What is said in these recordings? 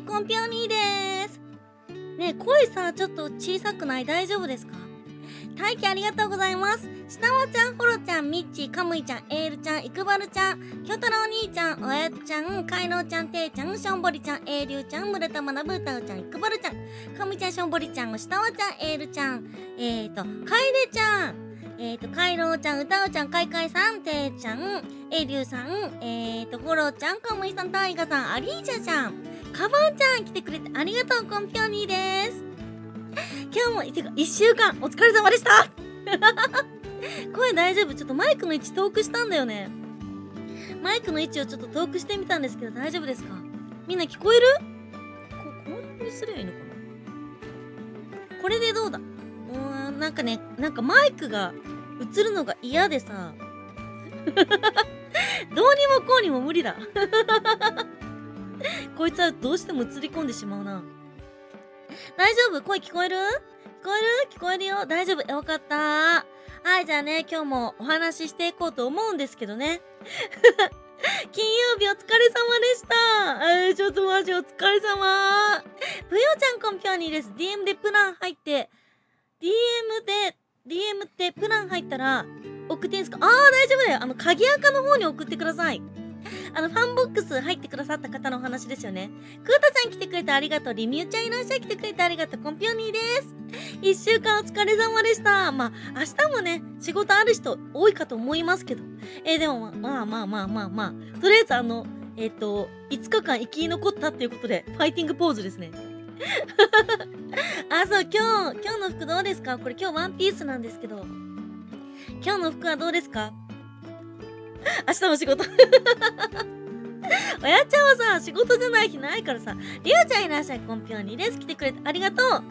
い、コンピョーニーでーす。ねえ、声さ、ちょっと小さくない？大丈夫ですか？大輝ありがとうございます。下尾ちゃん、ホロちゃん、ミッチー、カムイちゃん、エールちゃん、イクバルちゃん、キョタロお兄ちゃん、おやつちゃん、カイロウちゃん、テイちゃん、ションボリちゃん、エーリュウちゃん、村田学ぶ、タウちゃん、イクバルちゃん、カムイちゃん、ションボリちゃん、下尾ちゃん、エールちゃん、カイレちゃん、カイロウちゃん、歌うちゃん、カイカイさん、テイちゃん、エーリュウさん、ホロちゃん、カムイさん、タイガさん、アリーシャちゃん、カバンちゃん来てくれてありがとう、コンピョーニーです。今日も1週間お疲れ様でした声大丈夫？ちょっとマイクの位置遠くしたんだよね。マイクの位置をちょっと遠くしてみたんですけど大丈夫ですか？みんな聞こえる？こういう風にすればいいのかな？これでどうだ？なんかね、なんかマイクが映るのが嫌でさどうにもこうにも無理だこいつはどうしても映り込んでしまうな。大丈夫？声聞こえる？聞こえるよ。大丈夫。よかった。はい、じゃあね、今日もお話ししていこうと思うんですけどね。金曜日お疲れ様でした。ちょっとマジお疲れ様。ぷよちゃんコンピョーニーです。DM でプラン入って、DM ってプラン入ったら送っていいんですか？大丈夫だよ。鍵垢の方に送ってください。ファンボックス入ってくださった方のお話ですよね。クータちゃん来てくれてありがとう。リミューちゃんいらっしゃい来てくれてありがとう。コンピョーニーです。1週間お疲れ様でした。明日もね、仕事ある人多いかと思いますけど。でもまあ。とりあえず5日間生き残ったっていうことで、ファイティングポーズですね。そう、今日の服どうですか？これ今日ワンピースなんですけど。今日の服はどうですか？明日も仕事おやちゃんはさ、仕事じゃない日ないからさ。りゅうちゃんいらっしゃい、コンピョーニーです。来てくれてありがとう。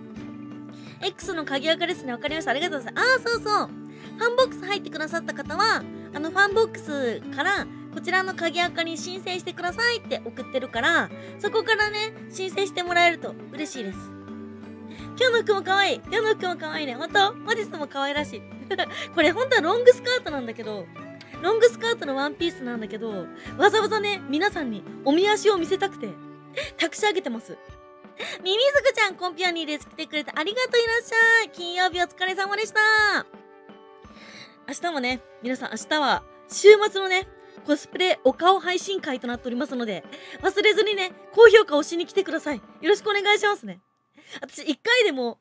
X の鍵垢ですね。わかりました。ありがとうございます。そう。ファンボックス入ってくださった方は、ファンボックスから、こちらの鍵垢に申請してくださいって送ってるから、そこからね、申請してもらえると嬉しいです。今日の服も可愛い。ね。ほんと？マディスも可愛らしい。これほんとはロングスカートなんだけど、ロングスカートのワンピースなんだけど、わざわざね、皆さんにおみ足を見せたくて、託し上げてます。ミミズクちゃん、コンピョーニーです。来てくれてありがとう、いらっしゃい。金曜日お疲れ様でした。明日もね、皆さん明日は、週末のね、コスプレお顔配信会となっておりますので、忘れずにね、高評価をしに来てください。よろしくお願いしますね。私、一回でも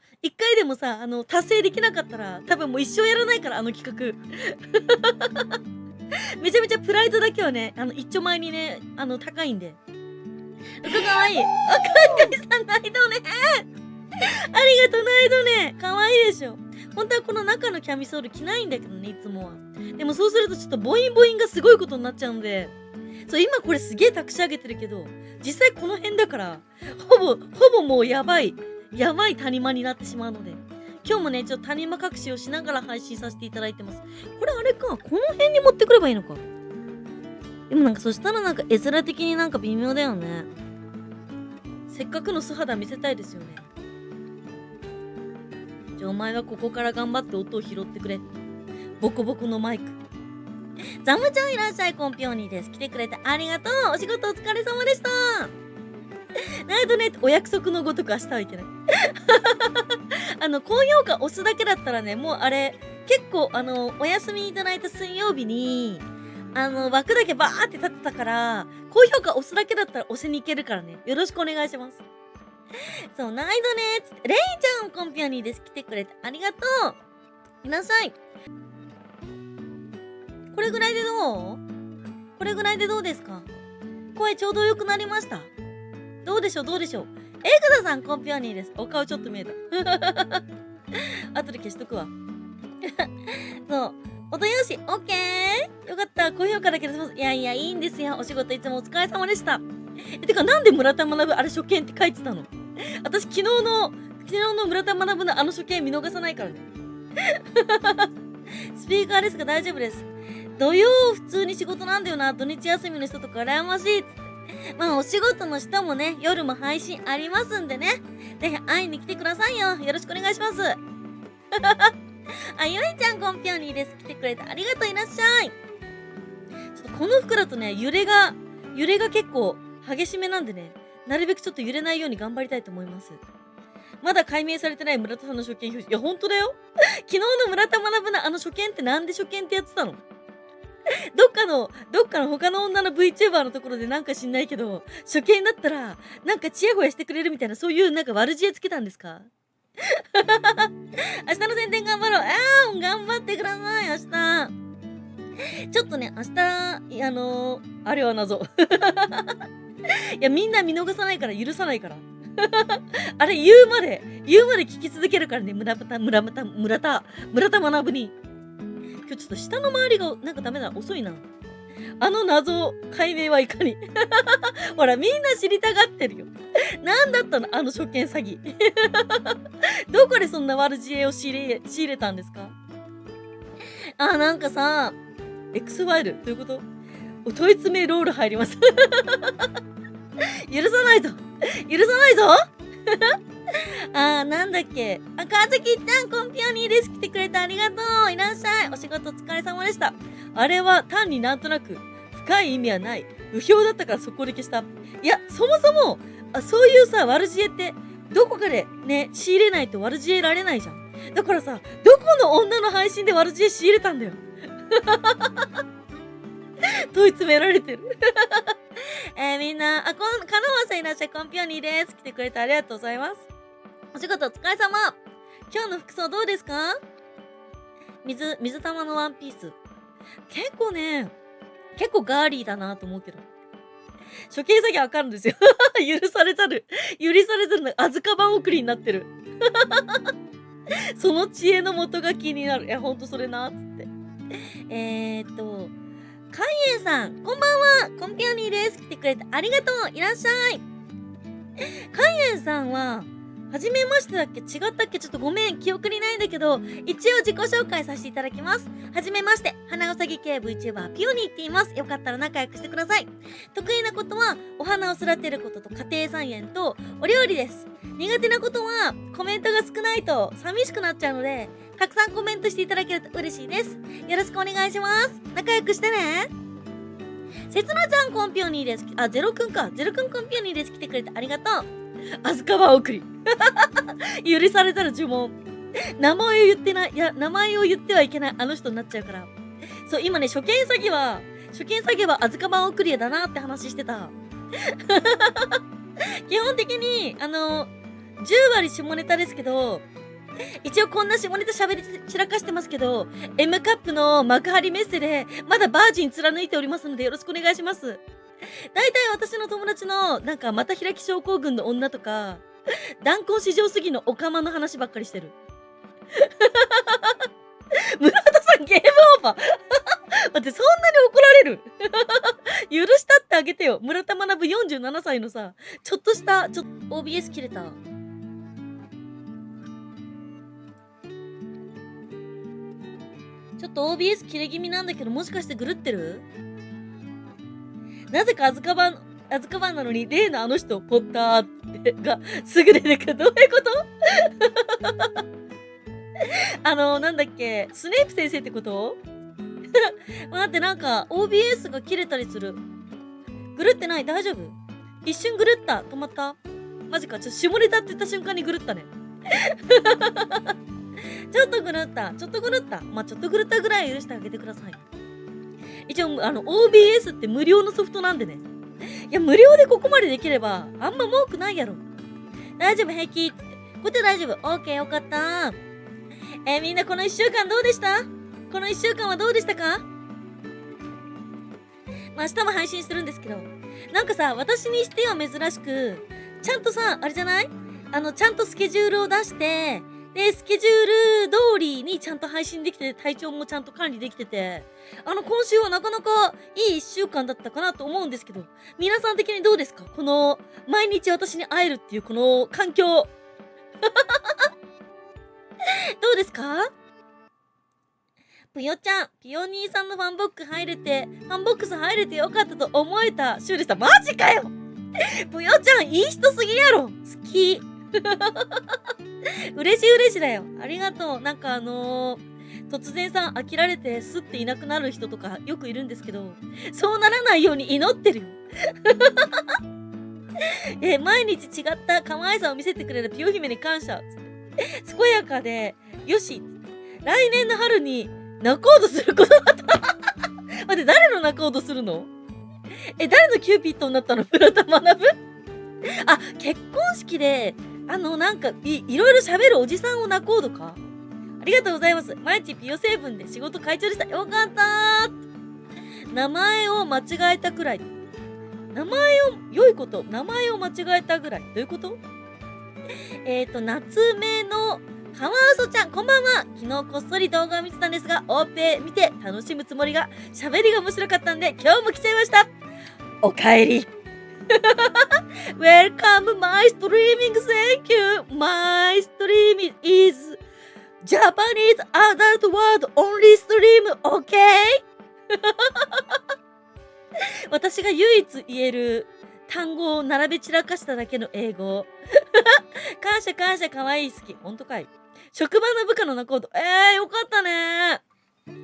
さ、達成できなかったら、多分もう一生やらないから、企画。めちゃめちゃプライドだけはね、一丁前にね、高いんで。服かわいい。かいさん、ナイドね。ありがとう、ナイドね。かわいいでしょ。本当はこの中のキャミソール着ないんだけどね、いつもは。でもそうするとちょっとボインがすごいことになっちゃうんで。そう、今これすげえ託し上げてるけど、実際この辺だから、ほぼもうやばい谷間になってしまうので。今日もね、ちょっと谷間隠しをしながら配信させていただいてます。これあれか、この辺に持ってくればいいのか。でもなんかそしたらなんか絵面的になんか微妙だよね。せっかくの素肌見せたいですよね。じゃあお前はここから頑張って音を拾ってくれ。ボコボコのマイク。ザムちゃんいらっしゃい、コンピョーニーです。来てくれてありがとう。お仕事お疲れ様でした。ナイトね、お約束のごとく明日はいけない。高評価押すだけだったらね、もうあれ、結構お休みいただいた水曜日に、枠だけバーって立ってたから、高評価押すだけだったら押しに行けるからね。よろしくお願いします。そう、ナイドねーつって、レイちゃんコンピョーニーです。来てくれてありがとう。いらっしゃい。これぐらいでどうですか？声ちょうど良くなりました？どうでしょう？エグダさんコンピョーニーです。お顔ちょっと見えた。後で消しとくわ。そう。音よし、オッケー。よかった。高評価だけどします。いや、いいんですよ。お仕事いつもお疲れ様でした。てか、なんで村田学あれ初見って書いてたの？私、昨日の村田学の初見見逃さないからね。スピーカーですが大丈夫です。土曜普通に仕事なんだよな。土日休みの人とか羨ましいっつって。お仕事の人もね、夜も配信ありますんでね。ぜひ会いに来てくださいよ。よろしくお願いします。ゆいちゃんコンピョーニーです。来てくれてありがとう、いらっしゃい。ちょっとこの服だとね、揺れが結構激しめなんでね、なるべくちょっと揺れないように頑張りたいと思います。まだ解明されてない村田さんの初見表示。いや、ほんとだよ。昨日の村田学の初見ってなんで初見ってやってたの？どっかの他の女の VTuber のところでなんか知んないけど、初見だったら、なんかチヤホヤしてくれるみたいな、そういうなんか悪知恵つけたんですか？明日の宣伝頑張ろう。頑張ってください、明日。ちょっとね、明日、あれは謎。いや、みんな見逃さないから許さないから。あれ、言うまで聞き続けるからね、村田学に。今日ちょっと下の周りがなんかダメだ、遅いな。あの謎解明はいかに。ほら、みんな知りたがってるよ。なんだったのあの初見詐欺。どこでそんな悪知恵を仕入れたんですか？なんかさ、X ファイル、どういうこと？問い詰めロール入ります。許さないぞなんだっけ。川崎ちゃん、コンピオニーです。来てくれてありがとう。いらっしゃい。お仕事お疲れ様でした。あれは単になんとなく、深い意味はない。不評だったから速攻で消した。いや、そもそも、そういうさ、悪知恵って、どこかでね、仕入れないと悪知恵られないじゃん。だからさ、どこの女の配信で悪知恵仕入れたんだよ。問い詰められてる。みんな、カノマさんいらっしゃい。コンピオニーです。来てくれてありがとうございます。お仕事お疲れ様。今日の服装どうですか？水玉のワンピース。結構ガーリーだなと思うけど。処刑詐欺わかるんですよ。許されざるのアズカバン送りになってる。その知恵の元が気になる。いや、ほんとそれな、つって。カイエンさん、こんばんは。コンピオニーです。来てくれてありがとう。いらっしゃい。カイエンさんは、はじめましてだっけ？違ったっけ？ちょっとごめん、記憶にないんだけど、一応自己紹介させていただきます。はじめまして、花うさぎ系 VTuber ピオニーって言います。よかったら仲良くしてください。得意なことは、お花を育てることと家庭菜園とお料理です。苦手なことは、コメントが少ないと寂しくなっちゃうので、たくさんコメントしていただけると嬉しいです。よろしくお願いします。仲良くしてね。せつなちゃんコンピオニーです。ゼロくんコンピオニーです。来てくれてありがとう。アズカバン送り。許されたら呪文。名前を言ってはいけないあの人になっちゃうから。そう、今ね、初見詐欺はアズカバン送りだなって話してた。基本的に、10割下ネタですけど、一応こんな下ネタ喋り散らかしてますけど、M カップの幕張メッセで、まだバージン貫いておりますのでよろしくお願いします。大体私の友達の、なんか、また開き症候群の女とか、断根至上すぎのオカマの話ばっかりしてる。村田さんゲームオーバー。待って、そんなに怒られる？許したってあげてよ。村田学47歳のさ、ちょっと OBS 切れた。ちょっと OBS 切れ気味なんだけど、もしかして狂ってる？なぜかアズカバンなのに、例のあの人、ポッターってが、すぐ出てくる。どういうことなんだっけ、スネープ先生ってこと？待って、なんか、OBS が切れたりする。狂ってない？大丈夫？一瞬狂った。止まった？マジか。ちょっと下ネタって言った瞬間に狂ったね。ちょっと狂った。まあ、ちょっと狂ったぐらい許してあげてください。一応、OBS って無料のソフトなんでね。いや、無料でここまでできれば、あんま文句ないやろ。大丈夫、平気。こっち大丈夫。オッケー、よかった。みんなこの1週間どうでした？この1週間はどうでしたか？まあ、明日も配信するんですけど、なんかさ、私にしては珍しく、ちゃんとさ、あれじゃない？ちゃんとスケジュールを出して、で、スケジュール通りにちゃんと配信できてて、体調もちゃんと管理できてて、今週はなかなかいい1週間だったかなと思うんですけど、皆さん的にどうですか？この、毎日私に会えるっていうこの環境。どうですか？ぷよちゃん、ピオニーさんのファンボックス入れてよかったと思えた週でした。マジかよ！ぷよちゃん、いい人すぎやろ！好き。嬉しいだよ。ありがとう。なんか突然さ、飽きられてスッていなくなる人とかよくいるんですけど、そうならないように祈ってるよ。毎日違った可愛さを見せてくれるピオ姫に感謝。健やかで、よし。来年の春に仲人することだった。待って、誰の仲人するの？誰のキューピッドになったの？村田学？あ、結婚式で、なんかいろいろ喋るおじさんを仲人か？ありがとうございます。毎日ピオ成分で仕事会長でした。よかったー。名前を間違えたくらい。名前を間違えたぐらい。どういうこと？夏目のカワウソちゃん、こんばんは。昨日こっそり動画を見てたんですが、オーペ見て楽しむつもりが、喋りが面白かったんで、今日も来ちゃいました。おかえり。Welcome my streaming, thank you. My streaming is Japanese adult word only stream, okay? 私が唯一言える単語を並べ散らかしただけの英語。感謝感謝、かわいい、好き。ほんとかい。職場の部下の仲人。よかったね。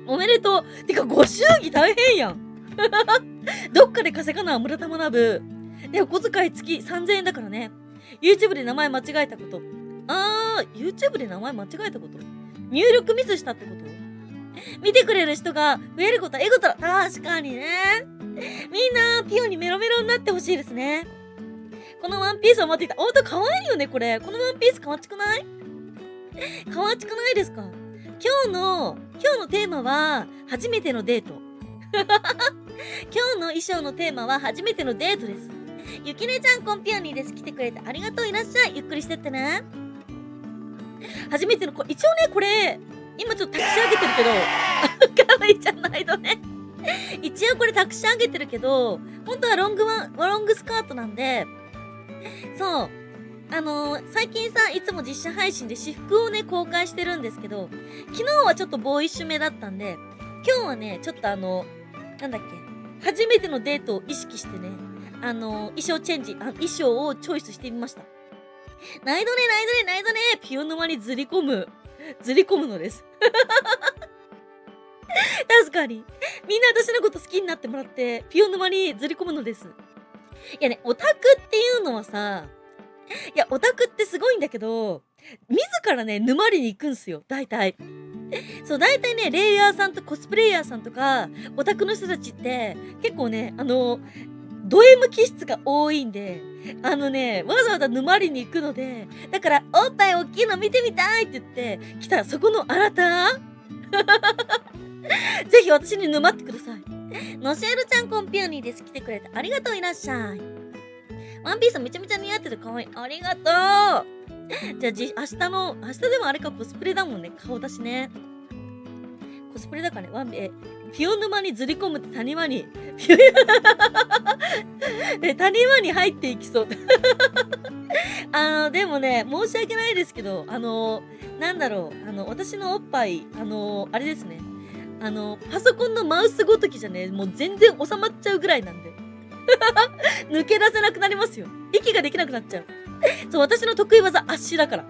おめでとう。てか、ご祝儀大変やん。どっかで稼がな、村田学。で、お小遣い月3000円だからね。YouTube で名前間違えたこと。YouTube で名前間違えたこと？入力ミスしたってこと？見てくれる人が増えることはエゴだ。確かにね。みんな、ピオにメロメロになってほしいですね。このワンピースを待っていた。ほんと可愛いよね、これ。このワンピースかわちくない？かわちくないですか？今日のテーマは、初めてのデート。今日の衣装のテーマは、初めてのデートです。ゆきねちゃん、コンピオニーです。来てくれてありがとう。いらっしゃい。ゆっくりしてってね。初めての一応ね、これ、今ちょっと託し上げてるけど、かわいいじゃないのね。一応これ託し上げてるけど、本当はロングスカートなんで、そう。最近さ、いつも実写配信で私服をね、公開してるんですけど、昨日はちょっとボーイッシュめだったんで、今日はね、ちょっとなんだっけ、初めてのデートを意識してね、衣装チェンジ、衣装をチョイスしてみました。ナイドネ、ピオ沼にずり込むのです。確かに。みんな私のこと好きになってもらって、ピオ沼にずり込むのです。いやね、オタクっていうのはさ、いや、オタクってすごいんだけど、自らね、沼りに行くんすよ、大体。そう、大体ね、レイヤーさんとコスプレイヤーさんとか、オタクの人たちって、結構ね、ド M 気質が多いんで、わざわざ沼りに行くので、だから、おっぱい大きいの見てみたいって言って、来たらそこのあなたぜひ私に沼ってください。のしえるちゃん、コンピオニーです。来てくれてありがとう。いらっしゃい。ワンピースめちゃめちゃ似合っててかわいい。ありがとう。じゃあ明日でもあれか、コスプレだもんね。顔だしね。コスプレだからね。ピオ沼にずり込むって谷間に谷間に入っていきそう。でもね、申し訳ないですけど、なんだろう、私のおっぱい、あれですね。パソコンのマウスごときじゃね、もう全然収まっちゃうぐらいなんで。抜け出せなくなりますよ。息ができなくなっちゃう。そう、私の得意技、圧死だから。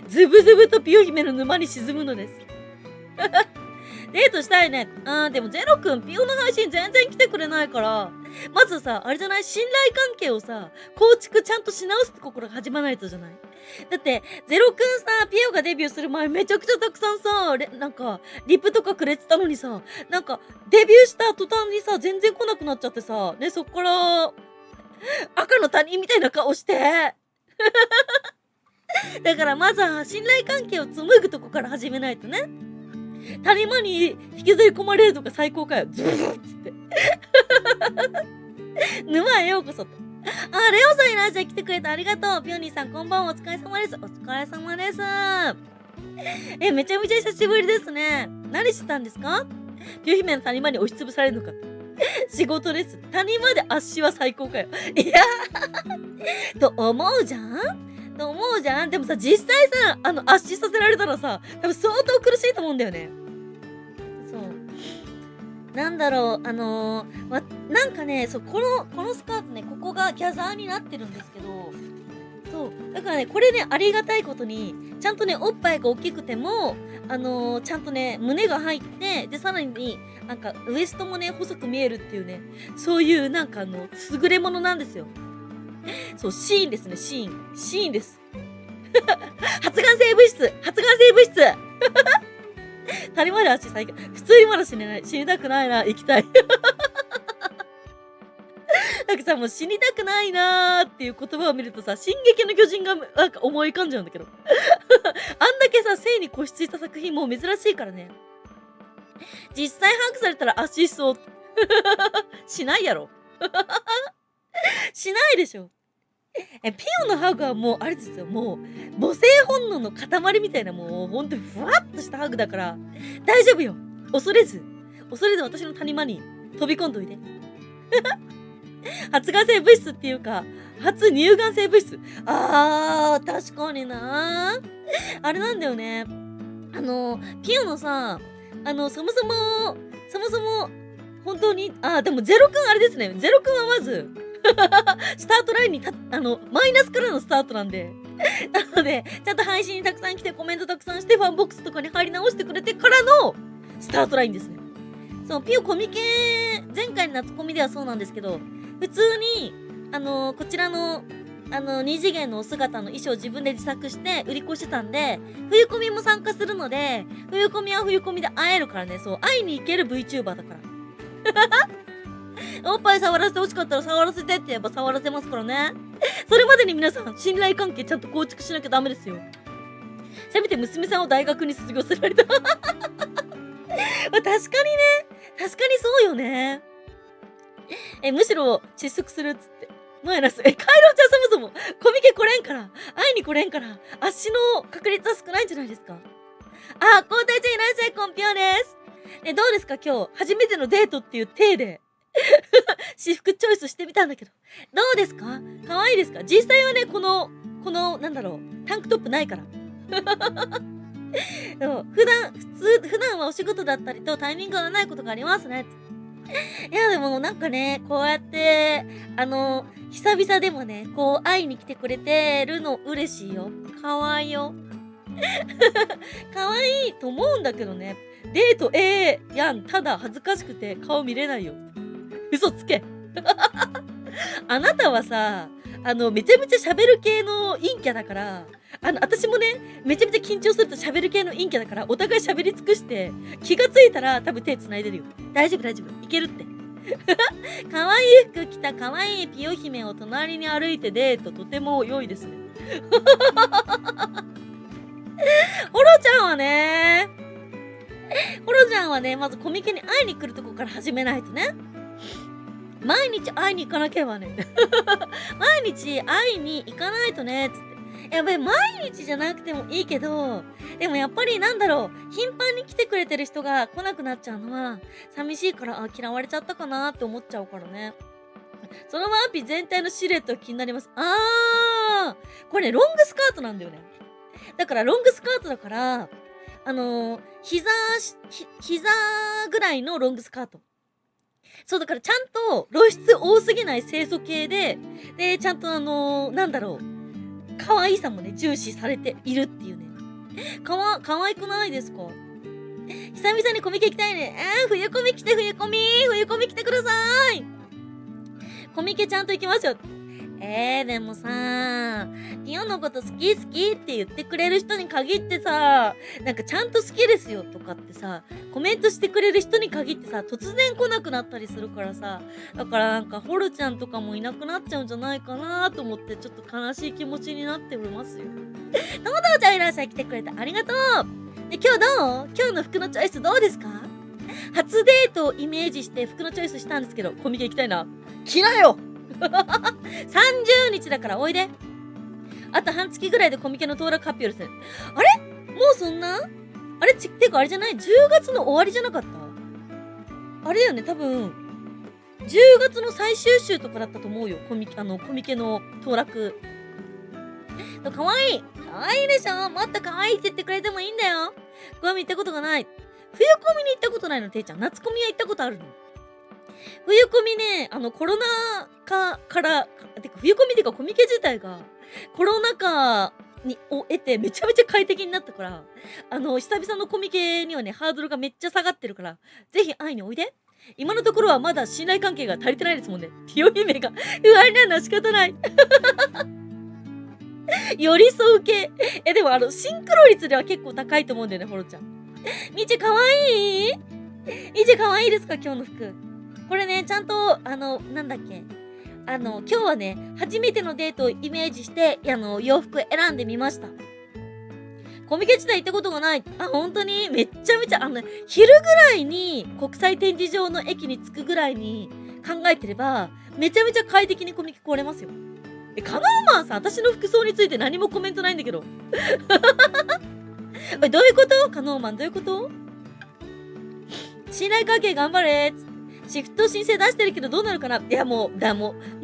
ズブズブとピオ姫の沼に沈むのです。デートしたいね。でもゼロくん、ピオの配信全然来てくれないから、まずさ、あれじゃない？信頼関係をさ、構築ちゃんとし直すって心が始まらないとじゃない？だって、ゼロくんさ、ピオがデビューする前めちゃくちゃたくさんさ、なんか、リプとかくれてたのにさ、なんか、デビューした途端にさ、全然来なくなっちゃってさ、ね、そっから、赤の他人みたいな顔して。だからまずは信頼関係を紡ぐとこから始めないとね。谷間に引きずり込まれるとか最高かよ。ズブズブっつって。沼へようこそと。レオさんいらっしゃい。来てくれてありがとう。ピオニーさんこんばんは。お疲れ様です。お疲れ様です。めちゃめちゃ久しぶりですね。何してたんですか？ピオ姫の谷間に押しつぶされるのか。仕事です。谷間で圧死は最高かよ。いやと思うじゃんでもさ、実際さ、圧死させられたらさ、多分相当苦しいと思うんだよね。そう。なんだろう、なんかね、そう、このスカートね、ここがギャザーになってるんですけど、そう。だからね、これね、ありがたいことに、ちゃんとね、おっぱいが大きくても、ちゃんとね、胸が入って、で、さらに、なんか、ウエストもね、細く見えるっていうね、そういう、なんか優れものなんですよ。そう、シーンですね、シーン。シーンです。発がん性物質発がん性物質足りまで足最強。普通にまだ死ねない。死にたくないな、生きたい。なんかさ、もう死にたくないなーっていう言葉を見るとさ、進撃の巨人がなんか思い浮かんじゃうんだけど。あんだけさ、生に固執した作品も珍しいからね。実際把握されたら足しそう。しないやろ。しないでしょ。ピオのハグはもう、あれですよ、もう、母性本能の塊みたいな、もう、ほんとにふわっとしたハグだから、大丈夫よ。恐れず私の谷間に飛び込んどいて。発がん性物質っていうか、発乳がん性物質。確かにな。あれなんだよね。ピオのさ、そもそも、本当に、でもゼロくんあれですね。ゼロくんはまず、スタートラインにマイナスからのスタートなんで。なので、ちゃんと配信にたくさん来て、コメントたくさんして、ファンボックスとかに入り直してくれてからの、スタートラインですね。そう、ピオコミケ、前回の夏コミではそうなんですけど、普通に、こちらの、二次元のお姿の衣装を自分で自作して売り越してたんで、冬コミも参加するので、冬コミは冬コミで会えるからね、そう、会いに行ける VTuber だから。おっぱい触らせて欲しかったら触らせてって言えば触らせますからね。それまでに皆さん、信頼関係ちゃんと構築しなきゃダメですよ。せめて娘さんを大学に卒業させられた。確かにね。確かにそうよね。むしろ窒息するっつって。マイナス。カイロちゃんそもそもコミケ来れんから、会いに来れんから、足の確率は少ないんじゃないですか。交代ちゃんいらっしゃい、コンピョーです。どうですか今日、初めてのデートっていう体で。私服チョイスしてみたんだけど。どうですか可愛いですか実際はね、この、なんだろう、タンクトップないから。でも普段はお仕事だったりとタイミングがないことがありますね。いや、でもなんかね、こうやって、久々でもね、こう会いに来てくれてるの嬉しいよ。可愛いよ。可愛いと思うんだけどね。デートやん。ただ恥ずかしくて顔見れないよ。嘘つけ。あなたはさ、めちゃめちゃ喋る系の陰キャだから、私もね、めちゃめちゃ緊張すると喋る系の陰キャだから、お互い喋り尽くして、気がついたら多分手繋いでるよ。大丈夫。いけるって。可愛い服着た可愛いピヨ姫を隣に歩いてデート、とても良いですね。ホロちゃんはね、まずコミケに会いに来るとこから始めないとね。毎日会いに行かなければね。毎日会いに行かないとね、つって。やっぱり毎日じゃなくてもいいけど、でもやっぱりなんだろう、頻繁に来てくれてる人が来なくなっちゃうのは、寂しいから、嫌われちゃったかなって思っちゃうからね。そのワンピ全体のシルエットが気になります。これね、ロングスカートなんだよね。だからロングスカートだから、膝ぐらいのロングスカート。そう、だからちゃんと露出多すぎない清楚系で、ちゃんとなんだろう、可愛さもね、重視されているっていうね。可愛くないですか？久々にコミケ行きたいね。冬コミ来て、冬コミ来てください。コミケちゃんと行きましょう。でもさ、ピオのこと好きって言ってくれる人に限ってさ、なんかちゃんと好きですよとかってさ、コメントしてくれる人に限ってさ、突然来なくなったりするからさ、だからなんかホルちゃんとかもいなくなっちゃうんじゃないかなと思ってちょっと悲しい気持ちになっておりますよ。ともちゃんいらっしゃい、来てくれてありがとう。で、今日どう？今日の服のチョイスどうですか？初デートをイメージして服のチョイスしたんですけど、コミケ行きたいな。来なよ30日だからおいで。あと半月ぐらいでコミケの当落発表ですね。あれもうそんなあれてかあれじゃない ?10 月の終わりじゃなかった？あれだよね、多分、10月の最終週とかだったと思うよ。コミケの当落。かわいいでしょ。もっとかわいいって言ってくれてもいいんだよ。コミ行ったことがない。冬コミに行ったことないの、ていちゃん。夏コミは行ったことあるの。冬コミね、コロナ禍から、てか冬コミっていうかコミケ自体が、コロナ禍を得てめちゃめちゃ快適になったから、久々のコミケにはね、ハードルがめっちゃ下がってるから、ぜひ会いにおいで。今のところはまだ信頼関係が足りてないですもんね。ピヨ姫が不安なのは仕方ない。寄り添う系。でもシンクロ率では結構高いと思うんだよね、ホロちゃん。みちかわいい？みちかわいいですか、今日の服。これね、ちゃんと、なんだっけ。今日はね、初めてのデートをイメージして、洋服選んでみました。コミケ自体行ったことがない。本当にめっちゃめちゃ、昼ぐらいに国際展示場の駅に着くぐらいに考えてれば、めちゃめちゃ快適にコミケ来れますよ。カノーマンさん、私の服装について何もコメントないんだけど。どういうこと？カノーマン、どういうこと？信頼関係頑張れーっつって。シフト申請出してるけどどうなるかな。いやも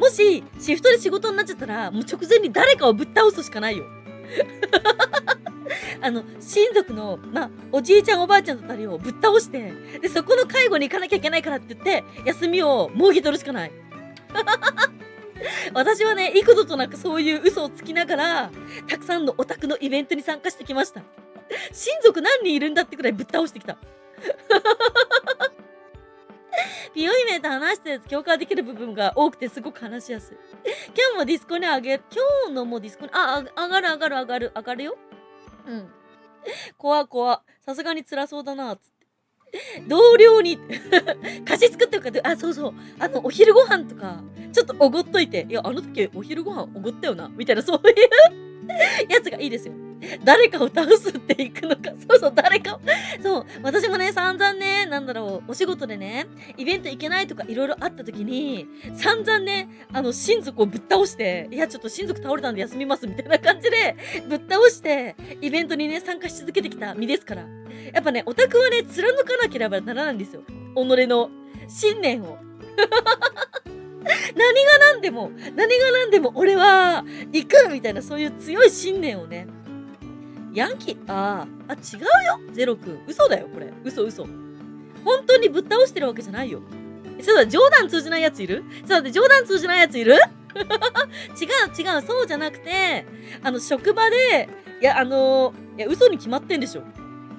しシフトで仕事になっちゃったら、もう直前に誰かをぶっ倒すしかないよ。親族の、おじいちゃんおばあちゃんだったりをぶっ倒して、で、そこの介護に行かなきゃいけないからって言って、休みをもぎ取るしかない。私はね、幾度となくそういう嘘をつきながら、たくさんのオタクのイベントに参加してきました。親族何人いるんだってくらいぶっ倒してきた。ピヨ姫と話してると共感できる部分が多くてすごく話しやすい。今日もディスコにあげる。今日のもディスコに、上がるよ。うん。怖。さすがに辛そうだな、つって。同僚に、菓子作ってるかそうそう。お昼ご飯とか、ちょっとおごっといて。いや、あの時お昼ご飯おごったよな。みたいな、そういうやつがいいですよ。誰かを倒すっていくのか。そう、誰かを。そう、私もね、散々ね、お仕事でね、イベント行けないとかいろいろあった時に、散々ね、親族をぶっ倒して、いや、ちょっと親族倒れたんで休みます、みたいな感じで、ぶっ倒して、イベントにね、参加し続けてきた身ですから。やっぱね、オタクはね、貫かなければならないんですよ。己の信念を。何が何でも俺は行くみたいな、そういう強い信念をね。ヤンキー、違うよ、ゼロくん。嘘だよ、これ。嘘。本当にぶっ倒してるわけじゃないよ。そうだ、冗談通じないやついる？そうだ、冗談通じないやついる？違う、そうじゃなくて、職場で、いや、嘘に決まってんでしょ。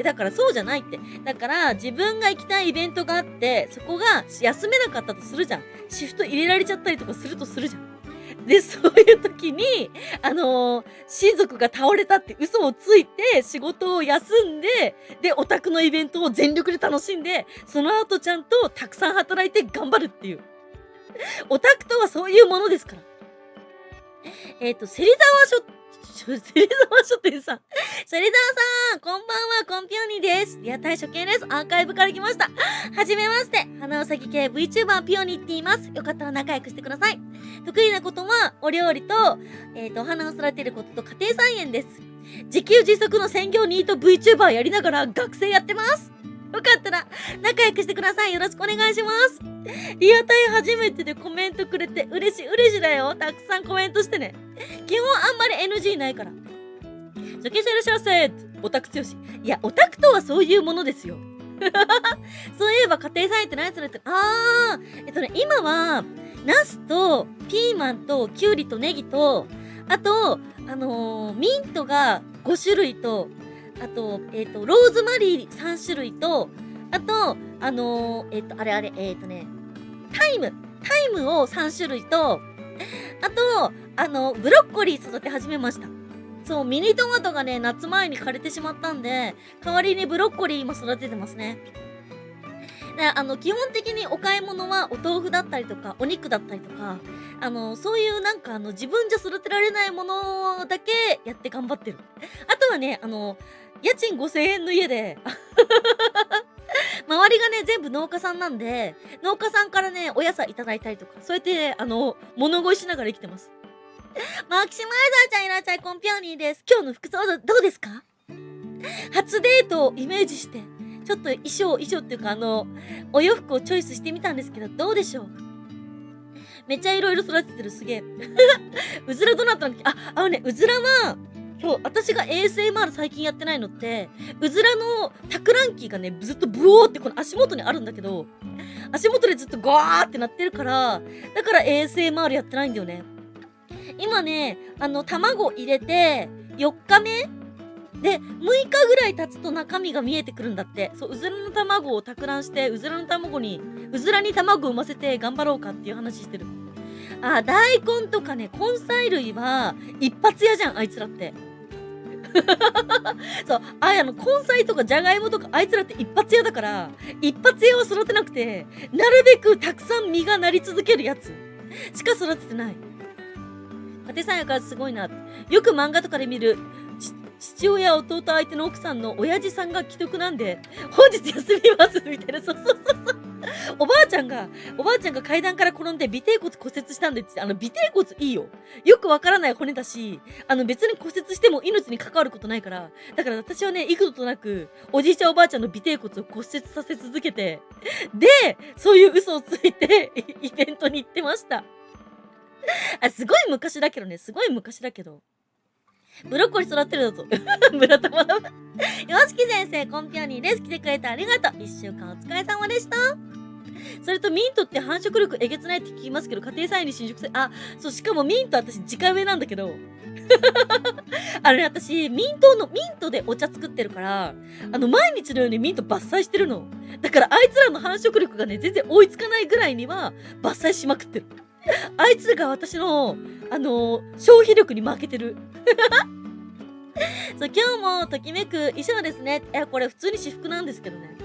だからそうじゃないって。だから自分が行きたいイベントがあって、そこが休めなかったとするじゃん。シフト入れられちゃったりとかするとするじゃん。で、そういう時に、親族が倒れたって嘘をついて、仕事を休んで、で、オタクのイベントを全力で楽しんで、その後ちゃんとたくさん働いて頑張るっていう。オタクとはそういうものですから。芹沢書店さん。芹沢さん、こんばんは、コンピオニです。リアタイ初見です。アーカイブから来ました。はじめまして。花うさぎ系 VTuber ピオニって言います。よかったら仲良くしてください。得意なことは、お料理と、お花を育てることと家庭菜園です。自給自足の専業ニート VTuber やりながら学生やってます。よかったら仲良くしてください。よろしくお願いします。リアタイ初めてでコメントくれて嬉しいだよ。たくさんコメントしてね。基本あんまり NG ないから。初見者いらっしゃいませ。オタク強し。いや、オタクとはそういうものですよ。そういえば家庭菜園って何やつらって今はナスとピーマンとキュウリとネギと、あとミントが5種類と、あとローズマリー3種類と、あとタイムを3種類と、あとブロッコリー育て始めました。そう、ミニトマトがね、夏前に枯れてしまったんで、代わりにブロッコリー今育ててますね。で、基本的にお買い物はお豆腐だったりとか、お肉だったりとか、そういう自分じゃ育てられないものだけやって頑張ってる。あとはね、家賃5000円の家で、周りがね、全部農家さんなんで、農家さんからね、お野菜いただいたりとか、そうやって、物乞いしながら生きてます。マキシマイザーちゃんいらっしゃい、コンピョーニーです。今日の服装どうですか？初デートをイメージして、ちょっと衣装っていうかお洋服をチョイスしてみたんですけど、どうでしょう？めっちゃいろいろ育ててる、すげえ。うずらどなたの、うずらは、そう、私が ASMR 最近やってないのって、うずらの托卵機がね、ずっとブオーってこの足元にあるんだけど、足元でずっとゴワーってなってるから、だから ASMR やってないんだよね。今ね、卵入れて、4日目で、6日ぐらい経つと中身が見えてくるんだって。そう、うずらの卵を托卵して、うずらに卵を産ませて頑張ろうかっていう話してる。あ、大根とかね、根菜類は一発屋じゃん、あいつらって。そう、根菜とかじゃがいもとかあいつらって一発屋だから、一発屋は育てなくて、なるべくたくさん実がなり続けるやつしか育ててない。家庭菜園からすごいな。よく漫画とかで見る、父親、弟相手の奥さんの親父さんが既得なんで、本日休みますみたいな、そう。おばあちゃんが階段から転んで尾てい骨骨折したんでって、尾てい骨いいよ。よくわからない骨だし、別に骨折しても命に関わることないから、だから私はね、幾度となく、おじいちゃんおばあちゃんの尾てい骨を骨折させ続けて、で、そういう嘘をついて、イベントに行ってました。すごい昔だけど。ブロッコリー育てるだと。村玉だ。よしき先生、コンピョニーです。来てくれてありがとう。1週間お疲れ様でした。それとミントって繁殖力えげつないって聞きますけど、家庭菜園に侵食あ、そう、しかもミント私直植えなんだけど。私、ミントでお茶作ってるから、毎日のようにミント伐採してるの。だからあいつらの繁殖力がね、全然追いつかないぐらいには伐採しまくってる。あいつが私の、消費力に負けてる。そう、今日もときめく衣装ですね。これ普通に私服なんですけどね。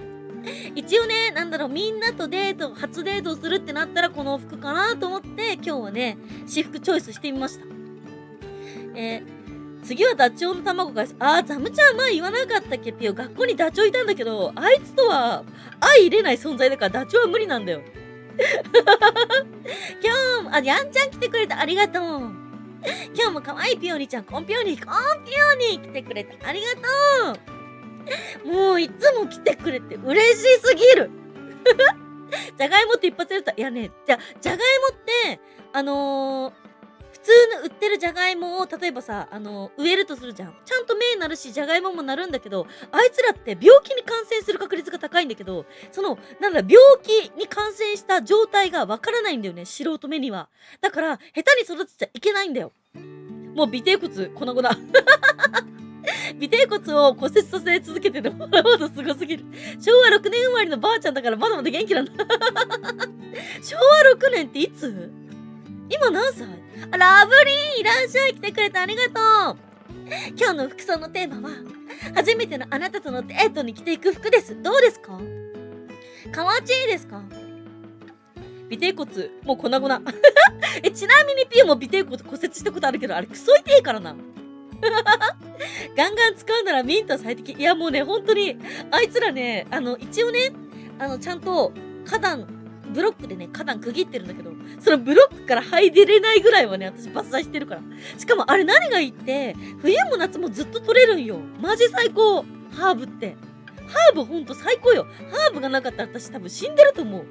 一応ね、みんなと初デートをするってなったらこの服かなと思って、今日はね、私服チョイスしてみました。次はダチョウの卵が、ザムちゃん前言わなかったっけピオ。学校にダチョウいたんだけど、あいつとは相入れない存在だからダチョウは無理なんだよ。今日も、やんちゃん来てくれてありがとう。今日も可愛いピオニちゃん、コンピオニ来てくれてありがとう。もういつも来てくれて嬉しすぎる。じゃがいもって一発で言った。いやね、じゃがいもって、普通の売ってるじゃがいもを、例えばさ、植えるとするじゃん。ちゃんと芽になるし、じゃがいももなるんだけど、あいつらって病気に感染する確率が高いんだけど、病気に感染した状態がわからないんだよね、素人目には。だから、下手に育てちゃいけないんだよ。もう尾てい骨、粉々。尾てい骨を骨折させ続けてる。まだまだすごすぎる。昭和6年生まれのばあちゃんだからまだまだ元気なんだ。昭和6年っていつ？今何歳？ラブリーいらっしゃい来てくれてありがとう。今日の服装のテーマは、初めてのあなたとのデートに着ていく服です。どうですか？かわちいですか？尾てい骨、もう粉々。ちなみにピオも尾てい骨骨折したことあるけど、あれクソ痛いからな。ガンガン使うならミントは最適。いやもうね、本当に、あいつらね、一応ね、ちゃんとブロックでね、花壇区切ってるんだけど、そのブロックから這い出れないぐらいはね、私伐採してるから。しかもあれ何がいいって、冬も夏もずっと取れるんよ。マジ最高。ハーブって。ハーブほんと最高よ。ハーブがなかったら私多分死んでると思う。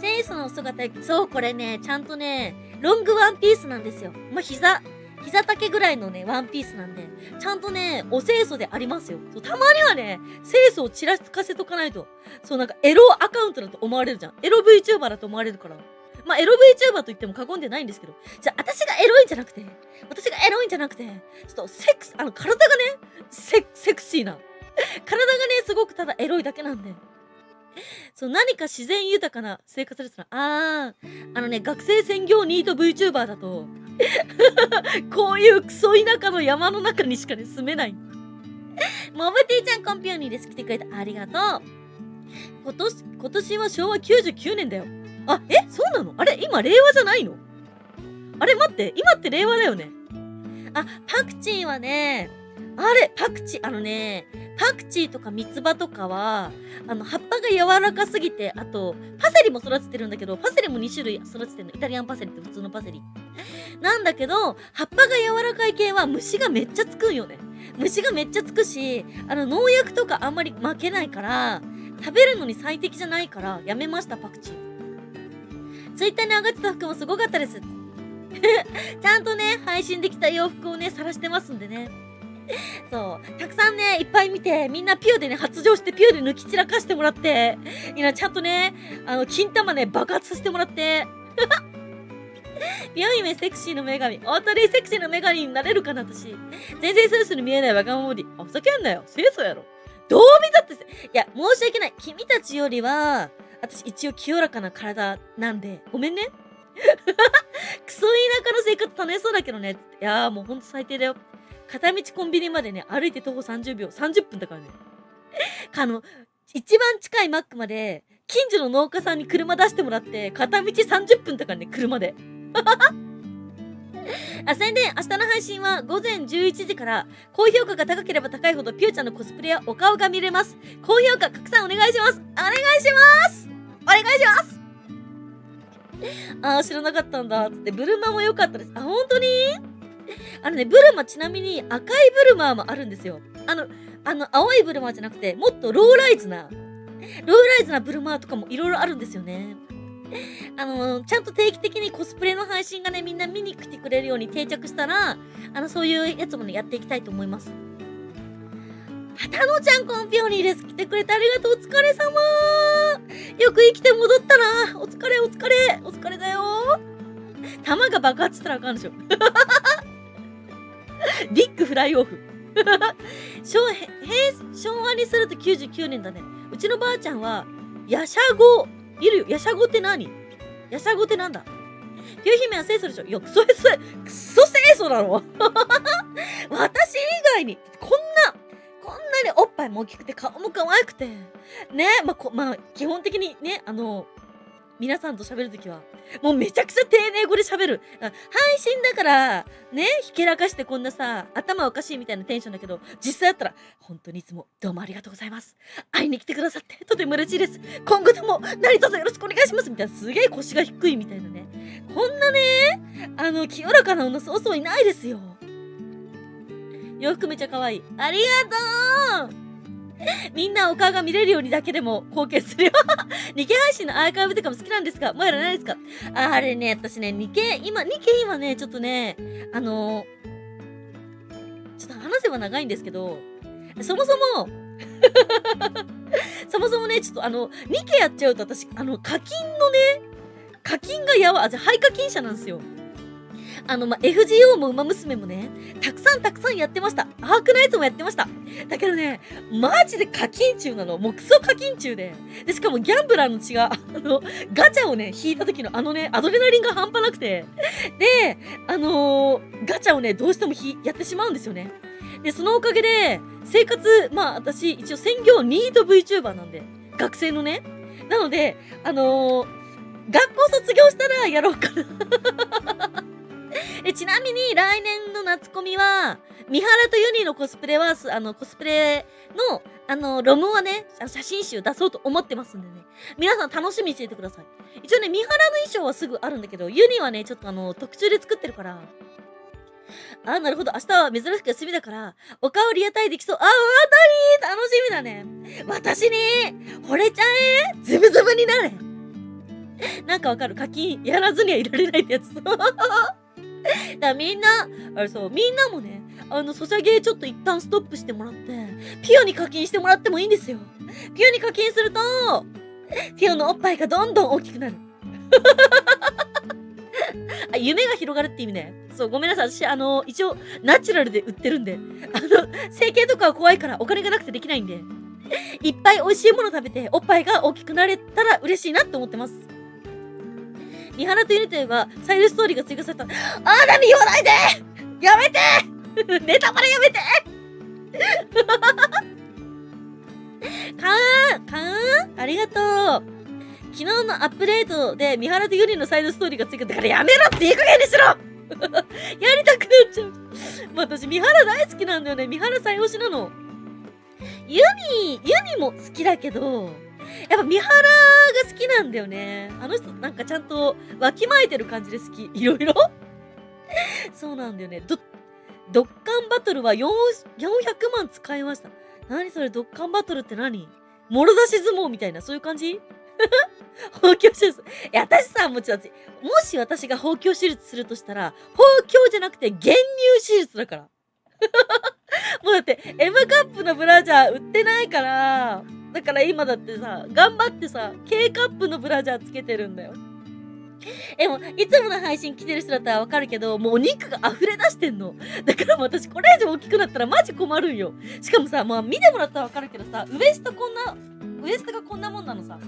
セイソの姿、そう、これね、ちゃんとね、ロングワンピースなんですよ。膝丈ぐらいのね、ワンピースなんで、ちゃんとね、お清楚でありますよ。たまにはね、清楚をちらつかせとかないと。エロアカウントだと思われるじゃん。エロ VTuber だと思われるから。まあ、エロ VTuber と言っても過言ではないんですけど。じゃあ、私がエロいんじゃなくて、ちょっと体がね、セクシーな。体がね、すごくただエロいだけなんで。何か自然豊かな生活ですな。学生専業ニート VTuber だと、こういうクソ田舎の山の中にしかね、住めない。モブティちゃんコンピオニーです。来てくれてありがとう。今年は昭和99年だよ。そうなの？あれ今令和じゃないの？あれ待って、今って令和だよね。パクチーはね、パクチーとか三つ葉とかは、葉っぱが柔らかすぎて、あと、パセリも育ててるんだけど、パセリも2種類育ててるの。イタリアンパセリと普通のパセリ。なんだけど、葉っぱが柔らかい系は虫がめっちゃつくんよね。虫がめっちゃつくし、農薬とかあんまり負けないから、食べるのに最適じゃないから、やめました、パクチー。ツイッターに上がってた服もすごかったです。ちゃんとね、配信できた洋服をね、晒してますんでね。そう。たくさんね、いっぱい見て、みんなピオでね、発情してピオで抜き散らかしてもらって、ちゃんとね、金玉ね、爆発させてもらって。美容姫セクシーの女神。本当にセクシーの女神になれるかな、私。全然センスに見えないわがままり。あ、ふざけんなよ。清楚やろ。どう見たってせ、いや、申し訳ない。君たちよりは、私一応清らかな体なんで、ごめんね。クソ田舎の生活楽しそうだけどね。いやーもうほんと最低だよ。片道コンビニまでね、歩いて徒歩30秒、30分だからね。一番近いマックまで、近所の農家さんに車出してもらって、片道30分だからね、車で。宣伝、明日の配信は午前11時から、高評価が高ければ高いほどピューちゃんのコスプレやお顔が見れます。高評価拡散お願いします。お願いしますお願いします。知らなかったんだ。つって、ブルマも良かったです。本当にブルマちなみに赤いブルマーもあるんですよ。青いブルマーじゃなくて、もっとローライズなブルマーとかもいろいろあるんですよね。ちゃんと定期的にコスプレの配信がね、みんな見に来てくれるように定着したら、そういうやつもね、やっていきたいと思います。たのちゃんコンピオニーです。来てくれてありがとう。お疲れ様。よく生きて戻ったな。お疲れだよ。弾が爆発したらあかんでしょ。ディックフライオフ。昭和にすると99年だね。うちのばあちゃんは、ヤシャゴいるよ。ヤシャゴって何？ヤシャゴってなんだ？ピュー姫は清楚でしょ？いや、クソ清楚だろ。私以外に、こんなにおっぱいも大きくて顔も可愛くて、ね、基本的にね、皆さんと喋るときは、もうめちゃくちゃ丁寧語で喋る。配信だから、ね、ひけらかしてこんなさ、頭おかしいみたいなテンションだけど、実際だったら、本当にいつもどうもありがとうございます。会いに来てくださってとても嬉しいです。今後とも何卒よろしくお願いしますみたいな、すげえ腰が低いみたいなね。こんなね、清らかな女そうそういないですよ。洋服めちゃ可愛い。ありがとうみんなお顔が見れるようにだけでも貢献するよ。日経配信のアーカイブとかも好きなんですか？もうやらないですか？あれね、私ね、日経今ね、ちょっとね、ちょっと話せば長いんですけど、そもそもね、ちょっと日経やっちゃうと私、課金が廃課金者なんですよ。FGO も馬娘もね、たくさんやってました。アークナイツもやってました。だけどね、マジで課金中なの。もうクソ課金中で。しかもギャンブラーの血が、ガチャをね、引いた時のアドレナリンが半端なくて。で、ガチャをね、どうしてもやってしまうんですよね。で、そのおかげで、生活、私、一応専業ニート VTuber なんで、学生のね。なので、学校卒業したらやろうかな。ちなみに来年の夏コミは、三原とユニのコスプレは、コスプレの、ロムはね、写真集出そうと思ってますんでね。皆さん楽しみにしていてください。一応ね、三原の衣装はすぐあるんだけど、ユニはね、ちょっと特注で作ってるから。なるほど。明日は珍しく休みだから、お顔リアタイできそう。楽しみだね。私に、惚れちゃえズブズブになれなんかわかる？課金やらずにはいられないってやつ。みんなもね、ソシャゲちょっと一旦ストップしてもらって、ピオに課金してもらってもいいんですよ。ピオに課金すると、ピオのおっぱいがどんどん大きくなる。夢が広がるって意味ね。そう、ごめんなさい。私、一応、ナチュラルで売ってるんで、整形とかは怖いからお金がなくてできないんで、いっぱい美味しいもの食べて、おっぱいが大きくなれたら嬉しいなって思ってます。三原とユニといえば、サイドストーリーが追加された。何言わないでやめてネタバレやめてありがとう。昨日のアップデートで三原とユニのサイドストーリーが追加だからやめろっていい加減にしろやりたくなっちゃう。私、三原大好きなんだよね。三原最推しなの。ユニも好きだけど、やっぱ三原が好きなんだよね。あの人なんかちゃんとわきまえてる感じで好き。いろいろそうなんだよね。ドッカンバトルは400万使いました。何それ、ドッカンバトルって何？もろ出し相撲みたいな、そういう感じ包協手術。私さ、もし私が包協手術するとしたら、包協じゃなくて減乳手術だから。もうだって、M カップのブラジャー売ってないから、だから今だってさ、頑張ってさ、K カップのブラジャーつけてるんだよ。もう、いつもの配信来てる人だったらわかるけど、もうお肉が溢れ出してんの。だからもう私、これ以上大きくなったらマジ困るんよ。しかもさ、まあ見てもらったらわかるけどさ、ウエストがこんなもんなのさ。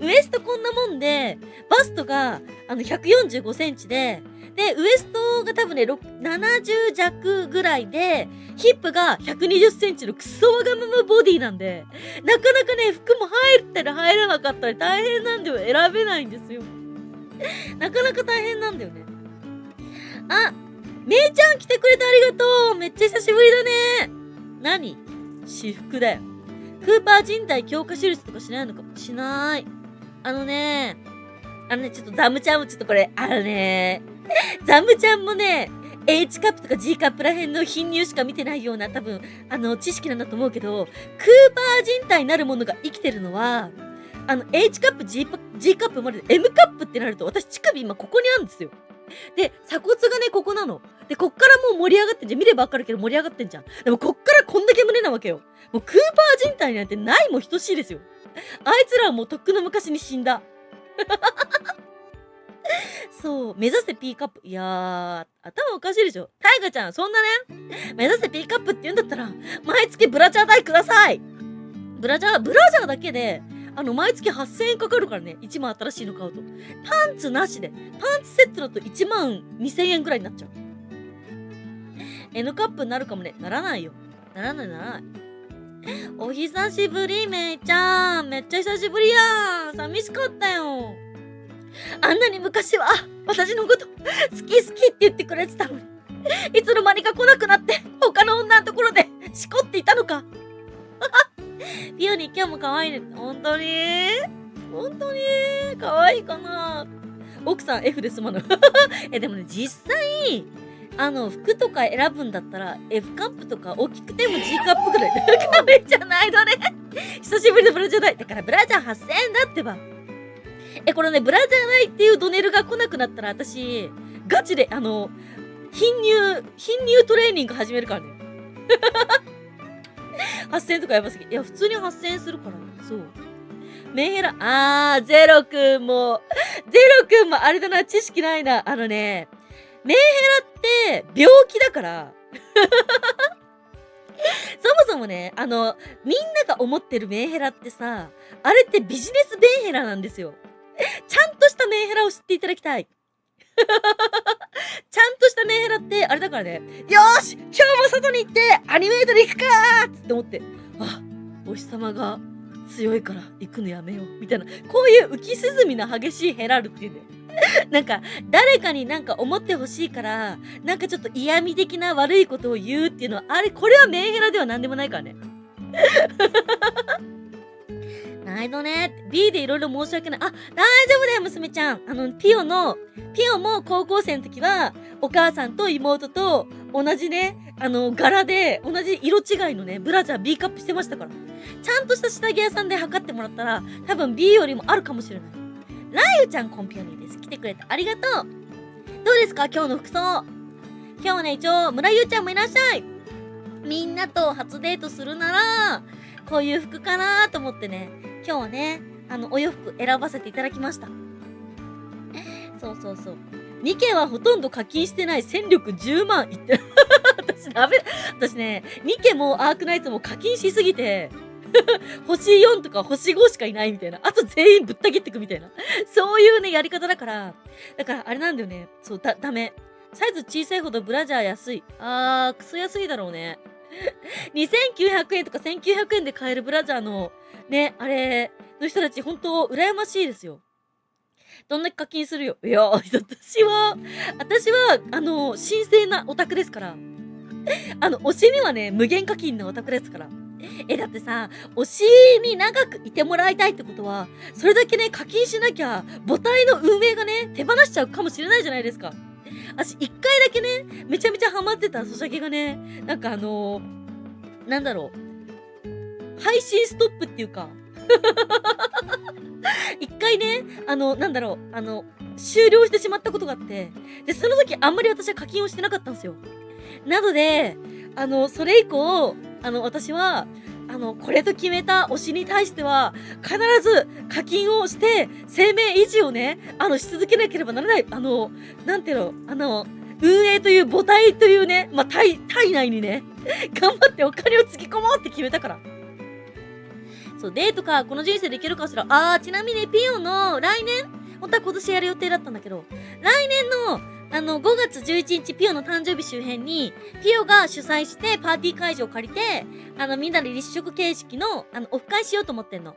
ウエストこんなもんで、バストが、145センチで、ウエストが多分ね、70弱ぐらいで、ヒップが120センチのクソわがままボディなんで、なかなかね、服も入ったり入らなかったり大変なんだよ。選べないんですよ。なかなか大変なんだよね。あ、めいちゃん来てくれてありがとう。めっちゃ久しぶりだね。何？私服だよ。クーパー人体強化手術とかしないのか？しない。ちょっとザムちゃんもちょっとこれ、ザムちゃんもね、H カップとか G カップらへんの貧乳しか見てないような多分、知識なんだと思うけど、クーパー人体なるものが生きてるのは、H カップ、G カップまで M カップってなると、私乳首今ここにあるんですよ。で、鎖骨がね、ここなの。で、こっからもう盛り上がってんじゃん。見ればわかるけど盛り上がってんじゃん。でもこっからこんだけ胸なわけよ。もうクーパー人体なんてないも等しいですよ。あいつらはもうとっくの昔に死んだ。そう、目指せ P カップ。いやー、頭おかしいでしょ。タイガちゃん、そんなね、目指せ P カップって言うんだったら、毎月ブラジャー代ください。ブラジャーだけで、毎月8000円かかるからね。1万新しいの買うと。パンツなしで。パンツセットだと1万2000円ぐらいになっちゃう。N カップになるかもね。ならないよ。ならない。お久しぶり、めいちゃん。めっちゃ久しぶりやん。寂しかったよ。あんなに昔は、私のこと好きって言ってくれてたのに。いつの間にか来なくなって、他の女のところでしこっていたのか。ピオニー今日も可愛いね。本当に可愛いかな。奥さん F で済まぬ。でもね、実際、服とか選ぶんだったら、F カップとか大きくても G カップぐらい。ダメじゃないのね。久しぶりのブラジャー代。だからブラジャー8000円だってば。これね、ブラジャー代っていうドネルが来なくなったら、私、ガチで、貧乳トレーニング始めるからね。8000円とかやばすぎ。いや、普通に8000円するから。そう。メンヘラ、ゼロくんもあれだな、知識ないな。メンヘラって病気だから。そもそもね、みんなが思ってるメンヘラってさ、あれってビジネスメンヘラなんですよ。ちゃんとしたメンヘラを知っていただきたい。ちゃんとしたメンヘラってあれだからね。よーし、今日も外に行ってアニメートに行くかーって思って、お日様が強いから行くのやめようみたいな、こういう浮き沈みの激しいヘラルっていうんだよ。なんか誰かになんか思ってほしいから、なんかちょっと嫌味的な悪いことを言うっていうのは、これはメンヘラではなんでもないからね。ないのね。B でいろいろ申し訳ない。大丈夫だよ、娘ちゃん。ピオも高校生の時は、お母さんと妹と同じね、柄で、同じ色違いのね、ブラジャー B カップしてましたから。ちゃんとした下着屋さんで測ってもらったら、多分 B よりもあるかもしれない。ライユちゃんコンピオニーです。来てくれてありがとう。どうですか、今日の服装。今日はね、一応、村ゆうちゃんもいらっしゃい。みんなと初デートするなら、こういう服かなと思ってね、今日はね、お洋服選ばせていただきました。そう。ニケはほとんど課金してない戦力10万いってる。私ね、ニケもアークナイツも課金しすぎて、星4とか星5しかいないみたいな。あと全員ぶった切ってくみたいな。そういうね、やり方だから、あれなんだよね。そう、ダメ。サイズ小さいほどブラジャー安い。クソ安いだろうね。2900円とか1900円で買えるブラジャーの、ね、あれの人たち、ほんと、羨ましいですよ。どんだけ課金するよ。いや、私は、神聖なオタクですから。推しにはね、無限課金のオタクですから。だってさ、推しに長くいてもらいたいってことは、それだけね、課金しなきゃ、母体の運営がね、手放しちゃうかもしれないじゃないですか。私、一回だけね、めちゃめちゃハマってたソシャゲがね、なんかなんだろう、配信ストップっていうか、一回ね、終了してしまったことがあって、で、その時あんまり私は課金をしてなかったんですよ。なので、それ以降、私は、これと決めた推しに対しては、必ず課金をして、生命維持をね、し続けなければならない。なんていうの、運営という母体というね、まあ、体内にね、頑張ってお金をつぎ込もうって決めたから。そう、デートか、この人生でいけるかしら。ちなみにピオの来年、本当は今年やる予定だったんだけど、来年の、5月11日、ピオの誕生日周辺に、ピオが主催してパーティー会場を借りて、みんなで立食形式の、オフ会しようと思ってんの。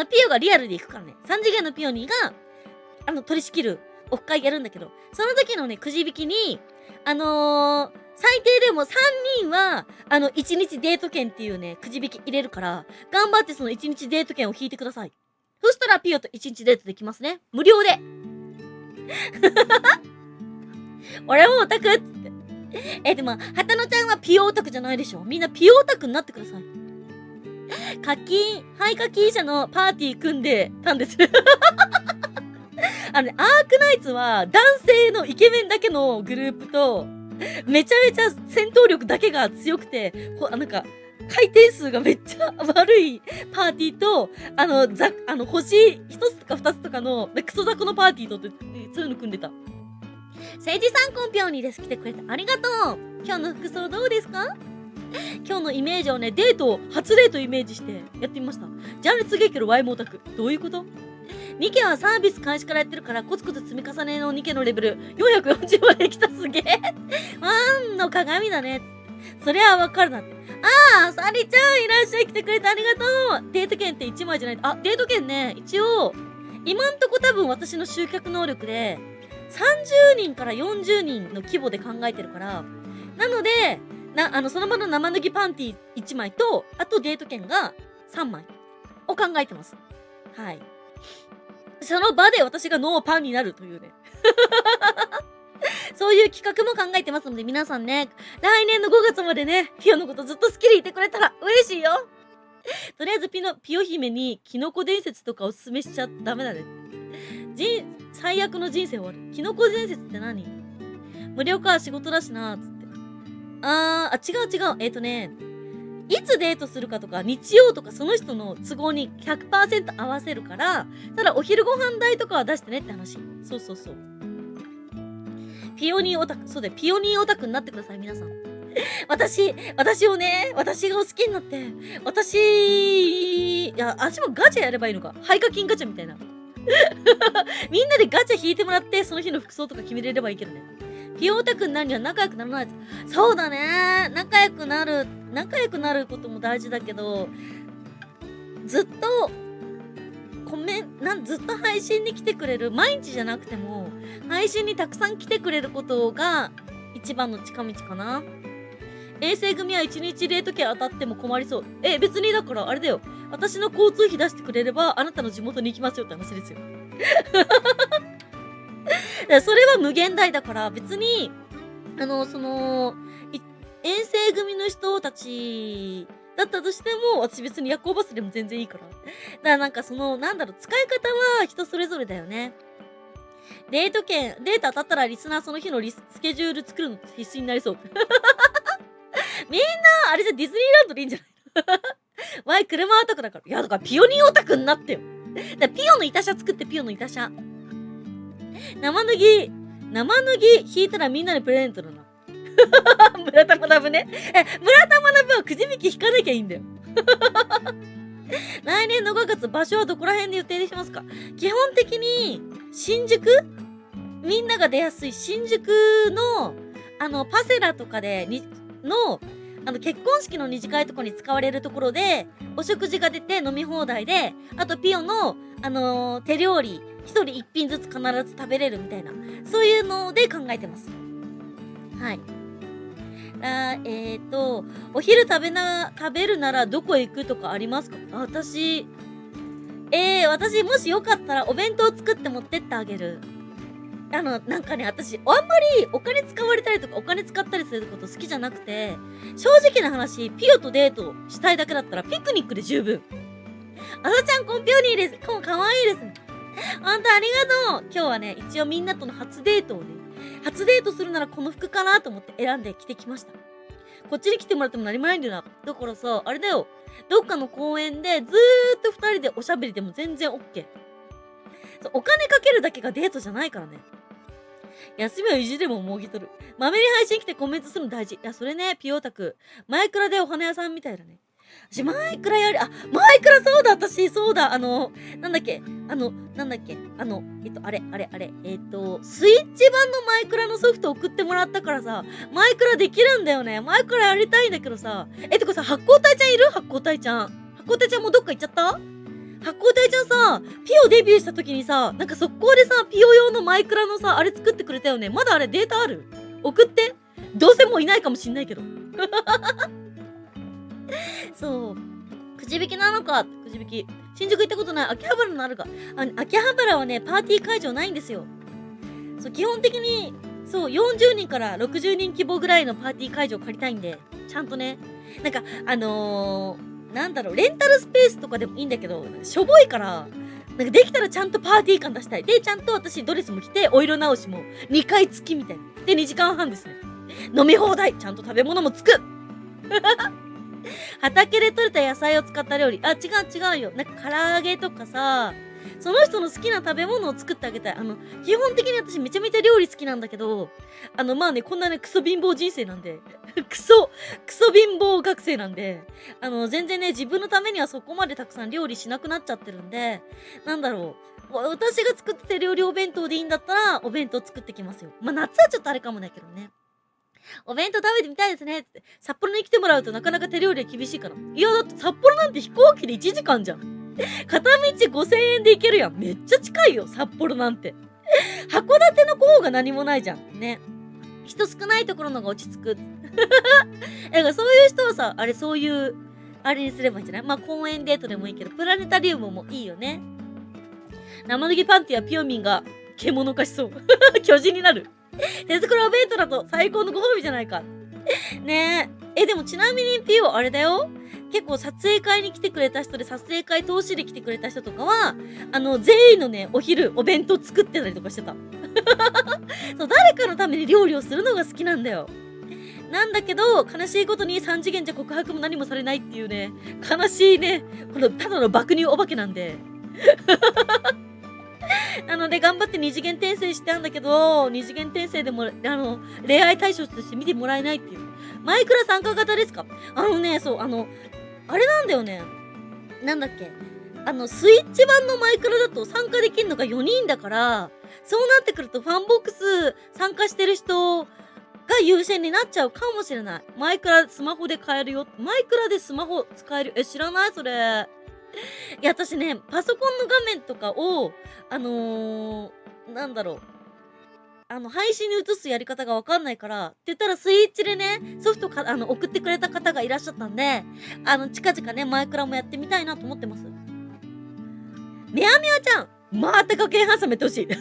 ピオがリアルで行くからね。3次元のピオニーが、取り仕切るオフ会やるんだけど、その時のね、くじ引きに、最低でも3人は、1日デート券っていうね、くじ引き入れるから、頑張ってその1日デート券を引いてください。そしたらピオと1日デートできますね。無料で。俺もオタクっつって。でも、はたのちゃんはピオオタクじゃないでしょ。みんなピオオタクになってください。廃課金者のパーティー組んでたんです。アークナイツは男性のイケメンだけのグループと、めちゃめちゃ戦闘力だけが強くて、なんか、回転数がめっちゃ悪いパーティーと、星一つとか二つとかのクソザコのパーティーとって、そういうの組んでた。政治さんコンピョンにです。来てくれてありがとう。今日の服装どうですか？今日のイメージをね、初デートイメージしてやってみました。ジャンルすげえけどワイもオタク。どういうこと？ニケはサービス開始からやってるからコツコツ積み重ねのニケのレベル440まで来た。すげえ。ファンの鏡だね。そりゃわかるなって。サリちゃんいらっしゃい。来てくれてありがとう。デート券って1枚じゃない。デート券ね、一応、今んとこ多分私の集客能力で、30人から40人の規模で考えてるから、なので、その場の生脱ぎパンティ1枚と、あとデート券が3枚を考えてます。はい。その場で私がノーパンになるというね。そういう企画も考えてますので、皆さんね、来年の5月までね、ピオのことずっと好きでいてくれたら嬉しいよ。とりあえずピオ姫にキノコ伝説とかおすすめしちゃダメだね。最悪の人生終わる。キノコ伝説って何？無料か仕事だしなーつって。違う。いつデートするかとか、日曜とかその人の都合に 100% 合わせるから、ただお昼ご飯代とかは出してねって話。そう。ピオニーオタク、そうだよ、ピオニーオタクになってください、皆さん。私がお好きになって、私もガチャやればいいのか。廃課金ガチャみたいな。みんなでガチャ引いてもらって、その日の服装とか決めれればいいけどね。ピオオタクになるには仲良くならないと。そうだね。仲良くなることも大事だけど、ずっと配信に来てくれる、毎日じゃなくても、配信にたくさん来てくれることが一番の近道かな。衛星組は1日デート券当たっても困りそう。別にだからあれだよ。私の交通費出してくれれば、あなたの地元に行きますよって話ですよ。それは無限大だから、別に、遠征組の人たちだったとしても、私別に夜行バスでも全然いいから。だからなんか使い方は人それぞれだよね。デート当たったらリスナーその日のスケジュール作るの必須になりそう。みんな、あれじゃディズニーランドでいいんじゃないの？わい、車オタクだから。いや、だからピオニーオタクになってよ。だからピオの板車作って、ピオの板車。生脱ぎ引いたらみんなにプレゼントだな。村田学ね。村田学はくじ引き引かなきゃいいんだよ。来年の5月、場所はどこら辺で予定にしますか？基本的に、新宿？みんなが出やすい新宿の、パセラとかで、結婚式の二次会とかに使われるところで、お食事が出て飲み放題で、あとピオの、手料理、一人一品ずつ必ず食べれるみたいな、そういうので考えてます。はい。お昼食べるならどこ行くとかありますか？私もしよかったらお弁当作って持ってってあげる。なんかね、私、あんまりお金使われたりとかお金使ったりすること好きじゃなくて、正直な話、ピオとデートしたいだけだったらピクニックで十分。あさちゃんコンピョニーです。かわいいですね。ほんとありがとう。今日はね、一応みんなとの初デートするならこの服かなと思って選んで着てきました。こっちに来てもらっても何もないんだよな。だからさ、あれだよ。どっかの公園でずーっと2人でおしゃべりでも全然 OK。そう、お金かけるだけがデートじゃないからね。休みを意地でももぎ取る。まめに配信来てコメントするの大事。いや、それね、ピオタク。マイクラでお花屋さんみたいだね。私、マイクラマイクラそうだ、私、そうだ、なんだっけ、スイッチ版のマイクラのソフト送ってもらったからさ、マイクラできるんだよね。マイクラやりたいんだけどさ、てかさ、発光体ちゃんいる？発光体ちゃん。発光体ちゃんもうどっか行っちゃった？発光体ちゃんさ、ピオデビューした時にさ、なんか速攻でさ、ピオ用のマイクラのさ、あれ作ってくれたよね。まだあれデータある？送って。どうせもういないかもしんないけど。そう。くじ引きなのか、くじ引き。新宿行ったことない。秋葉原のあるが。秋葉原はね、パーティー会場ないんですよ。そう、基本的に、そう、40人から60人規模ぐらいのパーティー会場借りたいんで、ちゃんとね。なんか、なんだろう、レンタルスペースとかでもいいんだけど、しょぼいから、なんかできたらちゃんとパーティー感出したい。で、ちゃんと私ドレスも着て、お色直しも2回付きみたいな。で、2時間半ですね。飲み放題。ちゃんと食べ物もつく。畑で採れた野菜を使った料理。あ、違うよ。なんか唐揚げとかさ、その人の好きな食べ物を作ってあげたい。基本的に私めちゃめちゃ料理好きなんだけど、まあね、こんなね、クソ貧乏人生なんで、クソ貧乏学生なんで、全然ね、自分のためにはそこまでたくさん料理しなくなっちゃってるんで、なんだろう。私が作って料理お弁当でいいんだったら、お弁当作ってきますよ。まあ、夏はちょっとあれかもだけどね。お弁当食べてみたいですねって。札幌に来てもらうとなかなか手料理は厳しいから。いや、だって札幌なんて飛行機で1時間じゃん。片道5000円で行けるやん。めっちゃ近いよ、札幌なんて。函館の方が何もないじゃん。ね。人少ないところのが落ち着く。だからそういう人はさ、そういう、あれにすればいいんじゃない？まあ公園デートでもいいけど、プラネタリウムもいいよね。生脱ぎパンティはピヨミンが獣化しそう。巨人になる。手作りお弁当だと最高のご褒美じゃないか。ねえ。でもちなみにピオあれだよ。結構撮影会に来てくれた人で撮影会通しで来てくれた人とかは、全員のね、お昼、お弁当作ってたりとかしてた。そう、誰かのために料理をするのが好きなんだよ。なんだけど、悲しいことに3次元じゃ告白も何もされないっていうね、悲しいね、このただの爆乳お化けなんで。なので頑張って二次元転生してたんだけど、二次元転生でも、恋愛対象として見てもらえないっていう。マイクラ参加型ですか？そう、あれなんだよね。なんだっけ。スイッチ版のマイクラだと参加できるのが4人だから、そうなってくるとファンボックス参加してる人が優先になっちゃうかもしれない。マイクラスマホで買えるよ。マイクラでスマホ使える。知らないそれ。いや、私ね、パソコンの画面とかを、なんだろう。配信に移すやり方がわかんないから、って言ったらスイッチでね、ソフトか、送ってくれた方がいらっしゃったんで、近々ね、マイクラもやってみたいなと思ってます。みやみやちゃん、また学園ハンサムやってほしい。だ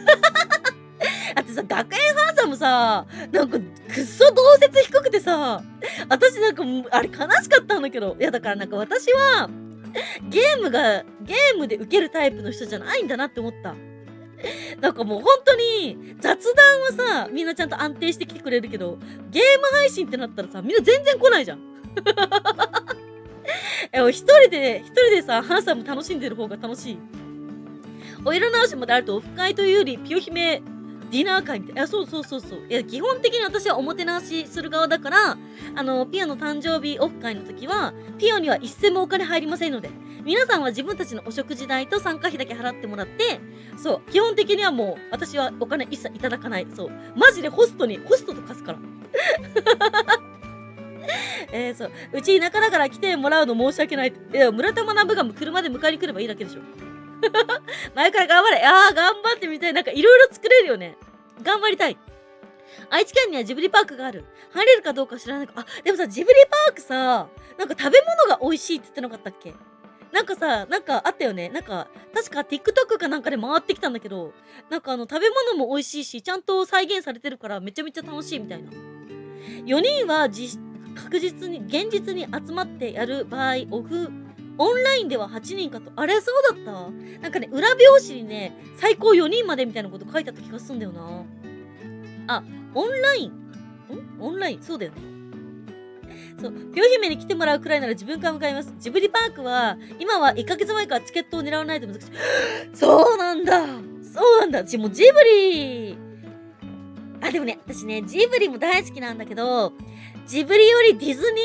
ってさ、学園ハンサムさ、なんか、くっそ同説低くてさ、私なんか、あれ悲しかったんだけど、いやだからなんか私は、ゲームで受けるタイプの人じゃないんだなって思った。なんかもう本当に雑談はさ、みんなちゃんと安定してきてくれるけど、ゲーム配信ってなったらさ、みんな全然来ないじゃん。一人でさ、ハンサム楽しんでる方が楽しい。お色直しまであるとオフ会というより、ピヨ姫ディナー会みたいな。そう。いや、基本的に私はおもてなしする側だから、ピオの誕生日オフ会の時は、ピオには一銭もお金入りませんので、皆さんは自分たちのお食事代と参加費だけ払ってもらって、そう、基本的にはもう、私はお金一切いただかない。そう。マジでホストと貸すから。そう。うち田舎だから来てもらうの申し訳ない。村田学が車で迎えに来ればいいだけでしょ。前から頑張れ。頑張ってみたい。なんかいろいろ作れるよね。頑張りたい。愛知県にはジブリパークがある。入れるかどうか知らないか。でもさ、ジブリパークさ、なんか食べ物が美味しいって言ってなかったっけ？なんかさ、なんかあったよね。なんか、確か TikTok かなんかで回ってきたんだけど、なんか食べ物も美味しいし、ちゃんと再現されてるからめちゃめちゃ楽しいみたいな。4人は確実に、現実に集まってやる場合、オンラインでは8人かと。あれそうだった？なんかね、裏表紙にね、最高4人までみたいなこと書いてあった気がするんだよな。オンラインそうだよね。そう、ぴょ姫に来てもらうくらいなら自分から向かいます。ジブリパークは、今は1ヶ月前からチケットを狙わないと難しい。そうなんだ。そうなんだ。私もうジブリ。でもね、私ね、ジブリも大好きなんだけど、ジブリよりディズニ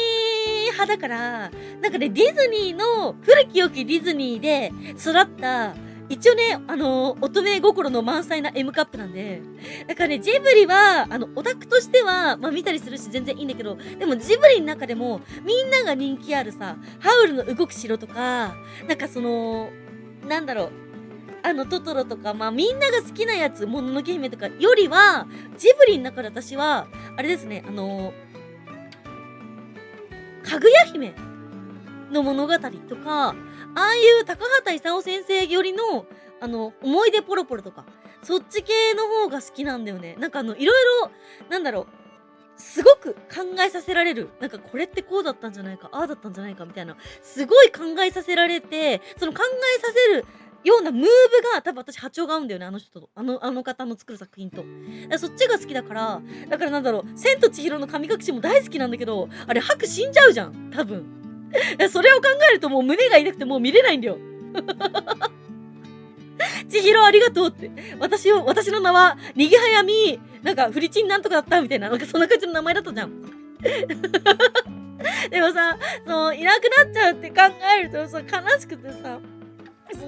ー派だから、なんかね、ディズニーの、古き良きディズニーで育った、一応ね、乙女心の満載な M カップなんで、だからね、ジブリは、オタクとしては、まあ見たりするし全然いいんだけど、でもジブリの中でも、みんなが人気あるさ、ハウルの動く城とか、なんかなんだろう、トトロとか、まあみんなが好きなやつ、もののけ姫とかよりは、ジブリの中で私は、あれですね、かぐや姫の物語とか、ああいう高畑勲先生よりの、思い出ポロポロとか、そっち系の方が好きなんだよね。なんかいろいろ、なんだろう、すごく考えさせられる。なんかこれってこうだったんじゃないか、ああだったんじゃないかみたいな、すごい考えさせられて、その考えさせるようなムーブが多分私波長が合うんだよね、あの人と。あの方の作る作品と。そっちが好きだから、だからなんだろう、千と千尋の神隠しも大好きなんだけど、あれ、ハク死んじゃうじゃん、多分。それを考えるともう胸が痛くてもう見れないんだよ。千尋ありがとうって。私の名は、にぎはやみ、なんか、フリチンなんとかだったみたいな、なんかそんな感じの名前だったじゃん。でもさ、いなくなっちゃうって考えるとさ、悲しくてさ、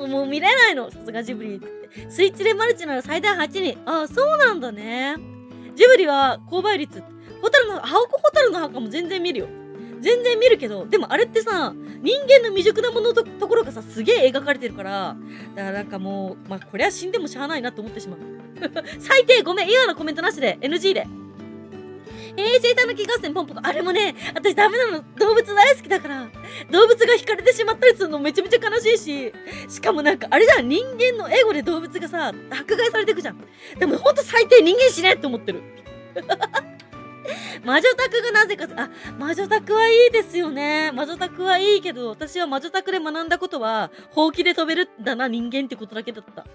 もう見れないの、さすがジブリって。スイッチレマルチなら最大8人。あ、そうなんだね。ジブリは購買率。青子ホタルの墓も全然見るよ。全然見るけど、でもあれってさ、人間の未熟なものところがさ、すげえ描かれてるから、だからなんかもう、まあ、これは死んでもしゃあないなと思ってしまう。最低ごめん、今のコメントなしで、NG で。生たぬき合戦ポンポコ。あれもね、私ダメなの。動物大好きだから。動物が惹かれてしまったりするのめちゃめちゃ悲しいし。しかもなんか、あれじゃん。人間のエゴで動物がさ、迫害されていくじゃん。でもほんと最低人間しねって思ってる。魔女宅がなぜか、魔女宅はいいですよね。魔女宅はいいけど、私は魔女宅で学んだことは、ほうきで飛べるんだな、人間ってことだけだった。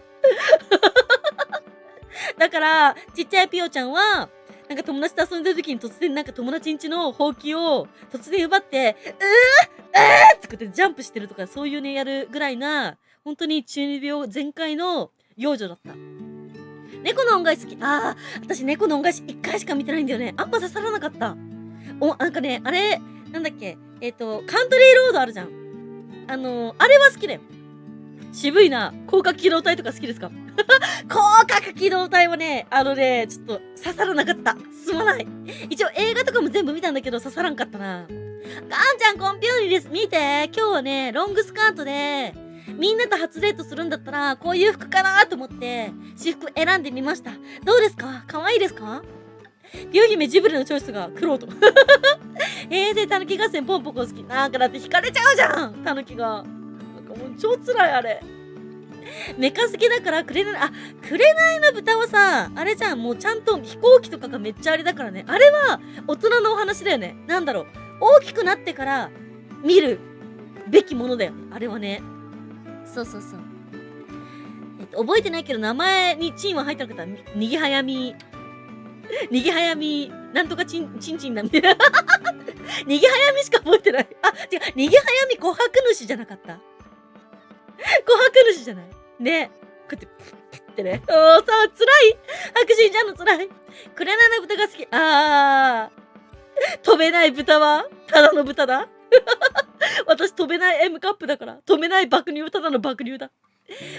だから、ちっちゃいピオちゃんは、なんか友達と遊んでる時に突然なんか友達ん家のほうきを突然奪って、って言ってジャンプしてるとかそういうねやるぐらいな、本当に中二病全開の幼女だった。猫の恩返し好き。私猫の恩返し1回しか見てないんだよね。あんま刺さらなかった。なんかね、あれ、なんだっけ、カントリーロードあるじゃん。あれは好きだよ。渋いな。広角機動隊とか好きですか？広角機動隊はね、ちょっと刺さらなかった。すまない。一応映画とかも全部見たんだけど刺さらんかったな。ガンちゃんコンピューニです。見て、今日はね、ロングスカートで、みんなと初デートするんだったら、こういう服かなと思って、私服選んでみました。どうですか？可愛いですか？ピュー姫ジブリのチョイスがクロート。たぬき合戦ポンポコ好き。なんかだって惹かれちゃうじゃんたぬきが。なんかもう超辛いあれ。メカ好きだから、紅の豚はさ、あれじゃん、もうちゃんと飛行機とかがめっちゃあれだからね。あれは大人のお話だよね。なんだろう。大きくなってから見るべきものだよね。あれはね。そう。覚えてないけど名前にチンは入ってなかった。にぎはやみ、なんとかチンなんで。にぎはやみしか覚えてない。違う、にぎはやみ琥珀主じゃなかった。琥珀主じゃないね。こうやって、プッってね。辛い白真ちゃんの辛い。紅の豚が好き。飛べない豚は、ただの豚だ。私飛べない M カップだから。飛べない爆乳、ただの爆乳だ。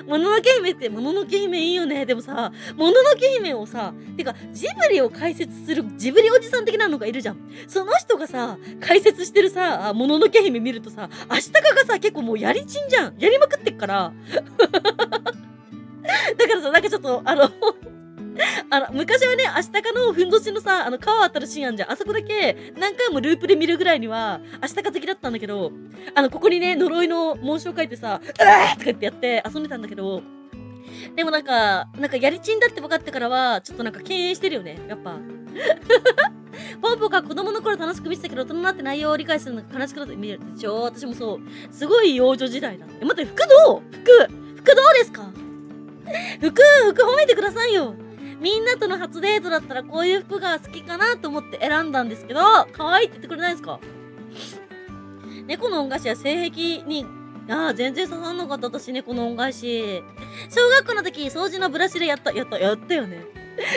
もののけ姫って、もののけ姫いいよね。でもさ、もののけ姫をさ、てか、ジブリを解説するジブリおじさん的なのがいるじゃん。その人がさ、解説してるさ、もののけ姫見るとさ、明日かがさ、結構もうやりちんじゃん。やりまくってっから。だからさ、なんかちょっと、昔はね、明日かのふんどしのさ、川渡るシーンあんじゃん。あそこだけ、何回もループで見るぐらいには、明日か好きだったんだけど、ここにね、呪いの紋章書いてさ、とか言ってやって遊んでたんだけど、でもなんかやりちんだって分かってからは、ちょっとなんか敬遠してるよね、やっぱ。ポンポが子供の頃楽しく見てたけど、大人になって内容を理解するのが悲しくなって見るでしょ。私もそう。すごい幼女時代だ。待って、服どうですか？服褒めてくださいよ。みんなとの初デートだったらこういう服が好きかなと思って選んだんですけど、可愛いって言ってくれないですか？猫の恩返しは性癖に、全然刺さんなかった私、猫の恩返し。小学校の時、掃除のブラシでやったよね。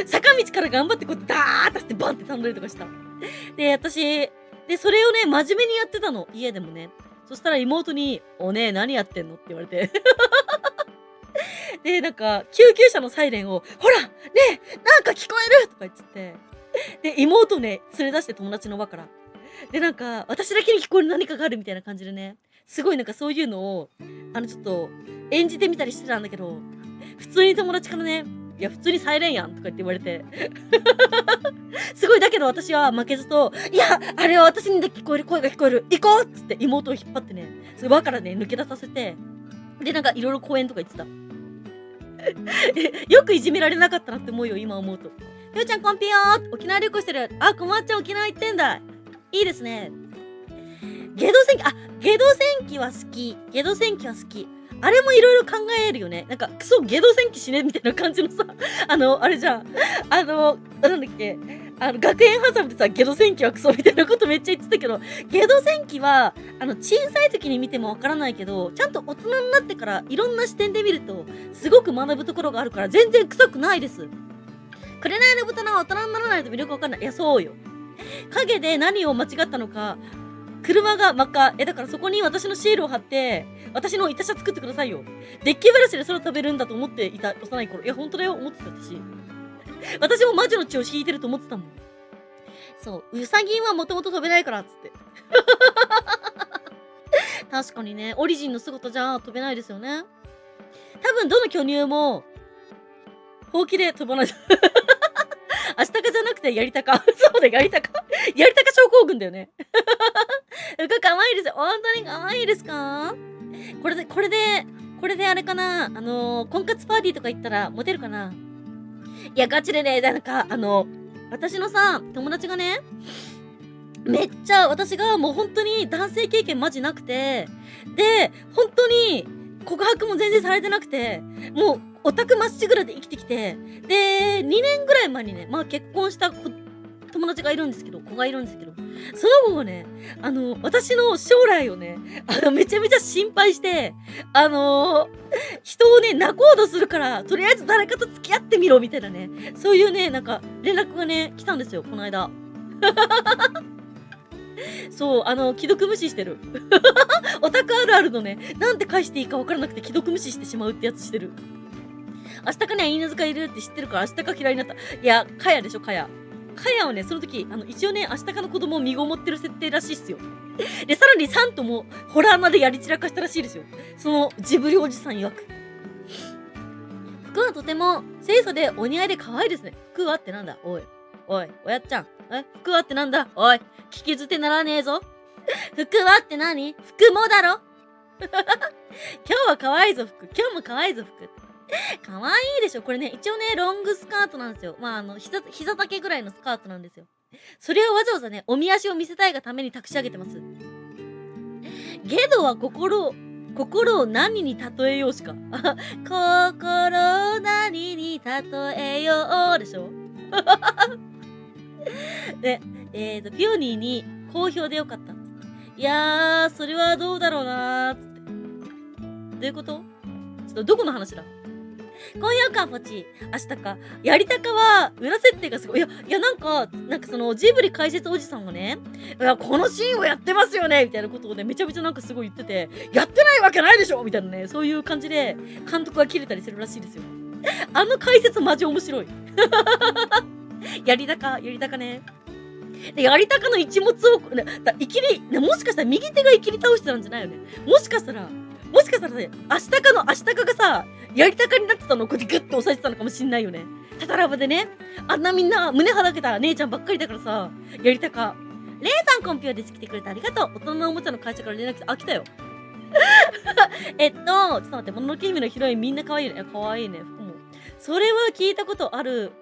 坂道から頑張ってこうやってダーッてしてバンって飛んだりとかした。で、私、それをね、真面目にやってたの。家でもね。そしたら妹に、おねえ何やってんのって言われて。で、なんか、救急車のサイレンを、ほらねえなんか聞こえるとか言ってて。で、妹をね、連れ出して友達の輪から。で、なんか、私だけに聞こえる何かがあるみたいな感じでね。すごいなんかそういうのを、ちょっと、演じてみたりしてたんだけど、普通に友達からね、いや、普通にサイレンやんとか言って言われて。すごい、だけど私は負けずと、いや、あれは私に聞こえる、声が聞こえる、行こうっつって妹を引っ張ってね、輪からね、抜け出させて、で、なんかいろいろ公園とか行ってた。よくいじめられなかったなって思うよ、今思うと。ひょうちゃんコンピよー沖縄旅行してる。あ、こまっちゃん沖縄行ってんだ。いいですね。ゲド戦記は好き。ゲド戦記は好き。あれもいろいろ考えるよね。なんか、クソゲド戦記死ねみたいな感じのさ、あれじゃん。なんだっけ。学園ハサムでさ、ゲド戦記はクソみたいなことめっちゃ言ってたけど、ゲド戦記は、小さい時に見てもわからないけど、ちゃんと大人になってからいろんな視点で見ると、すごく学ぶところがあるから、全然臭くないです。紅の豚の大人にならないと魅力わかんない。いや、そうよ。影で何を間違ったのか、車が真っ赤。だからそこに私のシールを貼って、私のいた車作ってくださいよ。デッキブラシで空飛べるんだと思っていた幼い頃。いや、本当だよ。思ってた、私。私も魔女の血を引いてると思ってたもん。そう。ウサギはもともと飛べないから、つって。確かにね、オリジンの姿じゃ飛べないですよね。多分、どの巨乳も、ほうきで飛ばない。アシタカじゃなくてやりたか。そうだよ、やりたか。やりたか症候群だよね。服かわいいですよ。本当にかわいいですか？これであれかな。婚活パーティーとか行ったらモテるかな？いや、ガチでね、なんか、私のさ、友達がね、めっちゃ、私がもう本当に男性経験マジなくて、で、本当に告白も全然されてなくて、もうオタクまっしぐらで生きてきて、で、2年ぐらい前にね、まあ結婚した友達がいるんですけど、子がいるんですけど、その子がね、私の将来をね、めちゃめちゃ心配して、人をね、仲人するから、とりあえず誰かと付き合ってみろ、みたいなね、そういうね、なんか、連絡がね、来たんですよ、この間。そう、既読無視してる。オタクあるあるのね、なんて返していいか分からなくて既読無視してしまうってやつしてる。明日かには犬塚いるって知ってるから明日か嫌いになった。いや、かやでしょ、かや。かやはね、その時、一応ね、明日かの子供を身ごもってる設定らしいっすよ。で、さらにサンとも、ホラーまでやり散らかしたらしいですよ。その、ジブリおじさん曰く。服はとても、清楚でお似合いで可愛いですね。服はってなんだおい。おい、おやっちゃん。服はってなんだおい。聞き捨てならねえぞ。服はって何服もだろ今日は可愛いぞ、服。今日も可愛いぞ、服。可愛いでしょこれね、一応ね、ロングスカートなんですよ。まあ、膝丈ぐらいのスカートなんですよ。それをわざわざね、おみ足を見せたいがために託し上げてます。ゲドは心を何に例えようしか。心を何に例えようでしょで、ピオニーに好評でよかった。いやー、それはどうだろうなーつって。どういうこと？ちょっとどこの話だ？今夜か、ポチ。明日か。やりたかは、裏設定がすごい。いや、なんかその、ジブリ解説おじさんがね、いや、このシーンをやってますよねみたいなことをね、めちゃめちゃなんかすごい言ってて、やってないわけないでしょみたいなね、そういう感じで、監督が切れたりするらしいですよ。解説マジ面白い。やりたかね。で、やりたかの一物を、もしかしたら右手がいきり倒してたんじゃないよね。もしかしたらね、明日かがさ、やりたかになってたのをこうやってグッと押さえてたのかもしんないよね。タタラバでね、あんなみんな胸はだけた姉ちゃんばっかりだからさ、やりたか。レイさんコンピューです来てくれてありがとう。大人のおもちゃの会社から連絡来た。来たよ。ちょっと待って、もののけ姫のヒロインみんな可愛いね。いや、可愛いね、服も。それは聞いたことある。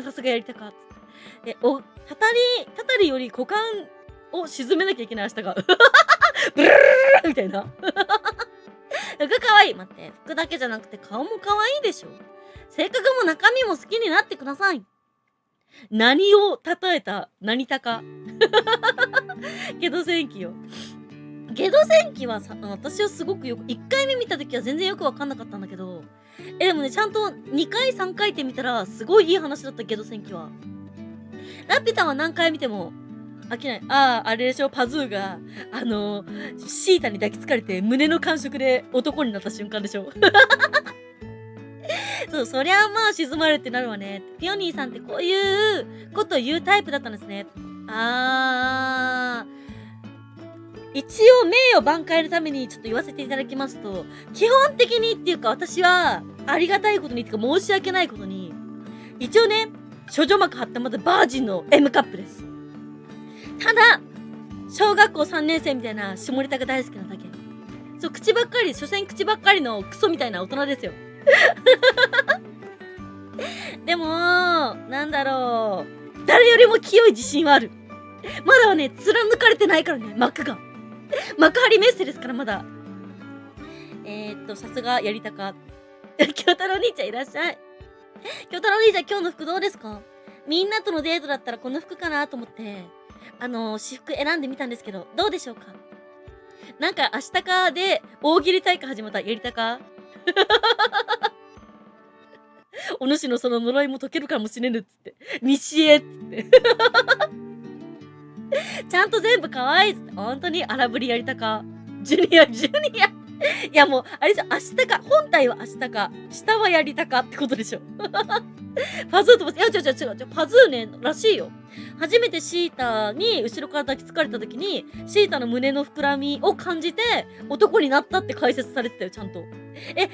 さすがやりたか。たたりより股間を沈めなきゃいけない明日が。ブルルルルみたいな。服かわいい。待って、服だけじゃなくて顔も可愛いでしょ。性格も中身も好きになってください。何を例えた何たか。けど戦記よ。ゲド戦記はさ、私はすごく1回目見た時は全然よくわかんなかったんだけど、でもね、ちゃんと2回3回って見たら、すごいいい話だった、ゲド戦記は。ラピュタは何回見ても飽きない。あれでしょ、パズーが、シータに抱きつかれて胸の感触で男になった瞬間でしょ。そう、そりゃまあ静まるってなるわね。ピオニーさんってこういうことを言うタイプだったんですね。一応名誉挽回のためにちょっと言わせていただきますと、基本的にっていうか私はありがたいことにっていうか申し訳ないことに、一応ね、処女膜張ったまだバージンの M カップです。ただ、小学校3年生みたいな下ネタが大好きなだけ。そう、口ばっかり、所詮口ばっかりのクソみたいな大人ですよ。でも、なんだろう。誰よりも清い自信はある。まだはね、貫かれてないからね、幕が。幕張メッセですから、まだ。さすが、やりたか。京太郎兄ちゃんいらっしゃい。京太郎兄ちゃん、今日の服どうですか？みんなとのデートだったらこの服かなと思って、私服選んでみたんですけど、どうでしょうか？なんか、明日かで大喜利大会始まった。やりたか？お主のその呪いも解けるかもしれぬっつって。西へっつって。ちゃんと全部可愛いっつって。本当に荒ぶりやりたか。ジュニア。いやもう、あれじゃ、明日か。本体は明日か。下はやりたかってことでしょ。パズーと、いや、違う。パズーね、らしいよ。初めてシータに後ろから抱きつかれた時に、シータの胸の膨らみを感じて、男になったって解説されてたよ、ちゃんと。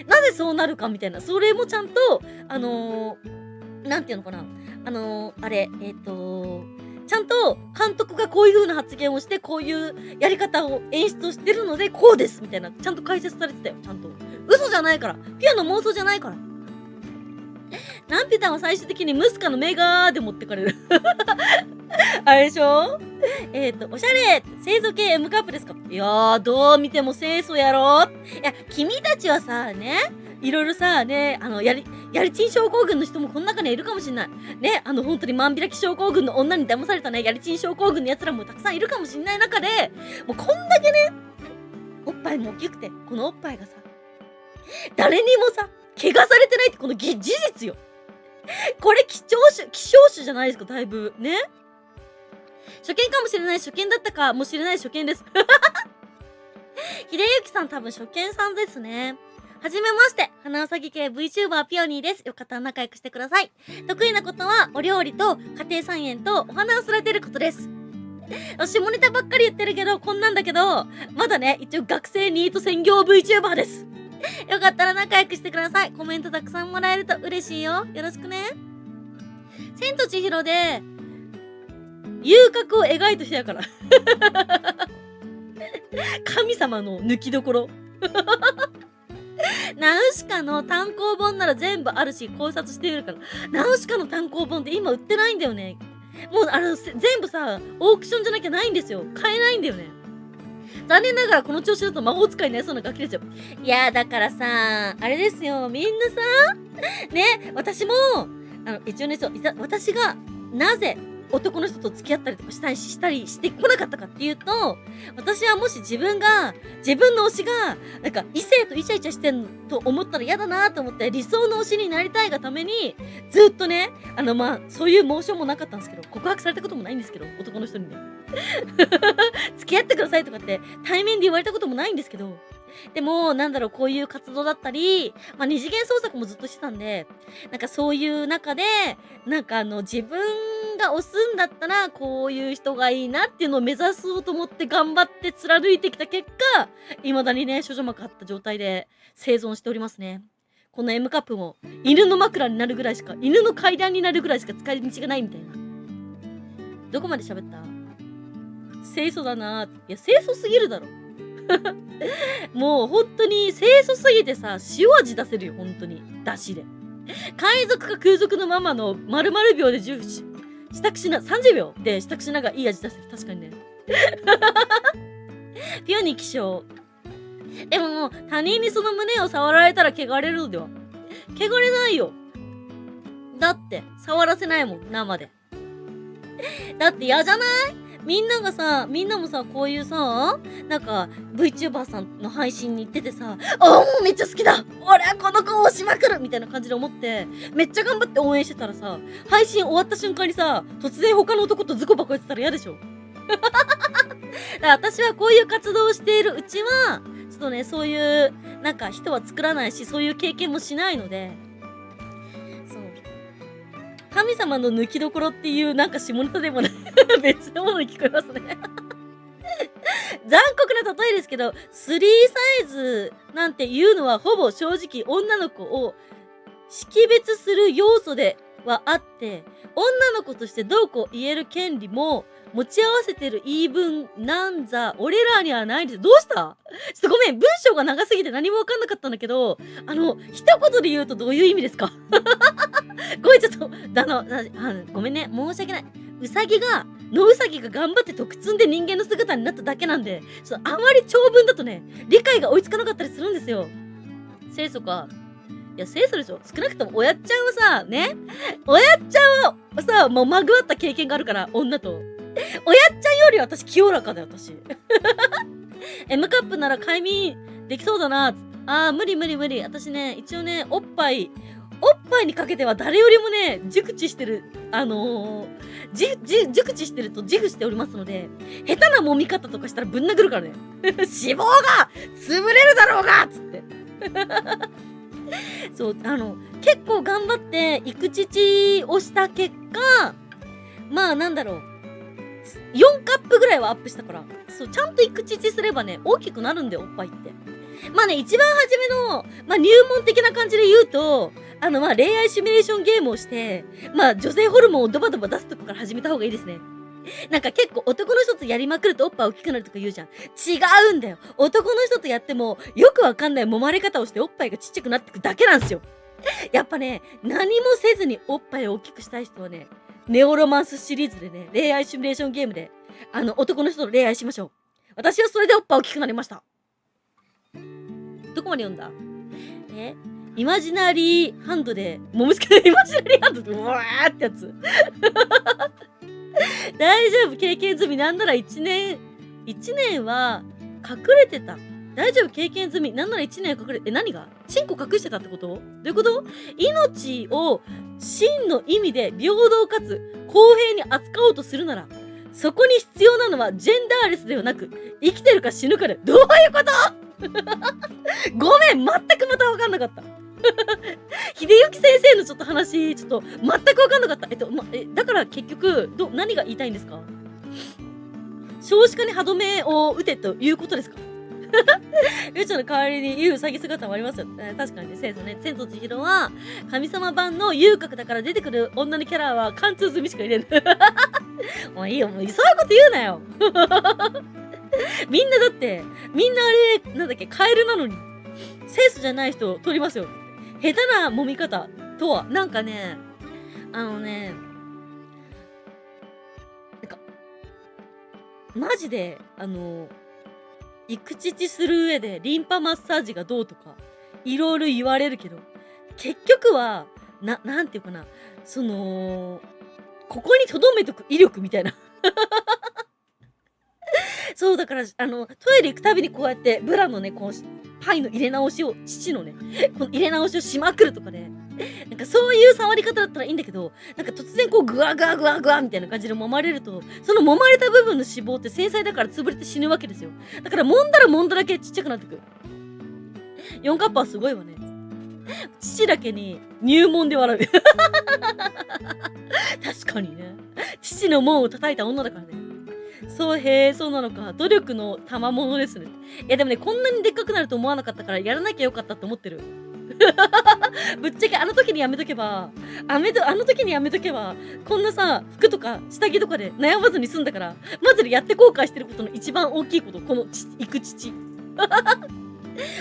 なぜそうなるかみたいな。それもちゃんと、なんていうのかな。ちゃんと監督がこういう風な発言をして、こういうやり方を演出をしてるので、こうですみたいな。ちゃんと解説されてたよ、ちゃんと。嘘じゃないから。ピュアの妄想じゃないから。ランピュタンは最終的にムスカのメガーで持ってかれる。あれでしょ？おしゃれ清楚系 M カップですか？いやー、どう見ても清楚やろ？いや、君たちはさ、ね、いろいろさ、ね、やりちん症候群の人もこの中にはいるかもしんない。ね、本当に万開き症候群の女に騙されたね、やりちん症候群の奴らもたくさんいるかもしんない中で、もうこんだけね、おっぱいも大きくて、このおっぱいがさ、誰にもさ、怪我されてないってこの事実よ。これ希少種じゃないですか、だいぶ。ね？初見かもしれない、初見だったかもしれない初見です。秀幸さん多分初見さんですね。はじめまして、花うさぎ系 VTuber ピオニーです。よかったら仲良くしてください。得意なことは、お料理と家庭菜園とお花を育てることです。下ネタばっかり言ってるけど、こんなんだけど、まだね、一応学生ニート専業 VTuber です。よかったら仲良くしてください。コメントたくさんもらえると嬉しいよ。よろしくね。千と千尋で、遊郭を描いた人やから。神様の抜きどころ。ナウシカの単行本なら全部あるし考察してみるから。ナウシカの単行本って今売ってないんだよね。もう全部さ、オークションじゃなきゃないんですよ。買えないんだよね。残念ながらこの調子だと魔法使いになりそうな楽器ですよ。いやだからさ、あれですよ、みんなさ、ね、私も、一応ね、私が、なぜ、男の人と付き合ったりとかしたりしてこなかったかっていうと、私はもし自分の推しが、なんか異性とイチャイチャしてんと思ったら嫌だなと思って理想の推しになりたいがために、ずっとね、そういうモーションもなかったんですけど、告白されたこともないんですけど、男の人にね。付き合ってくださいとかって対面で言われたこともないんですけど、でも、こういう活動だったり、二次元創作もずっとしてたんで、そういう中で、自分が推すんだったら、こういう人がいいなっていうのを目指そうと思って頑張って貫いてきた結果、未だにね、処女膜張った状態で生存しておりますね。この M カップも、犬の枕になるぐらいしか、犬の階段になるぐらいしか使い道がないみたいな。どこまで喋った？清楚だなぁ。いや、清楚すぎるだろ。もう本当に清楚すぎてさ、塩味出せるよ、本当に。出汁で。海賊か空賊のママの〇〇秒で30秒で支度しながらいい味出せる。確かにね。ピオニー希少。でももう他人にその胸を触られたら汚れるのでは？汚れないよ。だって触らせないもん、生で。だって嫌じゃない？みんながさ、みんなもさ、こういうさ、なんか VTuber さんの配信に行っててさ、もうめっちゃ好きだ、俺はこの子を押しまくるみたいな感じで思って、めっちゃ頑張って応援してたらさ、配信終わった瞬間にさ、突然他の男とズコバコやってたら嫌でしょ。だから私はこういう活動をしているうちは、ちょっとね、そういう、なんか人は作らないし、そういう経験もしないので、そう。神様の抜きどころっていうなんか下ネタでもね、別のものに聞こえますね。残酷な例えですけど、3サイズなんていうのはほぼ正直女の子を識別する要素ではあって、女の子としてどうこう言える権利も持ち合わせてる言い分なんざ俺らにはないんですよ。どうした？ちょっとごめん、文章が長すぎて何もわかんなかったんだけど、一言で言うとどういう意味ですか？ごめん、ちょっと、ごめんね、申し訳ない。野ウサギが頑張って得積んで人間の姿になっただけなんで、ちょっとあまり長文だとね、理解が追いつかなかったりするんですよ。清楚か。いや、清楚でしょ。少なくとも親っちゃんはさ、ね、親っちゃんはさ、もうまぐわった経験があるから、女と。親っちゃんより私清らかだよ、私。M カップなら快眠できそうだな。無理。私ね、一応ね、おっぱいにかけては誰よりもね、熟知してる、熟知してると自負しておりますので、下手な揉み方とかしたらぶん殴るからね。脂肪が潰れるだろうがつって。そう、結構頑張って育乳をした結果、まあなんだろう。4カップぐらいはアップしたから。そう、ちゃんと育乳すればね、大きくなるんだよ、おっぱいって。まあね、一番初めの、まあ入門的な感じで言うと、まあ恋愛シミュレーションゲームをして、まあ女性ホルモンをドバドバ出すとこから始めた方がいいですね。なんか結構男の人とやりまくるとおっぱい大きくなるとか言うじゃん。違うんだよ。男の人とやってもよくわかんない揉まれ方をしておっぱいがちっちゃくなってくだけなんですよ。やっぱね、何もせずにおっぱいを大きくしたい人はね、ネオロマンスシリーズでね、恋愛シミュレーションゲームで、男の人と恋愛しましょう。私はそれでおっぱい大きくなりました。どこまで読んだ？イマジナリーハンドで、もむすけのイマジナリーハンドで、うわーってやつ。大丈夫、経験済み。なんなら1年は隠れてた。大丈夫、経験済み。なんなら1年隠れて、何が？チンコ隠してたってこと？どういうこと？命を真の意味で平等かつ公平に扱おうとするなら、そこに必要なのはジェンダーレスではなく、生きてるか死ぬかで、どういうこと？ごめん、全くまた分かんなかった。秀幸先生のちょっと話、ちょっと全く分かんなかった。だから結局、何が言いたいんですか？少子化に歯止めを打てということですか？ゆうちゃんの代わりに言う詐欺姿もありますよ。確かにね、千と千尋は神様版の遊郭だから出てくる女のキャラは貫通済みしか入れん。もういいよ、もうそういうこと言うなよ。みんなだって、みんなあれ、なんだっけ、カエルなのに、清楚じゃない人を取りますよ。下手な揉み方とは、なんかね、なんか、マジで、育乳する上でリンパマッサージがどうとか、いろいろ言われるけど、結局は、なんていうかな、ここに留めとく威力みたいな。そう、だから、トイレ行くたびにこうやって、ブラのね、こう、パイの入れ直しを、父のね、この入れ直しをしまくるとかね。なんかそういう触り方だったらいいんだけど、なんか突然こう、グワグワグワグワみたいな感じで揉まれると、その揉まれた部分の脂肪って繊細だから潰れて死ぬわけですよ。だから揉んだら揉んだだけちっちゃくなってくる。4カップはすごいわね。父だけに入門で笑う。確かにね。父の門を叩いた女だからね。そう、へえ、そうなのか。努力の賜物ですね。いやでもね、こんなにでっかくなると思わなかったから、やらなきゃよかったって思ってる。ぶっちゃけあの時にやめとけば、あの時にやめとけば、こんなさ、服とか下着とかで悩まずに済んだから、マジでやって後悔してることの一番大きいこと、この育乳。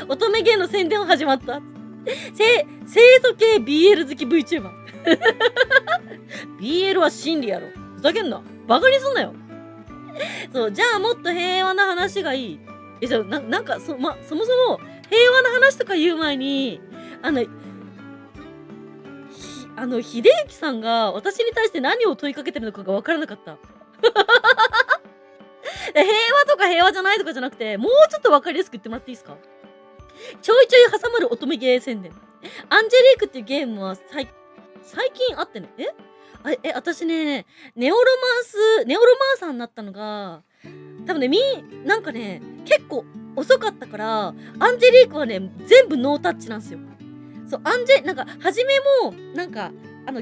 乙女芸の宣伝は始まった。清楚系 BL 好き VTuber。BL は真理やろ。ふざけんな。バカにすんなよ。そう、じゃあもっと平和な話がいい。なんかそもそも平和な話とか言う前に、秀幸さんが私に対して何を問いかけてるのかが分からなかった。平和とか平和じゃないとかじゃなくて、もうちょっとわかりやすく言ってもらっていいですか？ちょいちょい挟まる乙女ゲー宣伝。アンジェリークっていうゲームは最近あってね。私ね、ネオロマンサーになったのが、多分ね、なんかね、結構遅かったから、アンジェリークはね、全部ノータッチなんですよ。そう、なんか、初めも、なんか、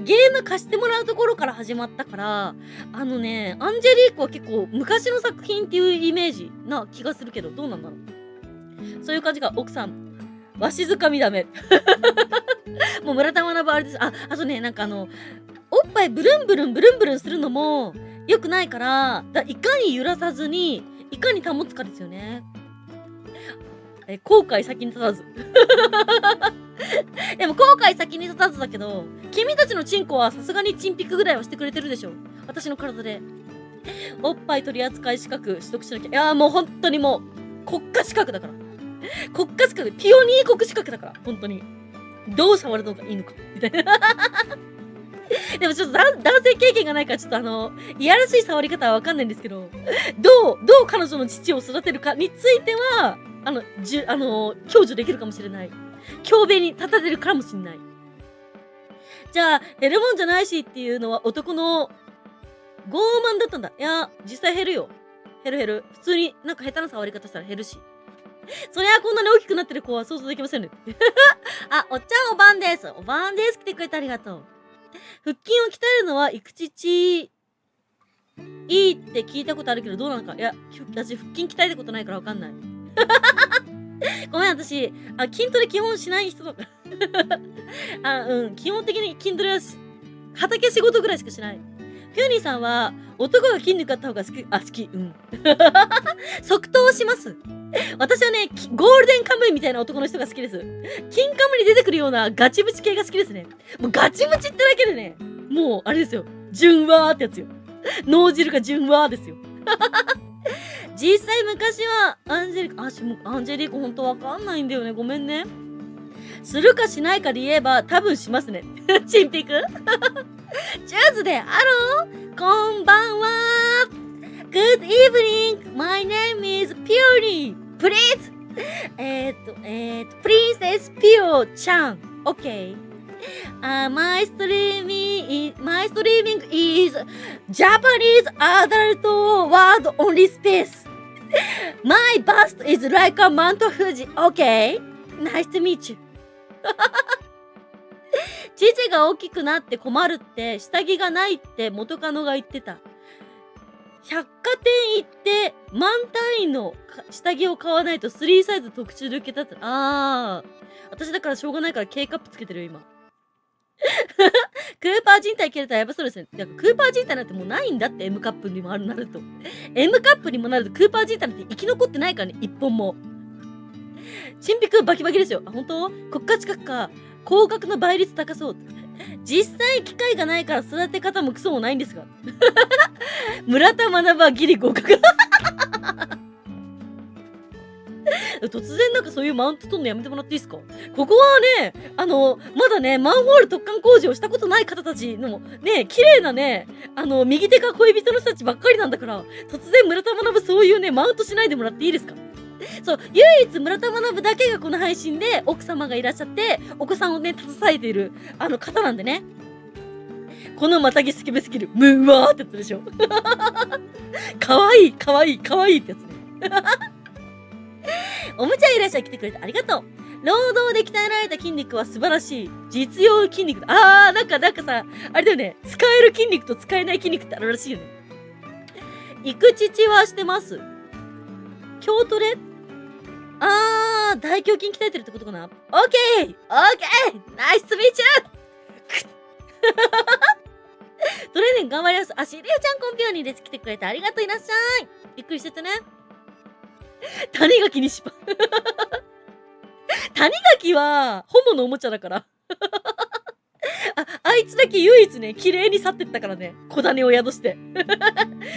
ゲーム貸してもらうところから始まったから、アンジェリークは結構昔の作品っていうイメージな気がするけど、どうなんだろう。そういう感じか、奥さん。わしづかみダメ。もう村田学あれです。あとね、なんかおっぱいブルンブルンするのも良くないから、いかに揺らさずに、いかに保つかですよね。後悔先に立たず。でも後悔先に立たずだけど、君たちのチンコはさすがにチンピクぐらいはしてくれてるでしょ。私の体で。おっぱい取扱い資格取得しなきゃ。いやもう本当にもう、国家資格だから。国家資格、ピオニー国資格だから。本当に。どう触るのがいいのか。みたいな。でもちょっと男性経験がないからちょっといやらしい触り方はわかんないんですけど、どう彼女の父を育てるかについては、享受できるかもしれない。強弁に立たれるかもしれない。じゃあ、減るもんじゃないしっていうのは男の傲慢だったんだ。いや、実際減るよ。減る。普通になんか下手な触り方したら減るし。そりゃこんなに大きくなってる子は想像できませんね。あ、おっちゃんおばんです。おばんです。来てくれてありがとう。腹筋を鍛えるのは、いくちち、いいって聞いたことあるけど、どうなのか。いや、私、腹筋鍛えたことないからわかんない。ごめん、私、筋トレ基本しない人だから。基本的に筋トレは畑仕事ぐらいしかしない。ピューニーさんは、男が筋肉あった方が好き。即答します。私はね、ゴールデンカムイみたいな男の人が好きです。金カムに出てくるようなガチムチ系が好きですね。もうガチムチってだけでね、もうあれですよ。純和ってやつよ。脳汁が純和ですよ。実際昔はアンジェリークほんとわかんないんだよね。ごめんね。するかしないかで言えば多分しますね。チンピクチューズでアローこんばんは Good evening My name is Peony Please Princess Pio ちゃん OK my streaming is Japanese adult word only space My bust is like a Mount Fuji OK Nice to meet you 父が大きくなって困るって下着がないって元カノが言ってた。百貨店行って満単位の下着を買わないと3サイズ特注で受けたって。私だからしょうがないから K カップつけてるよ今。クーパー人体切れたらやばそうですね。だからクーパー人体なんてもうないんだって M カップにもなると。M カップにもなるとクーパー人体なんて生き残ってないからね、一本も。チンピクバキバキですよ。本当？国家資格か。高額の倍率高そう。実際機会がないから育て方もクソもないんですが。村田学はギリ合格。突然なんかそういうマウント取るのやめてもらっていいですか？ここはね、まだね、マンホール突貫工事をしたことない方たちのね、綺麗なね、右手が恋人の人たちばっかりなんだから、突然村田学そういうね、マウントしないでもらっていいですか？そう、唯一村田学だけがこの配信で奥様がいらっしゃって、お子さんをね、携えている、方なんでね。このまたぎスケベスキル、ムーワーってやつでしょ。かわいいってやつね。おむちゃいらっしゃい来てくれてありがとう。労働で鍛えられた筋肉は素晴らしい。実用筋肉だ。なんかさ、あれだよね。使える筋肉と使えない筋肉ってあるらしいよね。育父はしてます。京トレ大胸筋鍛えてるってことかな？オッケーナイスミーチュートレーニング頑張ります。しりゅうちゃんコンピオニーです。来てくれてありがとう。いらっしゃい。ゆっくりしててね。谷垣にしぱ。谷垣は、ホモのおもちゃだから。あいつだけ唯一ね、綺麗に去ってったからね。小種を宿して。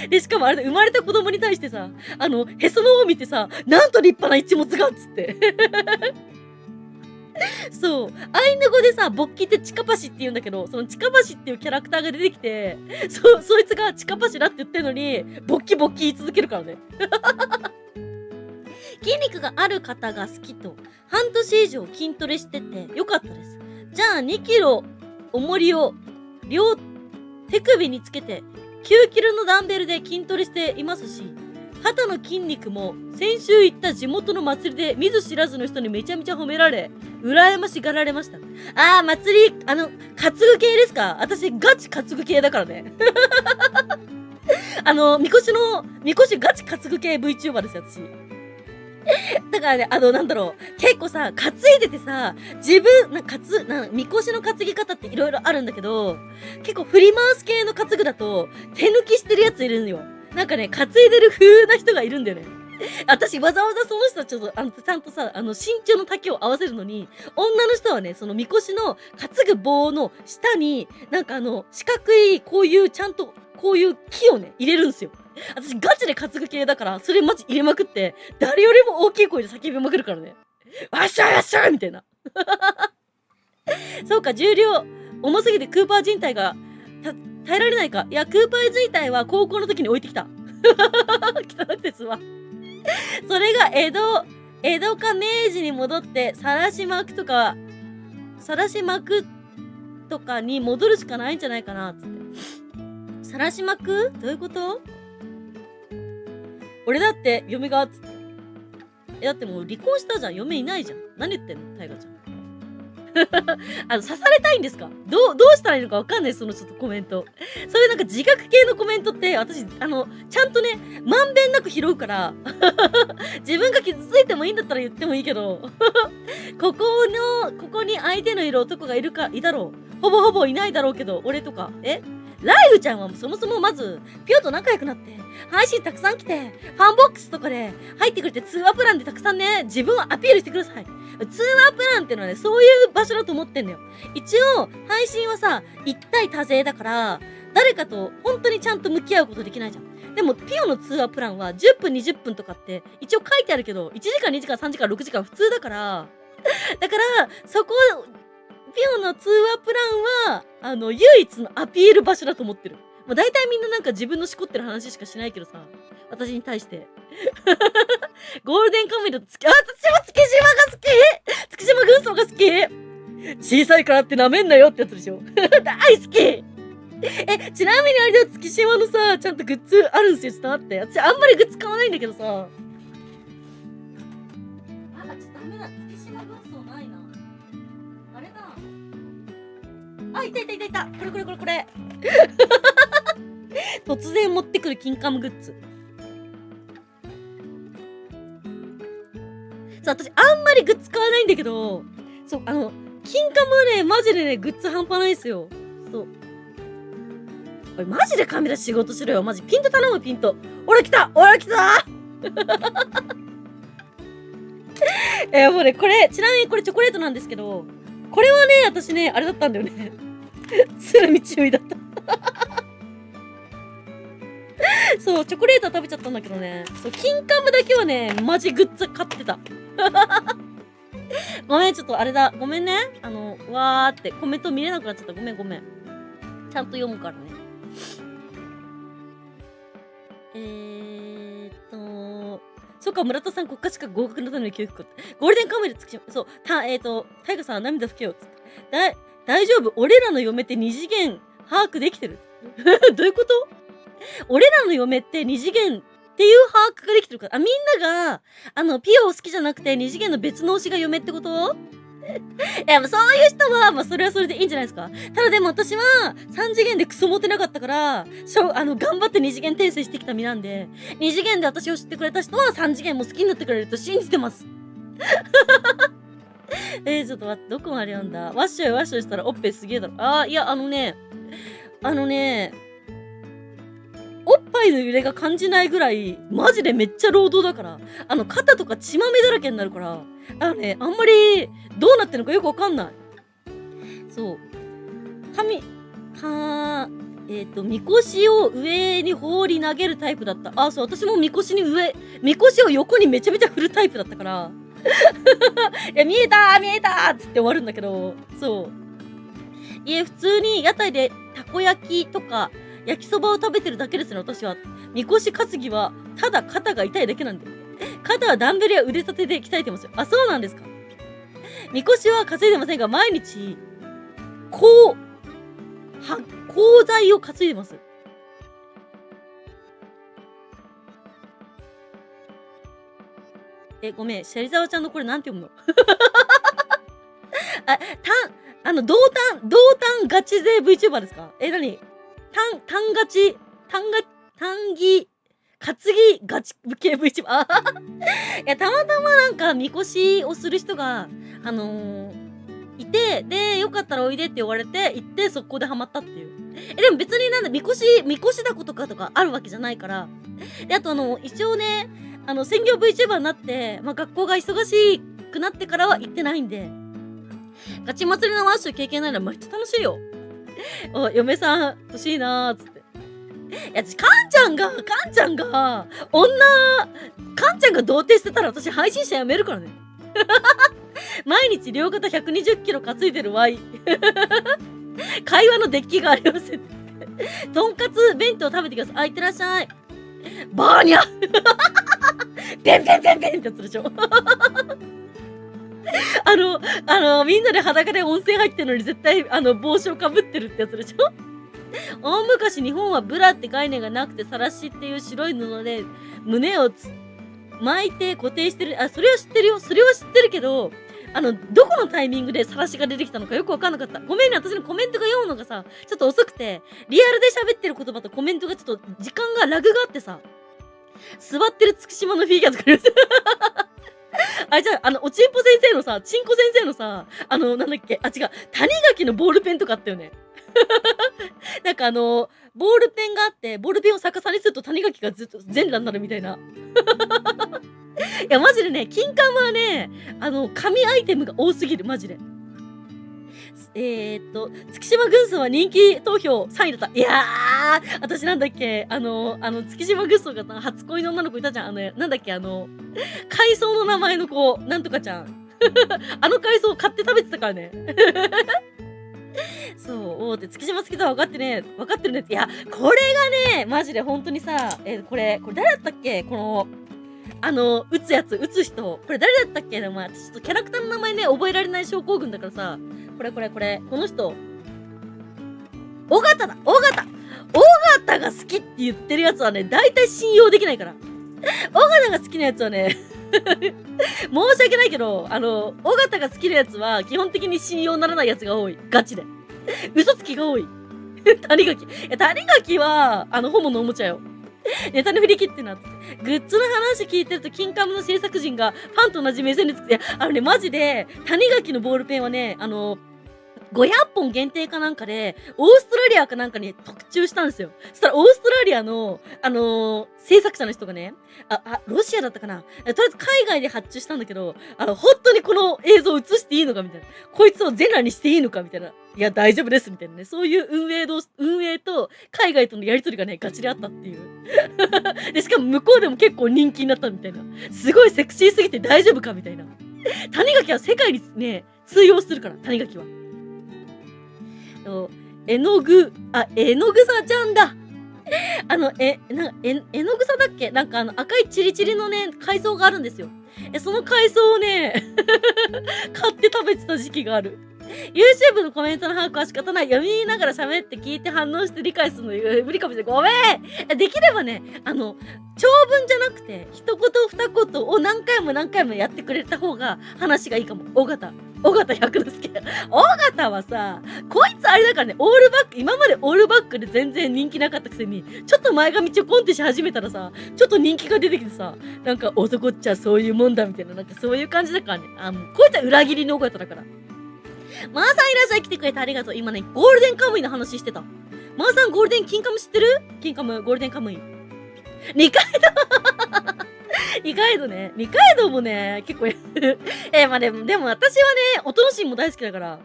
で、しかもあれで生まれた子供に対してさ、へその緒を見てさ、なんと立派な一物がっつって。そう。アイヌ語でさ、勃起ってチカパシって言うんだけど、そのチカパシっていうキャラクターが出てきて、そいつがチカパシだって言ってるのに、勃起勃起言い続けるからね。筋肉がある方が好きと、半年以上筋トレしててよかったです。じゃあ2キロ重りを両手首につけて、9キロのダンベルで筋トレしていますし、肩の筋肉も先週行った地元の祭りで見ず知らずの人にめちゃめちゃ褒められ、羨ましがられました。祭り、担ぐ系ですか？私ガチ担ぐ系だからね。みこしガチ担ぐ系 VTuber ですよ、私。だからね、結構さ、担いでてさ、みこしの担ぎ方っていろいろあるんだけど、結構振り回す系の担ぐだと、手抜きしてるやついるんよ。なんかね、担いでる風な人がいるんだよね。私、わざわざその人ちょっと、ちゃんとさ、身長の丈を合わせるのに、女の人はね、そのみこしの担ぐ棒の下に、なんか四角い、こういう、ちゃんと、こういう木をね、入れるんですよ。私ガチで担ぐ系だから、それマジ入れまくって、誰よりも大きい声で叫びまくるからね。わっしゃいわっしゃいみたいな。そうか、重量、重すぎてクーパー人体が、耐えられないか。いや、クーパー人体は高校の時に置いてきた。汚くてすわ。それが江戸か明治に戻って、さらし幕とかに戻るしかないんじゃないかな、つって。さらし幕？どういうこと？俺だって、嫁が、つって。だってもう離婚したじゃん。嫁いないじゃん。何言ってんの？タイガちゃん。刺されたいんですか？どうしたらいいのかわかんない、そのちょっとコメント。そういうなんか自覚系のコメントって、私、ちゃんとね、まんべんなく拾うから、自分が傷ついてもいいんだったら言ってもいいけど、ここに相手のいる男がいだろう。ほぼほぼいないだろうけど、俺とか。ライフちゃんはそもそもまず、ピオと仲良くなって、配信たくさん来て、ファンボックスとかで入ってくれて通話プランでたくさんね、自分をアピールしてください。通話プランってのはね、そういう場所だと思ってんだよ。一応、配信はさ、一対多勢だから、誰かと本当にちゃんと向き合うことできないじゃん。でも、ピオの通話プランは10分、20分とかって、一応書いてあるけど、1時間、2時間、3時間、6時間普通だから、そこ、ピオの通話プランは、唯一のアピール場所だと思ってる。もう大体みんななんか自分のしこってる話しかしないけどさ、私に対して。ゴールデンカムイの私も月島が好き！月島軍曹が好き！小さいからって舐めんなよってやつでしょ。大好き！ちなみにあれだよ、月島のさ、ちゃんとグッズあるんすよ。ちょっと待って。私あんまりグッズ買わないんだけどさ。ちょっとダメだ。月島軍曹ないな。あれだ。いた。これ。突然持ってくるキンカムグッズ。そう、私あんまりグッズ買わないんだけど、そう、キンカムはね、マジでね、グッズ半端ないっすよ。そう。おい、マジでカメラ仕事しろよ。マジ、ピント頼む、ピント。ほら来たもうね、ちなみにこれチョコレートなんですけど、これはね、私ね、あれだったんだよね。鶴見注意だった。そう、チョコレートは食べちゃったんだけどね。そう、キンカムだけはね、マジグッズ買ってた。ごめん、ちょっとあれだ。ごめんね。わーってコメント見れなくなっちゃった。ごめん。ちゃんと読むからね。そっか、村田さん、国家資格合格のために教育。ゴールデンカムイでつき、そう、タイガさんは涙拭けよ。大丈夫。俺らの嫁って二次元把握できてる。どういうこと？俺らの嫁って二次元っていう把握ができてるから。みんなが、ピオを好きじゃなくて二次元の別の推しが嫁ってこと？いや、そういう人は、それはそれでいいんじゃないですか。ただでも私は、3次元でクソモテなかったから、頑張って2次元転生してきた身なんで、2次元で私を知ってくれた人は3次元も好きになってくれると信じてます。ちょっと待って、どこまで読んだ？ワッショイしたらオッペすげえだろ。いや、おっぱいの揺れが感じないぐらい、マジでめっちゃ労働だから、肩とか血まみだらけになるから、あんまり、どうなってるのかよくわかんない。そう。みこしを上に放り投げるタイプだった。そう、私もみこしを横にめちゃめちゃ振るタイプだったから、いや、見えた見えたっつって終わるんだけど、そう。普通に屋台でたこ焼きとか焼きそばを食べてるだけですね、私は。みこし担ぎは、ただ肩が痛いだけなんで。肩はダンベルや腕立てで鍛えてますよ。あ、そうなんですか。みこしは担いでませんが、毎日、鋼材を担いでます。ごめん、シャリザワちゃんのこれなんて読むの同担ガチ勢 VTuber ですか？何担ガチ、担ぎ、担ぎガチ系 VTuber。いや、たまたまなんか、みこしをする人が、いて、で、よかったらおいでって言われて、行って、速攻でハマったっていう。でも別になんだ、みこしだことかとかあるわけじゃないから。で、あと一応ね、専業 VTuber になって、まあ、学校が忙しくなってからは行ってないんで、ガチ祭りのワッシュ経験ないのはめっちゃ楽しいよ。嫁さん欲しいなーっつって。いや、カンちゃんが、カンちゃんが童貞してたら私配信者やめるからね。毎日両肩120キロ担いでるわい。会話のデッキがありません。とんかつ弁当食べてください。あ、いってらっしゃい。バーニャペンペンペンペンってやつでしょ。みんなで裸で温泉入ってるのに絶対、帽子をかぶってるってやつでしょ。大昔日本はブラって概念がなくて、さらしっていう白い布で胸を巻いて固定してる。あ、それは知ってるよ。それは知ってるけど、どこのタイミングでさらしが出てきたのかよくわかんなかった。ごめんね、私のコメントが読むのがさ、ちょっと遅くて、リアルで喋ってる言葉とコメントがちょっと時間がラグがあってさ、座ってる月島のフィギュア作ります。あれじゃあ、おちんぽ先生のさ、ちんこ先生のさ、なんだっけ、あ、違う、谷垣のボールペンとかあったよね。なんかボールペンがあって、ボールペンを逆さにすると谷垣がずっと全裸になるみたいな。いや、マジでね、金カムはね、神アイテムが多すぎる、マジで。月島軍曹は人気投票3位だった。いやー、私なんだっけ、月島軍曹が初恋の女の子いたじゃん。なんだっけ、海藻の名前の子、なんとかちゃん。海藻を買って食べてたからね。そう、月島好きとは分かってるねって。いや、これがね、マジで本当にさ、これ誰だったっけ、撃つ人。これ誰だったっけ、お前。ちょっとキャラクターの名前ね、覚えられない症候群だからさ。この人。尾形だ、尾形が好きって言ってるやつはね、大体信用できないから。尾形が好きなやつはね、申し訳ないけど、尾形が好きなやつは、基本的に信用ならないやつが多い。ガチで。嘘つきが多い。谷垣は、ホモのおもちゃよ。ネタに振り切ってなって。グッズの話聞いてると、金カムの制作陣がファンと同じ目線で作って、マジで、谷垣のボールペンはね、500本限定かなんかで、オーストラリアかなんかに特注したんですよ。そしたら、オーストラリアの、制作者の人がね、ロシアだったかな、とりあえず海外で発注したんだけど、本当にこの映像映していいのかみたいな。こいつを全裸にしていいのかみたいな。いや、大丈夫です、みたいなね。そういう運営と海外とのやりとりがね、ガチであったっていう。で、しかも向こうでも結構人気になったみたいな。すごいセクシーすぎて大丈夫かみたいな。谷垣は世界にね、通用するから、谷垣は。絵の具さちゃんだ。絵のぐさだっけ、なんか赤いチリチリのね、海藻があるんですよ。その海藻をね、買って食べてた時期がある。YouTube のコメントの把握は仕方ない。読みながら喋って聞いて反応して理解するの無理かもしれない。ごめん。できればね、長文じゃなくて、一言二言を何回もやってくれた方が話がいいかも。尾形百之助。尾形はさ、こいつあれだからね、オールバック、今までオールバックで全然人気なかったくせに、ちょっと前髪ちょこんってし始めたらさ、ちょっと人気が出てきてさ、なんか男っちゃそういうもんだみたいな、なんかそういう感じだからね。こいつは裏切りの尾形だから。まーさんいらっしゃい、来てくれてありがとう。今ね、ゴールデンカムイの話してた。まーさんゴールデン金カム知ってる？金カム、ゴールデンカムイ。二階堂ね。二階堂もね、結構まあでも私はね、音のシーンも大好きだから。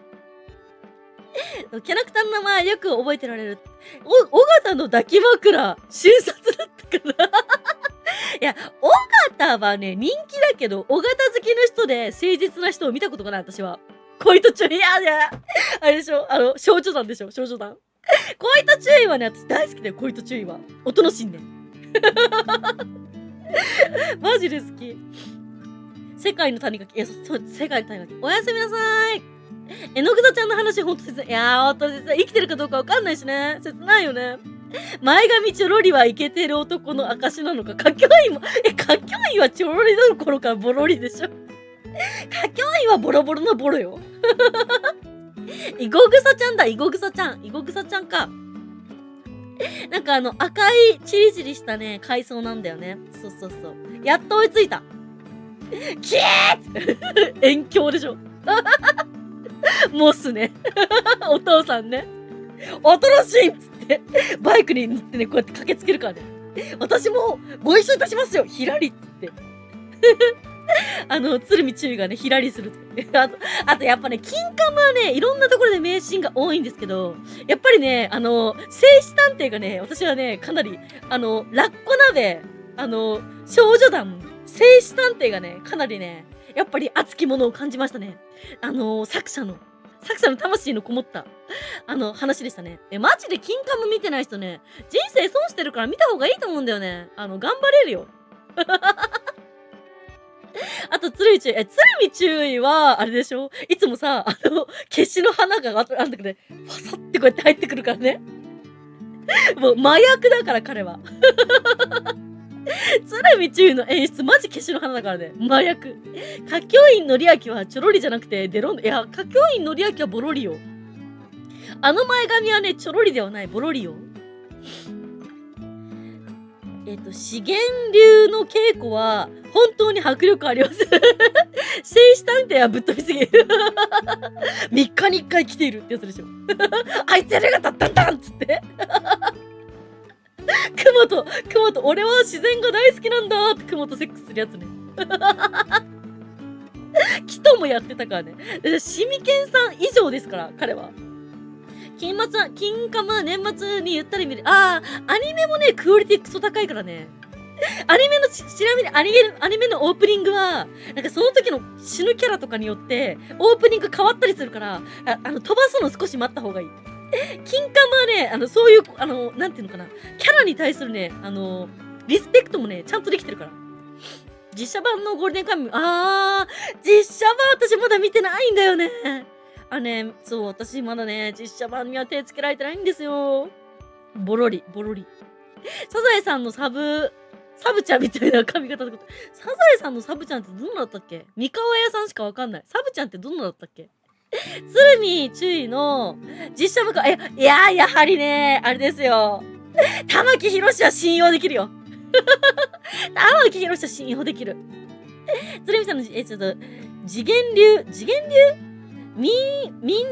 キャラクターの名前よく覚えてられる。尾形の抱き枕、瞬殺だったから。いや、尾形はね、人気だけど、尾形好きの人で誠実な人を見たことがない、私は。恋と注意、いや、あれでしょ少女団でしょ少女団。恋と注意はね、私大好きだよ、恋と注意は。音のシーンね。マジで好き。世界の谷垣。いや、そう、世界の谷垣。おやすみなさーい。えのぐさちゃんの話ほんと切ない。いやー、ほんと切ない。生きてるかどうかわかんないしね。切ないよね。前髪ちょろりはイケてる男の証なのか。歌教員も、歌教員はちょろりどころかボロリでしょ。歌教員はボロボロのボロよ。イゴグサちゃんだ、イゴグサちゃん。イゴグサちゃんか。なんか赤いチリチリしたね、海藻なんだよね。そうそうそう。やっと追いついた。キエー遠鏡でしょ。モスね。お父さんね。新しいっつって、バイクに乗ってね、こうやって駆けつけるからね。私もご一緒いたしますよひらりっつって。鶴見注意がね、ひらりすると。あとやっぱね、金カムはね、いろんなところで名シーンが多いんですけど、やっぱりね、聖子探偵がね、私はね、かなり、ラッコ鍋、少女団、聖子探偵がね、かなりね、やっぱり熱きものを感じましたね。作者の魂のこもった、話でしたね。マジで金カム見てない人ね、人生損してるから見た方がいいと思うんだよね。頑張れるよ。あと、鶴見注意は、あれでしょいつもさ、消しの花があるんだけどね、パサってこうやって入ってくるからね。もう麻薬だから、彼は。鶴見注意の演出、マジ消しの花だからね。麻薬。歌教員のりあきはちょろりじゃなくて、デロン、いや、歌教員のりあきはボロリよ。前髪はね、ちょろりではない、ボロリよ。資源流の稽古は、本当に迫力あります。聖子探偵はぶっ飛びすぎる。3日に1回来ているってやつでしょ。あいつやりがたったんだんつって。雲と、俺は自然が大好きなんだって雲とセックスするやつね。キトもやってたからね。シミケンさん以上ですから、彼は。金カム年末にゆったり見る。アニメもね、クオリティクソ高いからね。ちなみにアニメのオープニングは、なんかその時の死ぬキャラとかによって、オープニング変わったりするから、飛ばすの少し待った方がいい。金カムはね、そういう、なんていうのかな、キャラに対するね、リスペクトもね、ちゃんとできてるから。実写版のゴールデンカムイ、実写版私まだ見てないんだよね。そう、私まだね、実写版には手つけられてないんですよ。ボロリ。サザエさんのサブちゃんみたいな髪型ってこと。サザエさんのサブちゃんってどんなだったっけ？三河屋さんしかわかんない。サブちゃんってどんなだったっけ？鶴見注意の実写版か、いや、やはりね、あれですよ。玉木宏は信用できるよ。玉木宏は信用できる。鶴見さんの、ちょっと、次元流民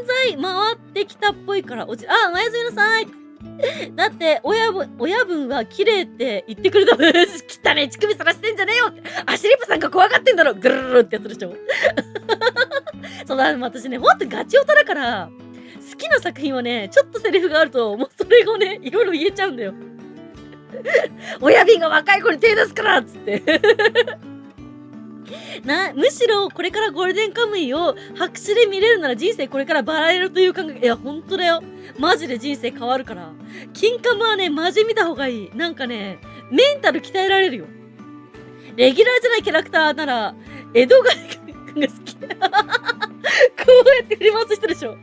財回ってきたっぽいからおやすみなさい。だって親分は綺麗って言ってくれた。汚ね乳首さらしてんじゃねえよってアシリップさんが怖がってんだろぐるるるってやつでしょ。そうだ、私ねほんとガチオタだから好きな作品はねちょっとセリフがあるともうそれをねいろいろ言えちゃうんだよ。親瓶が若い子に手出すからっつってむしろこれからゴールデンカムイを白紙で見れるなら人生これからバラ色という感覚。いやほんとだよ、マジで人生変わるから。金カムはねマジ見た方がいい。なんかねメンタル鍛えられるよ。レギュラーじゃないキャラクターなら江戸川君が好き。こうやって振り回す人でしょ。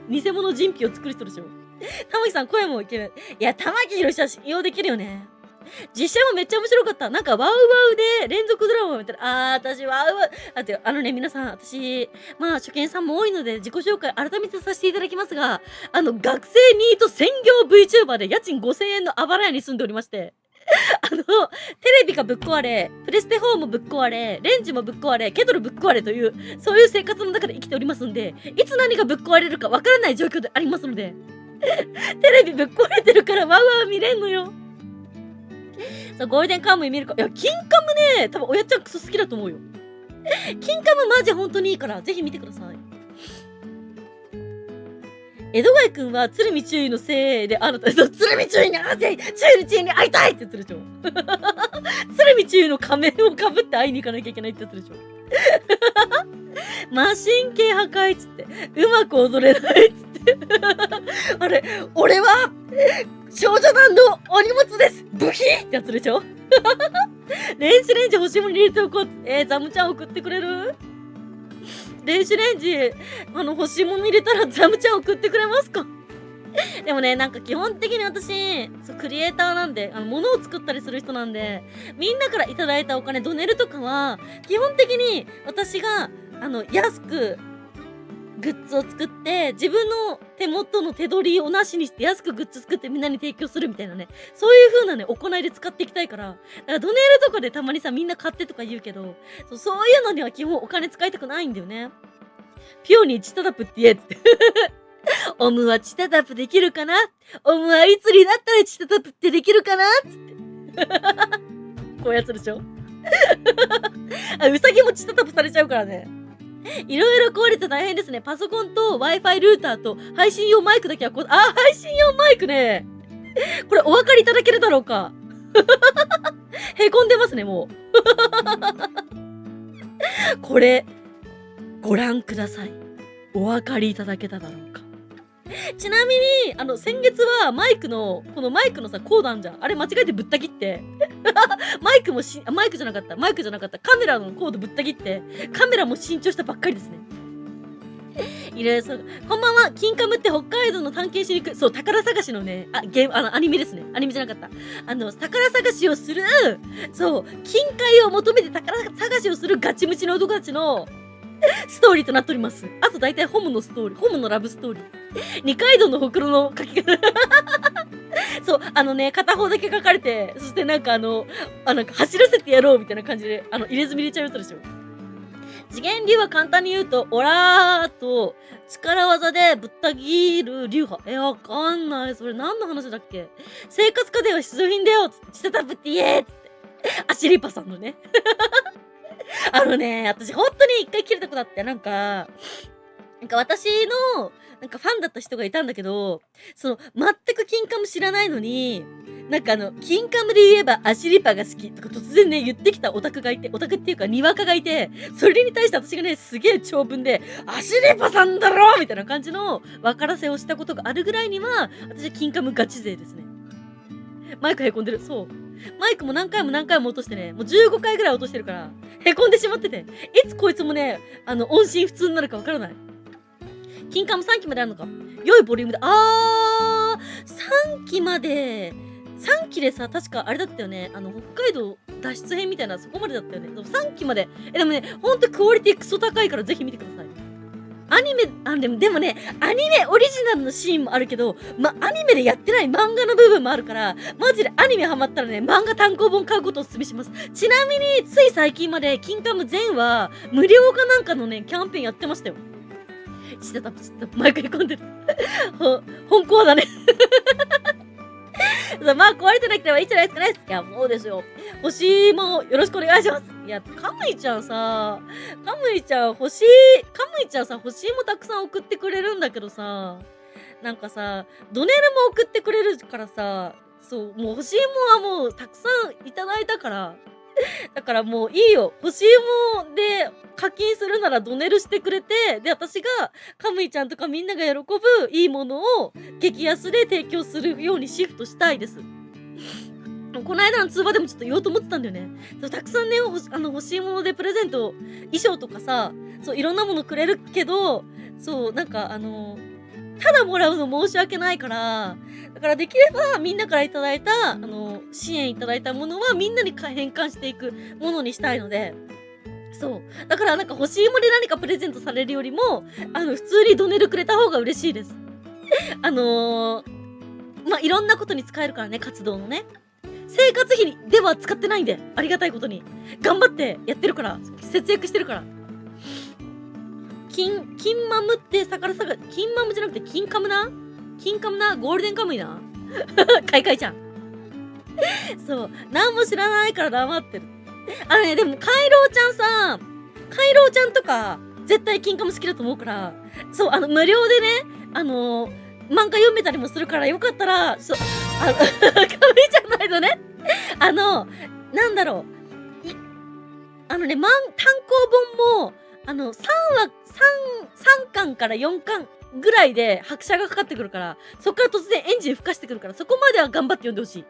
偽物人皮を作る人でしょ。玉木さん声もいける。いや、玉木宏は信用できるよね。実写もめっちゃ面白かった。なんかワウワウで連続ドラマを見たら、私ワウワウ。皆さん、私、初見さんも多いので自己紹介改めてさせていただきますが、学生ニート専業 VTuber で家賃5000円のあばら屋に住んでおりまして、テレビがぶっ壊れ、プレステ4もぶっ壊れ、レンジもぶっ壊れ、ケトルぶっ壊れという、そういう生活の中で生きておりますんで、いつ何がぶっ壊れるかわからない状況でありますので、テレビぶっ壊れてるからワウワウ見れんのよ。そう、ゴールデンカムイ見るか。いや、金カムね、多分親ちゃんクソ好きだと思うよ。金カムマジ本当にいいから、ぜひ見てください。江戸貝くんは鶴見注意のせいで、鶴見注意に会いたい、注意に会いたいって言ってるでしょ。鶴見注意の仮面をかぶって会いに行かなきゃいけないって言ってるでしょ。マシン系破壊っつって、うまく踊れないっつって。あれ、俺は、少女団のお荷物ですブヒーってやつでしょ。電子レンジ欲しいものに入れておこう。ザムちゃん送ってくれる？電子レンジ、欲しいもの入れたらザムちゃん送ってくれますか？でもね、なんか基本的に私、クリエイターなんで、物を作ったりする人なんで、みんなからいただいたお金、ドネルとかは、基本的に私が、安く、グッズを作って、自分の手元の手取りをなしにして安くグッズ作ってみんなに提供するみたいなね、そういう風なね、行いで使っていきたいから、だからドネルとかでたまにさ、みんな買ってとか言うけど、そういうのには基本お金使いたくないんだよね。ピオにチタタプって言えって。オムはチタタプできるかな？オムはいつになったらチタタプってできるかな？つって。こういうやつでしょ。ウサギもチタタプされちゃうからね。いろいろ壊れて大変ですね。パソコンと Wi-Fi ルーターと配信用マイクだけは配信用マイクね。これお分かりいただけるだろうか。へこんでますね、もう。これ、ご覧ください。お分かりいただけただろうか。ちなみに、先月はこのマイクのさ、コードあんじゃん。あれ間違えてぶった切って。マイクじゃなかった。カメラのコードぶった切って、カメラも新調したばっかりですね。こんばんは。キンカムって北海道の探検しに行く。そう、宝探しのね、アニメですね。アニメじゃなかった。宝探しをする、そう、金塊を求めて宝探しをするガチムチの男たちの、ストーリーとなっております。あと大体ホムのラブストーリー。二階堂のほくろの書き方。そう、片方だけ書かれて、そしてなんか走らせてやろうみたいな感じで、入れ墨入れちゃうやつでしょ。次元流は簡単に言うと、オラーと力技でぶった切る流派。わかんない。それ何の話だっけ？生活家電は必需品だよつって、チタタプって言えつって。アシリパさんのね。私本当に一回切れたことあって、なんか私の、ファンだった人がいたんだけど、全くキンカム知らないのに、キンカムで言えばアシリパが好きとか突然ね、言ってきたオタクがいて、オタクっていうか、にわかがいて、それに対して私がね、すげえ長文で、アシリパさんだろみたいな感じの分からせをしたことがあるぐらいには、私はキンカムガチ勢ですね。マイクへこんでる。そう。マイクも何回も落としてね、もう15回ぐらい落としてるから、へこんでしまってて、いつこいつもね、音信不通になるかわからない。金カム3期まであるのか。良いボリュームで、3期まで、3期でさ、確かあれだったよね、北海道脱出編みたいな、そこまでだったよね。3期まで、でもね、ほんとクオリティクソ高いからぜひ見てください。アニメ、でもね、アニメオリジナルのシーンもあるけど、アニメでやってない漫画の部分もあるから、マジでアニメハマったらね、漫画単行本買うことをお勧めします。ちなみに、つい最近まで、キンカム全話、無料かなんかのね、キャンペーンやってましたよ。マイクへこんでる。本コアだね。壊れてなければいいじゃないですかね。いや、そうですよ。星もよろしくお願いします。いや、カムイちゃんさ、星もたくさん送ってくれるんだけどさ、なんかさ、ドネルも送ってくれるからさ、そう、もう星もはもうたくさんいただいたから、だからもういいよ。星もで課金するならドネルしてくれて、で、私がカムイちゃんとかみんなが喜ぶいいものを激安で提供するようにシフトしたいです。この間の通話でもちょっと言おうと思ってたんだよね。そう、たくさんね、欲しいものでプレゼント、衣装とかさ、そう、いろんなものくれるけど、そう、ただもらうの申し訳ないから、だからできればみんなからいただいた、支援いただいたものはみんなに変換していくものにしたいので、そう。だから欲しいもので何かプレゼントされるよりも、普通にドネルくれた方が嬉しいです。いろんなことに使えるからね、活動のね。生活費では使ってないんで、ありがたいことに。頑張ってやってるから、節約してるから。金マムって金マムじゃなくて金カムなゴールデンカムイなカイカイちゃん。そう。なんも知らないから黙ってる。でも、カイロウちゃんとか、絶対金カム好きだと思うから、そう、無料でね、漫画読めたりもするから、よかったら、紙じゃないのね。なんだろう。単行本も、3巻から4巻ぐらいで拍車がかかってくるから、そっから突然エンジン吹かしてくるから、そこまでは頑張って読んでほしい。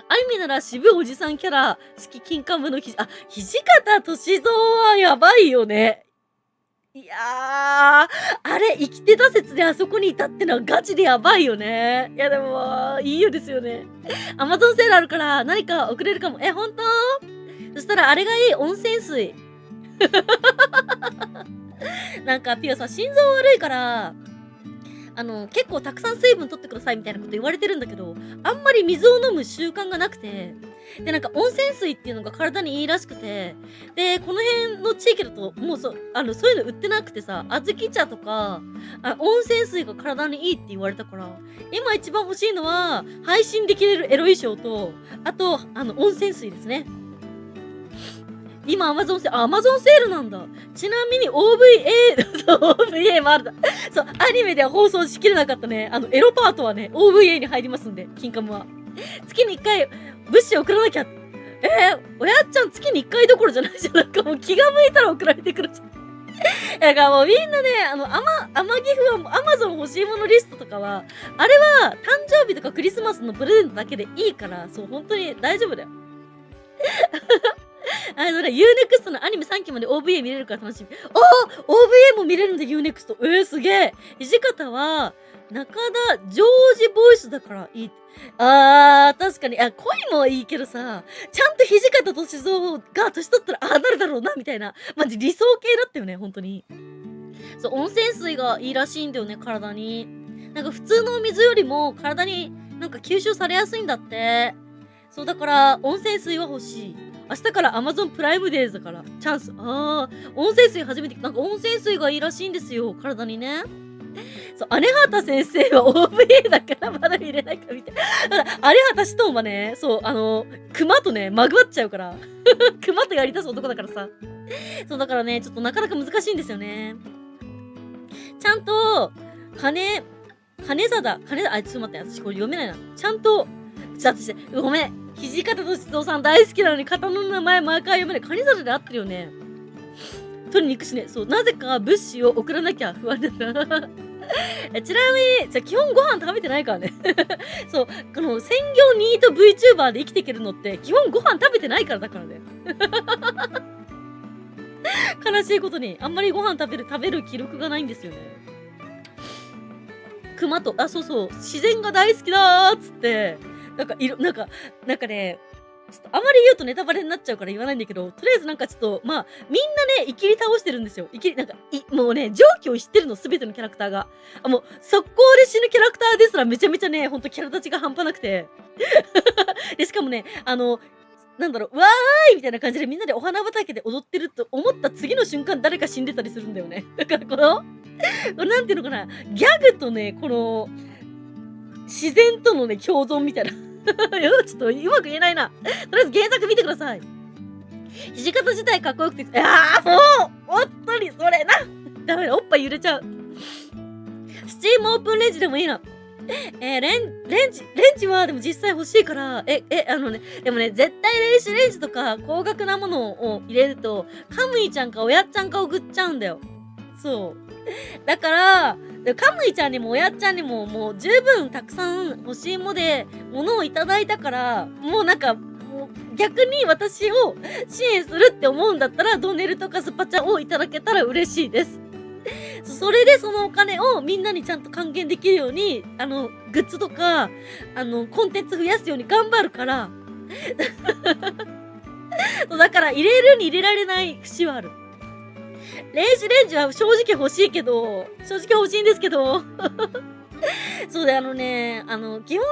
アニメなら渋いおじさんキャラ、金冠部の土方歳三はやばいよね。いやー、あれ、生きてた説であそこにいたってのはガチでやばいよね。いや、でも、いいよですよね。アマゾンセールあるから何か送れるかも。ほんと？そしたらあれがいい、温泉水。なんか、ピオさん、心臓悪いから、結構たくさん水分取ってくださいみたいなこと言われてるんだけど、あんまり水を飲む習慣がなくて、で、なんか温泉水っていうのが体にいいらしくて、で、この辺の地域だと、もうそういうの売ってなくてさ、小豆茶とか、温泉水が体にいいって言われたから、今一番欲しいのは、配信できれるエロ衣装と、あと、温泉水ですね。今アマゾンセールなんだ。ちなみに OVA もあるだ。そう、アニメでは放送しきれなかったね。エロパートはね、OVA に入りますんで、金カムは。月に1回、物資送らなきゃ。おやっちゃん月に1回どころじゃないじゃん。なんかもう気が向いたら送られてくるじゃん。だからもうみんなね、天岐阜はアマゾン欲しいものリストとかは、あれは誕生日とかクリスマスのプレゼントだけでいいから、そう、本当に大丈夫だよ。UNEXT のアニメ3期まで OVA 見れるから楽しみ。OVA も見れるんで UNEXT。すげえ。土方は、中田ジョージボイスだからいい。確かに。恋もいいけどさ、ちゃんと土方歳三が年取ったら、なるだろうな、みたいな。マジ理想系だったよね、本当に。そう、温泉水がいいらしいんだよね、体に。なんか普通のお水よりも体になんか吸収されやすいんだって。そう、だから温泉水は欲しい。明日から Amazon プライムデーズだから、チャンス。温泉水初めて、なんか温泉水がいいらしいんですよ、体にね。そう、姉畑先生は OVA だからまだ見れないかみたいな。姉畑シトンはね、そう、熊とね、まぐわっちゃうから。熊とやりたす男だからさ。そう、だからね、ちょっとなかなか難しいんですよね。ちゃんと、金貞、ちょっと待って、私これ読めないな。ちゃんと、私、ごめん。土方歳三さん大好きなのに、方の名前毎回読めない。金貞で合ってるよね。取りに行くしね。そう、なぜか物資を送らなきゃ不安だな。ちなみに、基本ご飯食べてないからね。そう、この専業ニート VTuber で生きていけるのって、基本ご飯食べてないからだからね。悲しいことに、あんまりご飯食べる記録がないんですよね。熊と、そうそう、自然が大好きだーっつって、なんかね、ちょっとあまり言うとネタバレになっちゃうから言わないんだけど、とりあえずなんかちょっと、まあ、みんなね、生きり倒してるんですよ。もうね、常軌を知ってるの、すべてのキャラクターが。もう、速攻で死ぬキャラクターですらめちゃめちゃね、ほんとキャラ立ちが半端なくて。で、しかもね、なんだろう、わーいみたいな感じでみんなでお花畑で踊ってると思った次の瞬間誰か死んでたりするんだよね。だからなんていうのかな、ギャグとね、この、自然とのね、共存みたいな。ちょっとうまく言えないな。とりあえず原作見てください。土方自体かっこよくて、もう本当にそれなダメだ、おっぱい揺れちゃう。スチームオープンレンジでもいいな。レンジはでも実際欲しいから、でもね、絶対電子レンジとか高額なものを入れると、カムイちゃんかおやっちゃんか送っちゃうんだよ。そう。だから、カムイちゃんにもおやっちゃんにももう十分たくさん欲しいものをいただいたから、もうなんか、もう逆に私を支援するって思うんだったら、ドネルとかスパチャをいただけたら嬉しいです。それでそのお金をみんなにちゃんと還元できるように、グッズとか、コンテンツ増やすように頑張るから。だから入れるに入れられない節はある。電子レンジは正直欲しいんですけど。そうで、基本、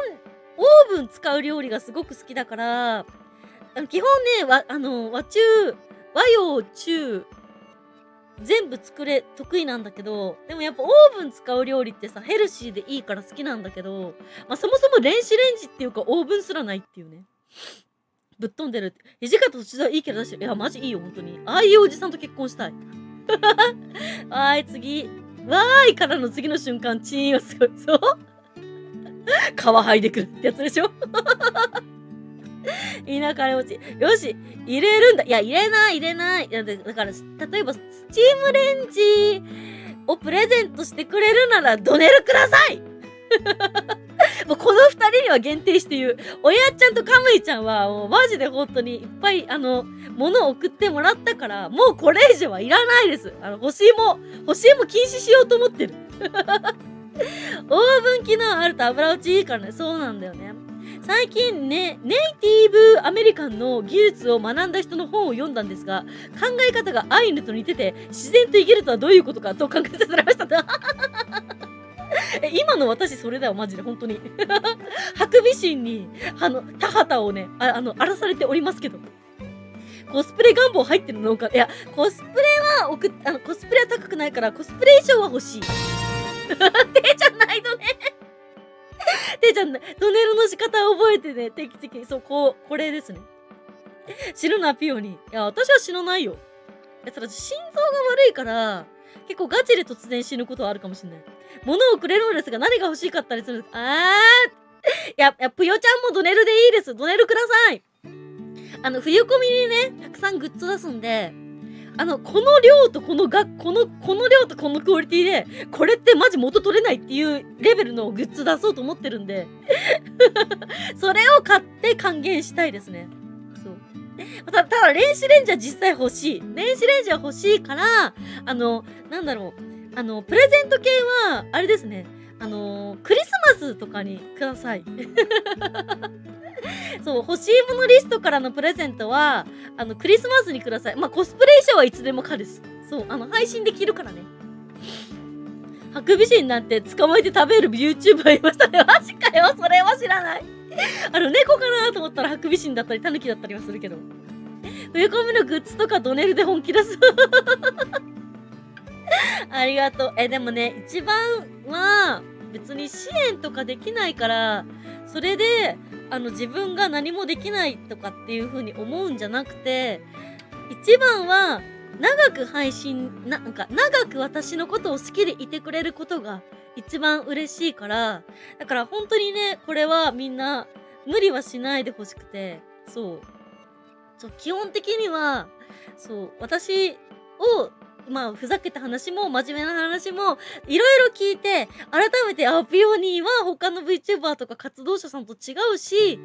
オーブン使う料理がすごく好きだから、基本ね、和洋中、全部得意なんだけど、でもやっぱオーブン使う料理ってさ、ヘルシーでいいから好きなんだけど、まあそもそも電子レンジっていうかオーブンすらないっていうね。ぶっ飛んでるって。土方歳三いいキャラ出してる。いや、マジいいよ、本当に。ああいうおじさんと結婚したい。はい、次。わーいからの次の瞬間、チーンはすごい。そう皮剥いでくるってやつでしょ田舎持ち。よし、入れるんだ。いや、入れない。いやだから、例えば、スチームレンジをプレゼントしてくれるなら、ドネルくださいもうこの二人には限定して言う。おやっちゃんとカムイちゃんは、もうマジで本当にいっぱい、物を送ってもらったから、もうこれ以上はいらないです。欲しいも禁止しようと思ってる。オーブン機能あると油落ちいいからね。そうなんだよね。最近ね、ネイティブアメリカンの技術を学んだ人の本を読んだんですが、考え方がアイヌと似てて、自然と生きるとはどういうことかと考えさせられました。今の私それだよ、マジで、本当に。ハクビシンに、田畑をね、荒らされておりますけど。コスプレ願望入ってるのか。いや、コスプレはコスプレは高くないから、コスプレ衣装は欲しい。手じゃないとね。手じゃない。ドネルの仕方を覚えてね、定期的に。そう、これですね。死ぬな、ピオに。いや、私は死なないよ。ただ、心臓が悪いから、結構ガチで突然死ぬことはあるかもしれない。物をくれるのですが、何が欲しかったりするんですか。いや、ぷよちゃんもドネルでいいです。ドネルください。冬コミにね、たくさんグッズ出すんで、この量とこの量とこのクオリティで、これってマジ元取れないっていうレベルのグッズ出そうと思ってるんで、それを買って還元したいですね。そう。ただ、電子レンジは実際欲しい。電子レンジは欲しいから、なんだろう。プレゼント系は、あれですね。クリスマスとかにください。そう、欲しいものリストからのプレゼントは、クリスマスにください。まあ、コスプレ衣装はいつでも可です。そう、配信できるからね。ハクビシンなんて捕まえて食べる YouTuber いましたね。マジかよ、それは知らない。猫かなと思ったらハクビシンだったり、タヌキだったりはするけど。冬コミのグッズとかドネルで本気出す。ありがとう。でもね、一番は、別に支援とかできないから、それで、自分が何もできないとかっていう風に思うんじゃなくて、一番は、長く私のことを好きでいてくれることが一番嬉しいから、だから本当にね、これはみんな、無理はしないでほしくて、そう、基本的には、そう、私を、まあ、ふざけた話も、真面目な話も、いろいろ聞いて、改めて、ピオニーは他の VTuber とか活動者さんと違うし、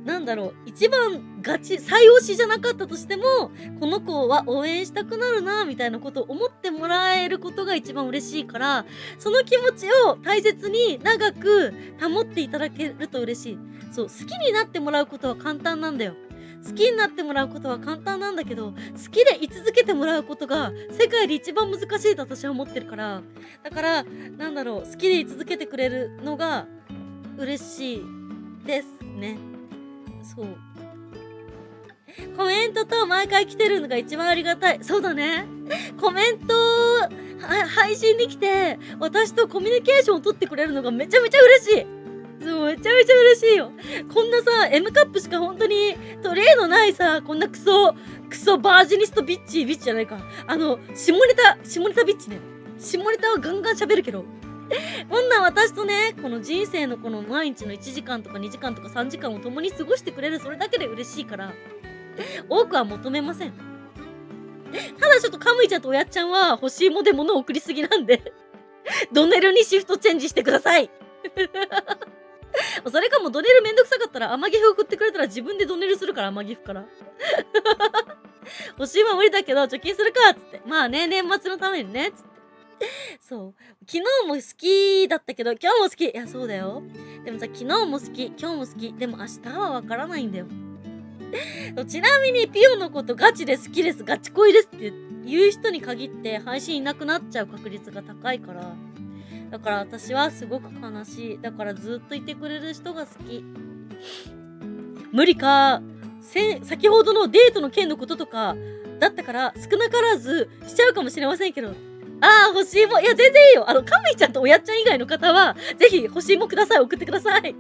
なんだろう、一番最推しじゃなかったとしても、この子は応援したくなるな、みたいなことを思ってもらえることが一番嬉しいから、その気持ちを大切に長く保っていただけると嬉しい。そう、好きになってもらうことは簡単なんだよ。好きになってもらうことは簡単なんだけど、好きで居続けてもらうことが世界で一番難しいと私は思ってるから、だから、なんだろう、好きで居続けてくれるのが嬉しいですね。そう。コメントと毎回来てるのが一番ありがたい。そうだね。コメント配信に来て、私とコミュニケーションを取ってくれるのがめちゃめちゃ嬉しい。そう、めちゃめちゃ嬉しいよ。こんなさ、M カップしか本当に取り柄のないさ、こんなクソバージニストビッチじゃないか。下ネタビッチね。下ネタはガンガン喋るけど。こんな私とね、この人生のこの毎日の1時間とか2時間とか3時間を共に過ごしてくれる、それだけで嬉しいから、多くは求めません。ただちょっとカムイちゃんとおやっちゃんは欲しいもので物を送りすぎなんで、ドネルにシフトチェンジしてください。それかもドネルめんどくさかったら甘ギフ送ってくれたら自分でドネルするから、甘ギフから。欲しいは無理だけど貯金するかっつって。まあね、年末のためにね、つって。そう。昨日も好きだったけど、今日も好き。いや、そうだよ。でもさ、昨日も好き、今日も好き。でも明日はわからないんだよ。ちなみに、ピオのことガチで好きです、ガチ恋ですって言う人に限って配信いなくなっちゃう確率が高いから。だから私はすごく悲しい。だからずっといてくれる人が好き。無理か。先ほどのデートの件のこととかだったから少なからずしちゃうかもしれませんけど。欲しいも。いや、全然いいよ。カムイちゃんとおやっちゃん以外の方は、ぜひ欲しいもください。送ってください。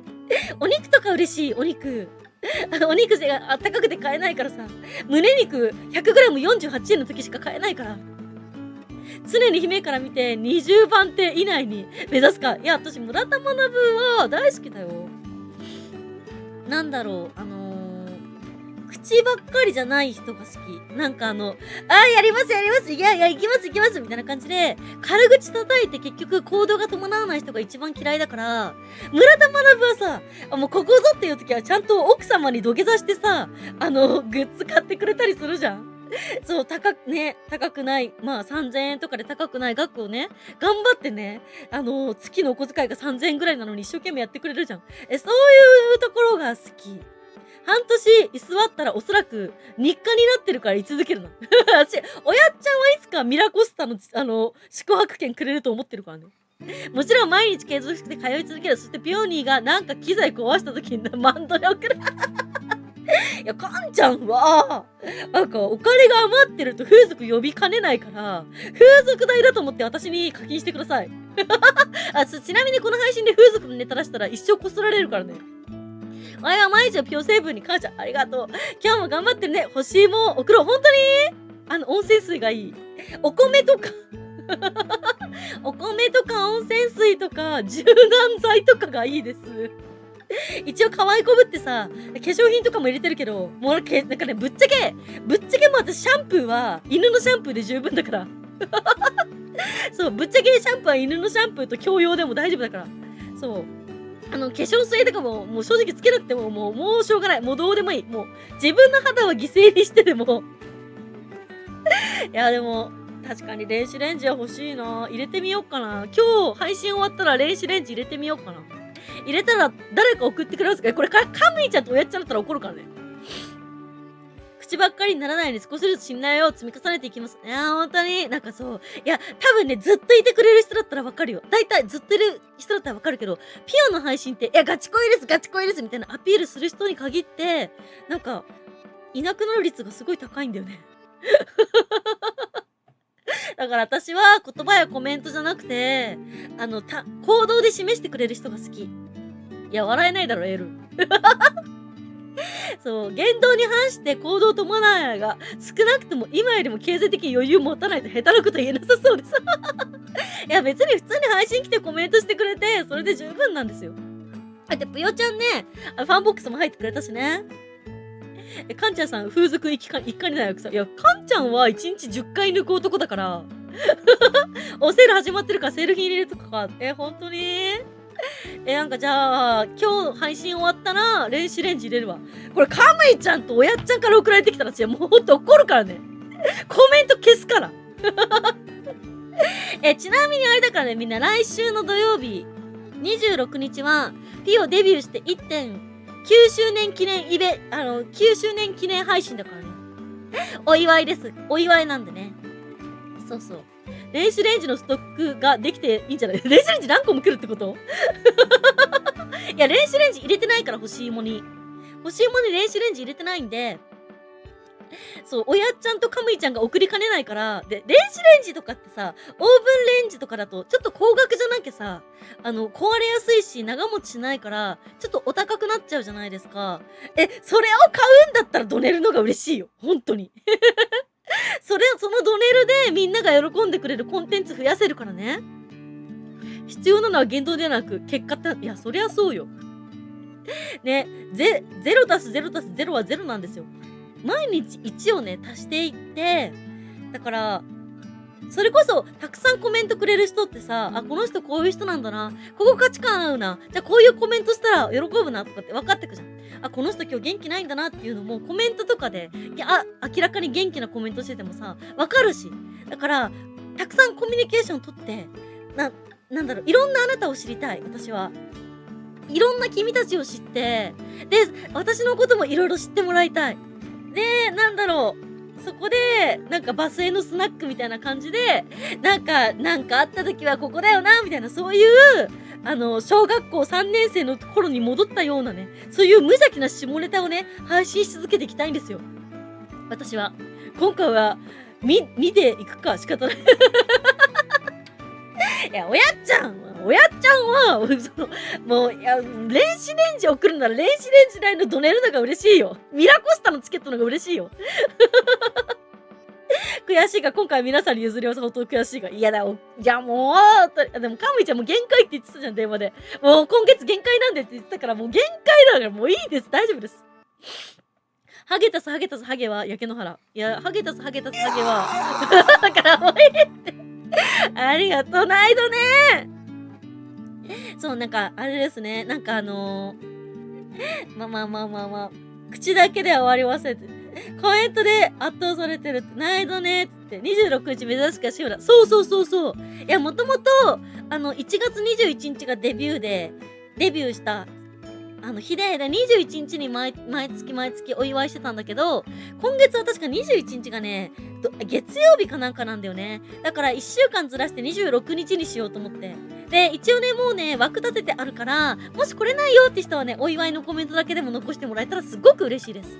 お肉とか嬉しい。お肉。お肉が高くて買えないからさ。胸肉 100g48 円の時しか買えないから。常に姫から見て20番手以内に目指すか。いや、私、村田学は大好きだよ。なんだろう、口ばっかりじゃない人が好き。なんかやりますやります、いやいや、行きます行きます、みたいな感じで、軽口叩いて結局行動が伴わない人が一番嫌いだから、村田学はさ、もうここぞっていう時はちゃんと奥様に土下座してさ、グッズ買ってくれたりするじゃん。そう、高くない、まあ3000円とかで高くない額をね、頑張ってね、月のお小遣いが3000円ぐらいなのに一生懸命やってくれるじゃん。そういうところが好き。半年居座ったらおそらく日課になってるから居続けるの。私、親ちゃんはいつかミラコスタの、宿泊券くれると思ってるからね。もちろん毎日継続して通い続ける。そしてピオニーがなんか機材壊した時にマンドで送る。いや、カンちゃんは、なんかお金が余ってると風俗呼びかねないから、風俗代だと思って私に課金してください。ちなみにこの配信で風俗のネタ出したら一生こすられるからね。お前は毎日のピオ成分に感謝。ありがとう。今日も頑張ってるね。欲しいもん送ろう。本当に温泉水がいい。お米とかお米とか温泉水とか柔軟剤とかがいいです。一応可愛いこぶってさ、化粧品とかも入れてるけど、もうなんかね、ぶっちゃけもう私シャンプーは犬のシャンプーで十分だから。そう、ぶっちゃけシャンプーは犬のシャンプーと共用でも大丈夫だから。そう。化粧水とかもう正直つけなくてももうしょうがない。もうどうでもいい。もう自分の肌は犠牲にしてでも。いや、でも、確かに電子レンジは欲しいな。入れてみようかな。今日配信終わったら電子レンジ入れてみようかな。入れたら誰か送ってくれますか？これカムイちゃんとおやっちゃんだったら怒るからね。口ばっかりにならないように少しずつ信頼を積み重ねていきます。いやー、本当に、なんかそう。いや、多分ね、ずっといてくれる人だったらわかるよ。大体ずっといる人だったらわかるけど、ピオの配信って、いや、ガチ恋です、ガチ恋です、みたいなアピールする人に限って、なんか、いなくなる率がすごい高いんだよね。だから私は言葉やコメントじゃなくて、行動で示してくれる人が好き。いや、笑えないだろ、エル。そう、言動に反して行動を伴わないが、少なくとも今よりも経済的に余裕持たないと下手なこと言えなさそうです。いや、別に普通に配信来てコメントしてくれて、それで十分なんですよ。で、ぷよちゃんね、ファンボックスも入ってくれたしね。かんちゃんさん、風俗一家にないわけさ。いや、かんちゃんは1日10回抜く男だから。お、セール始まってるからセール品入れるとかか。本当になんかじゃあ、今日配信終わったら、電子レンジ入れるわ。これ、カムイちゃんとおやっちゃんから送られてきたら、もうほんと怒るからね。コメント消すから。ちなみにあれだからね、みんな来週の土曜日、26日は、ピオデビューして1.9周年記念9周年記念配信だからね。お祝いです。お祝いなんでね。そうそう。電子レンジのストックができていいんじゃない？電子レンジ何個も来るってこと？いや、電子レンジ入れてないから欲しいもに。欲しいもに電子レンジ入れてないんで、そう、おやっちゃんとカムイちゃんが送りかねないから、で、電子レンジとかってさ、オーブンレンジとかだと、ちょっと高額じゃなきゃさ、壊れやすいし、長持ちしないから、ちょっとお高くなっちゃうじゃないですか。それを買うんだったらドネルのが嬉しいよ。本当に。そのドネルでみんなが喜んでくれるコンテンツ増やせるからね。必要なのは言動ではなく、結果って、いや、そりゃそうよ。ね、0たす0たす0は0なんですよ。毎日1をね、足していって、だから、それこそ、たくさんコメントくれる人ってさ、あ、この人こういう人なんだな。ここ価値観合うな。じゃあこういうコメントしたら喜ぶなとかって分かってくじゃん。あ、この人今日元気ないんだなっていうのもコメントとかで、明らかに元気なコメントしててもさ、分かるし。だから、たくさんコミュニケーション取って、なんだろう、いろんなあなたを知りたい、私は。いろんな君たちを知って、で、私のこともいろいろ知ってもらいたい。で、なんだろう。そこで、なんかバスへのスナックみたいな感じで、なんかあった時はここだよな、みたいな、そういう、小学校3年生の頃に戻ったようなね、そういう無邪気な下ネタをね、配信し続けていきたいんですよ。私は。今回は、見ていくか、仕方ない。いや、おやっちゃんは、もう、いや、電子レンジ送るなら電子レンジ代のドネルのが嬉しいよ。ミラコスタのチケットのが嬉しいよ。悔しいが、今回皆さんに譲ります。本当悔しいが。いやだ、じゃあもう、でもカムイちゃんも限界って言ってたじゃん、電話で。もう今月限界なんでって言ってたから、もう限界だからもういいです。大丈夫です。ハゲタスハゲタスハゲは焼け野原。いや、ハゲタスハゲタスハゲは、だからもういいって。ありがとう、ナイドね。そう、なんか、あれですね。なんかまあ、口だけでは終わりませんって。コメントで圧倒されてるって。ナイドねって。26日目指すかしおら。そう。いや、もともと、1月21日がデビューした日で、21日に毎月お祝いしてたんだけど、今月は確か21日がね、月曜日かなんかなんだよね。だから1週間ずらして26日にしようと思って。で、一応ね、もうね、枠立ててあるから、もし来れないよって人はね、お祝いのコメントだけでも残してもらえたらすごく嬉しいです。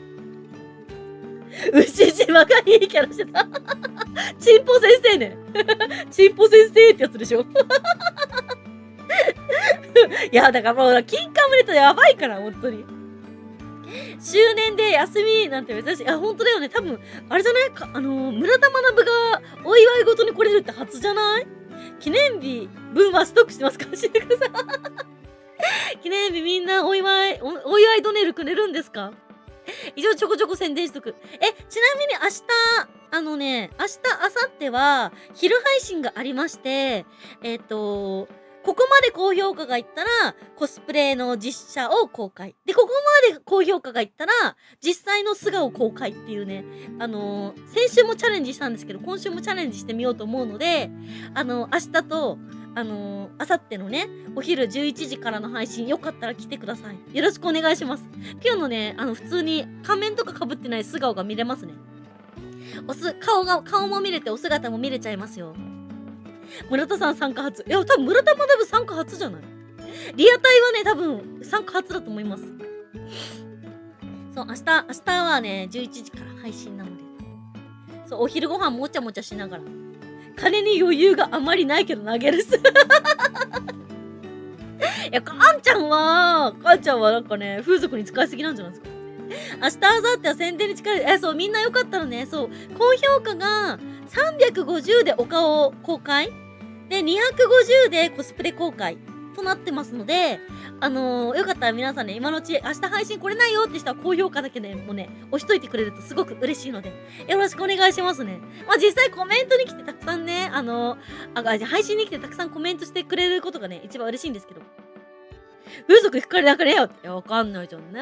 牛島がいいキャラしてた。チンポ先生ね。チンポ先生ってやつでしょ。いや、だからもう、金カムネタやばいから、本当に。周年で休みなんて珍しい。あ、本当だよね。多分、あれじゃないか、村田学がお祝いごとに来れるって初じゃない？記念日分はストックしてますか？教えてください。記念日みんなお祝いドネルくれるんですか？以上ちょこちょこ宣伝しとく。ちなみに明日、明日、明後日は昼配信がありまして、ここまで高評価がいったら、コスプレの実写を公開。で、ここまで高評価がいったら、実際の素顔公開っていうね、先週もチャレンジしたんですけど、今週もチャレンジしてみようと思うので、明日と、明後日のね、お昼11時からの配信、よかったら来てください。よろしくお願いします。ピョンのね、普通に仮面とか被ってない素顔が見れますね。顔も見れて、お姿も見れちゃいますよ。村田さん参加初。いや、多分村田学参加初じゃない？リアタイはね、多分参加初だと思います。そう、明日はね、11時から配信なので。そう、お昼ご飯もちゃもちゃしながら。金に余裕があまりないけど投げるっす。いや、かんちゃんはなんかね、風俗に使いすぎなんじゃないですか。明日、明後日は宣伝に力で、そう、みんなよかったらね、そう、高評価が350でお顔公開で、250でコスプレ公開となってますので、よかったら皆さんね、今のうち、明日配信来れないよって人は高評価だけでもね、押しといてくれるとすごく嬉しいので、よろしくお願いしますね。まあ、実際コメントに来てたくさんね、配信に来てたくさんコメントしてくれることがね、一番嬉しいんですけど。風俗引かれなくねよって。いや、わかんないじゃんね。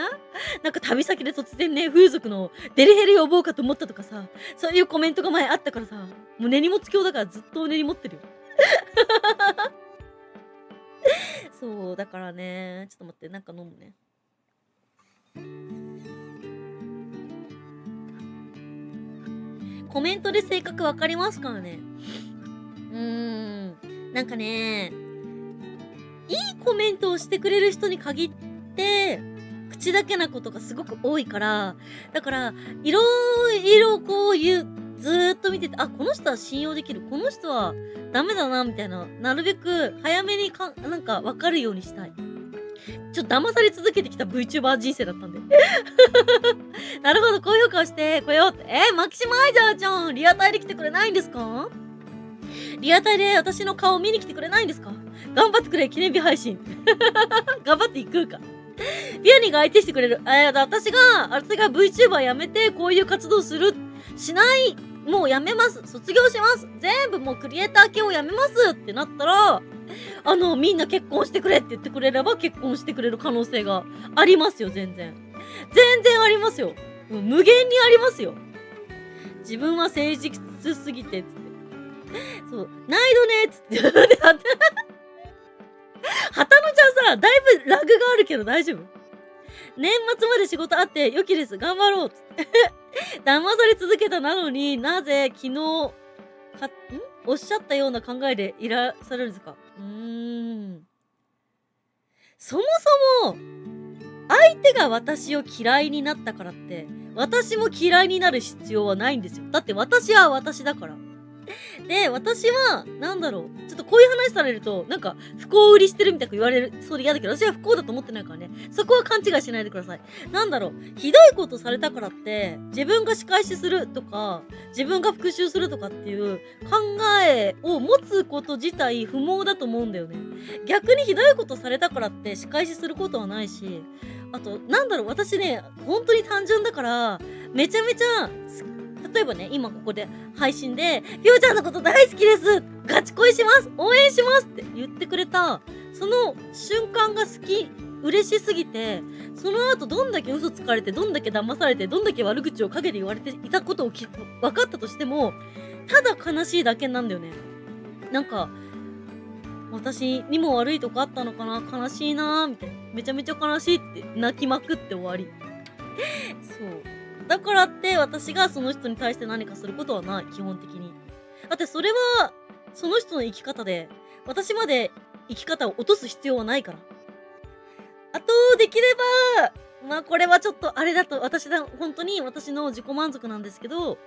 なんか旅先で突然ね、風俗のデリヘル呼ぼうかと思ったとかさ、そういうコメントが前あったからさ、もう根に持つ今日だからずっと根に持ってるよ。そう、だからね、ちょっと待って、なんか飲むね。コメントで性格わかりますからね。なんかね、いいコメントをしてくれる人に限って、口だけなことがすごく多いから、だから、いろいろこうずーっと見てて、あ、この人は信用できる。この人はダメだな、みたいな。なるべく早めになんか分かるようにしたい。ちょっと騙され続けてきた VTuber 人生だったんで。なるほど、高評価をしてこようって。マキシマイザーちゃん、リアタイで来てくれないんですか？リアタイで私の顔見に来てくれないんですか？頑張ってくれ、記念日配信。頑張っていくか。ピアニーが相手してくれる。私が VTuber やめて、こういう活動しない、もうやめます。卒業します。全部もうクリエイター系をやめますってなったら、みんな結婚してくれって言ってくれれば結婚してくれる可能性がありますよ、全然。全然ありますよ。もう無限にありますよ。自分は誠実すぎて、つって。そう、ないどね、つって。旗野ちゃんさ、だいぶラグがあるけど大丈夫？年末まで仕事あって良きです。頑張ろう。騙され続けたなのになぜ昨日おっしゃったような考えでいらっしゃるんですか？そもそも相手が私を嫌いになったからって私も嫌いになる必要はないんですよ。だって私は私だから。で、私は、なんだろう、ちょっとこういう話されると、なんか、不幸売りしてるみたいな言われる、それ嫌だけど、私は不幸だと思ってないからね。そこは勘違いしないでください。なんだろう、ひどいことされたからって、自分が仕返しするとか、自分が復讐するとかっていう考えを持つこと自体不毛だと思うんだよね。逆にひどいことされたからって仕返しすることはないし、あと、なんだろう、私ね、本当に単純だから、めちゃめちゃ、例えばね、今ここで配信で、ひよちゃんのこと大好きです、ガチ恋します、応援しますって言ってくれた、その瞬間が好き、嬉しすぎて、その後どんだけ嘘つかれて、どんだけ騙されて、どんだけ悪口を陰で言われていたことを分かったとしても、ただ悲しいだけなんだよね。なんか、私にも悪いとこあったのかな、悲しいなーみたいな。めちゃめちゃ悲しいって泣きまくって終わり。そう。だからって私がその人に対して何かすることはない、基本的に。だってそれは、その人の生き方で、私まで生き方を落とす必要はないから。あと、できれば、まあこれはちょっとあれだと、本当に私の自己満足なんですけど、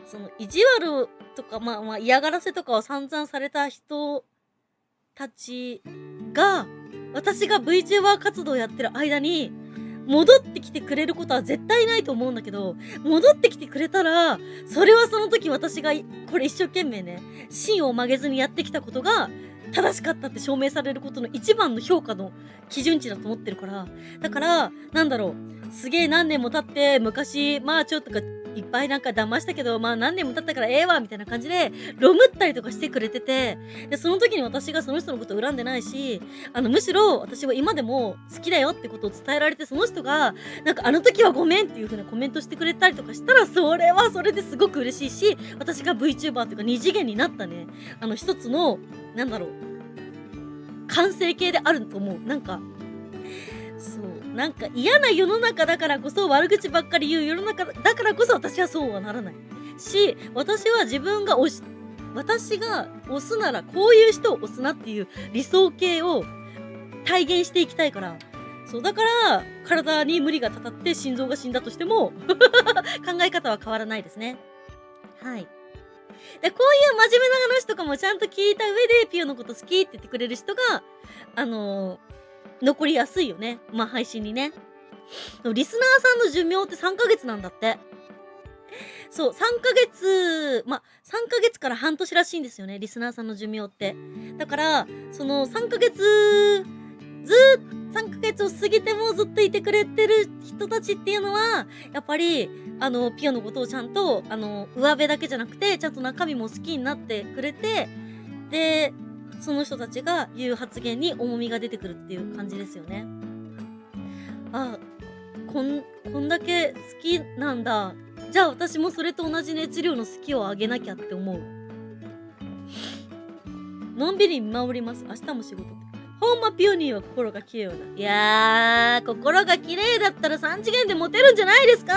その意地悪とか、まあ嫌がらせとかを散々された人たちが、私が VTuber 活動やってる間に、戻ってきてくれることは絶対ないと思うんだけど、戻ってきてくれたら、それはその時私がこれ一生懸命ね、芯を曲げずにやってきたことが正しかったって証明されることの一番の評価の基準値だと思ってるから。だから、なんだろう、すげえ何年も経って、昔、まあちょっとか、いっぱいなんか騙したけど、まあ何年も経ったからええわ、みたいな感じで、ロムったりとかしてくれてて、で、その時に私がその人のことを恨んでないし、むしろ私は今でも好きだよってことを伝えられて、その人が、なんかあの時はごめんっていう風なコメントしてくれたりとかしたら、それはそれですごく嬉しいし、私が VTuber っていうか二次元になったね、一つの、なんだろう、完成形であると思う。なんか、そう、なんか嫌な世の中だからこそ、悪口ばっかり言う世の中だからこそ私はそうはならないし、私は私が推すならこういう人を推すなっていう理想形を体現していきたいから、そうだから体に無理がたたって心臓が死んだとしても考え方は変わらないですね。はい。で、こういう真面目な話とかもちゃんと聞いた上でピオのこと好きって言ってくれる人が残りやすいよね。まあ配信にね。リスナーさんの寿命って3ヶ月なんだって。そう、3ヶ月、まあ、3ヶ月から半年らしいんですよね、リスナーさんの寿命って。だから、その3ヶ月、3ヶ月を過ぎてもずっといてくれてる人たちっていうのは、やっぱり、ピオのことをちゃんと、上辺だけじゃなくて、ちゃんと中身も好きになってくれて、で、その人たちが言う発言に重みが出てくるっていう感じですよね。あ、こんだけ好きなんだ。じゃあ私もそれと同じ熱量の好きを上げなきゃって思う。のんびり見守ります。明日も仕事って。ほんまピオニーは心が綺麗だ。いやー、心が綺麗だったら3次元でモテるんじゃないですか？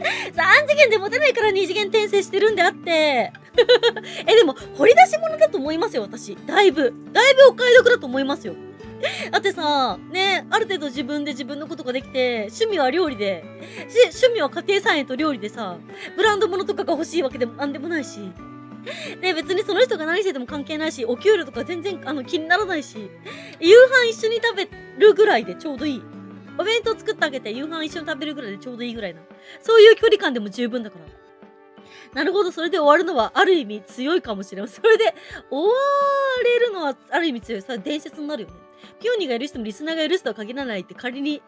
3 次元でモテないから2次元転生してるんであって。でも、掘り出し物だと思いますよ、私。だいぶお買い得だと思いますよ。だってさ、ね、ある程度自分で自分のことができて、趣味は料理で、趣味は家庭菜園と料理でさ、ブランド物とかが欲しいわけでもなんでもないし。で、別にその人が何してても関係ないし、お給料とか全然気にならないし、夕飯一緒に食べるぐらいでちょうどいい。お弁当作ってあげて夕飯一緒に食べるぐらいでちょうどいいぐらいな。そういう距離感でも十分だから。なるほど、それで終わるのはある意味強いかもしれません。それで終われるのはある意味強い。それは伝説になるよね。ピオニーが許してもリスナーが許すとは限らないって仮に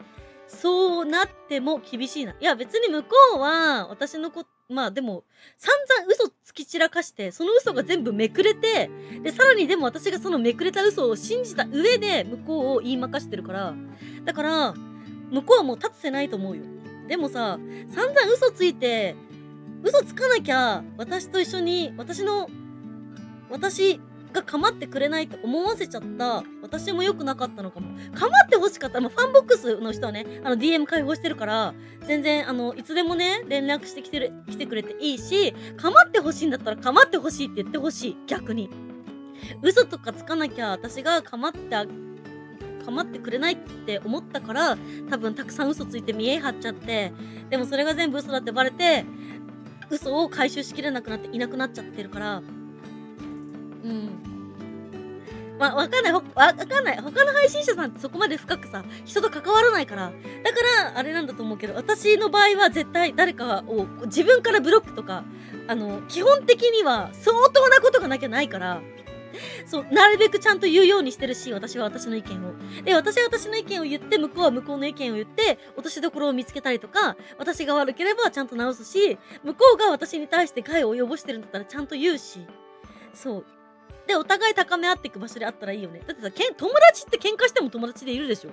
そうなっても厳しいな。いや別に向こうは私のまあでも散々嘘つき散らかして、その嘘が全部めくれて、でさらにでも私がそのめくれた嘘を信じた上で向こうを言いまかしてるから、だから向こうはもう立つせないと思うよ。でもさ、散々嘘ついて、嘘つかなきゃ私と一緒に私が構ってくれないと思わせちゃった私も良くなかったのかも。構ってほしかった。ファンボックスの人はね、DM 開放してるから、全然、いつでもね、連絡してきてくれていいし、構ってほしいんだったら構ってほしいって言ってほしい。逆に。嘘とかつかなきゃ私が構ってくれないって思ったから、多分たくさん嘘ついて見え張っちゃって、でもそれが全部嘘だってバレて、嘘を回収しきれなくなっていなくなっちゃってるから、わかんない。わかんない。他の配信者さんってそこまで深くさ、人と関わらないから。だから、あれなんだと思うけど、私の場合は絶対誰かを自分からブロックとか、基本的には相当なことがなきゃないから、そう、なるべくちゃんと言うようにしてるし、私は私の意見を。で、私は私の意見を言って、向こうは向こうの意見を言って、落としどころを見つけたりとか、私が悪ければちゃんと直すし、向こうが私に対して害を及ぼしてるんだったらちゃんと言うし、そう。で、お互い高め合っていく場所であったらいいよね。だってさ、友達って喧嘩しても友達でいるでしょ。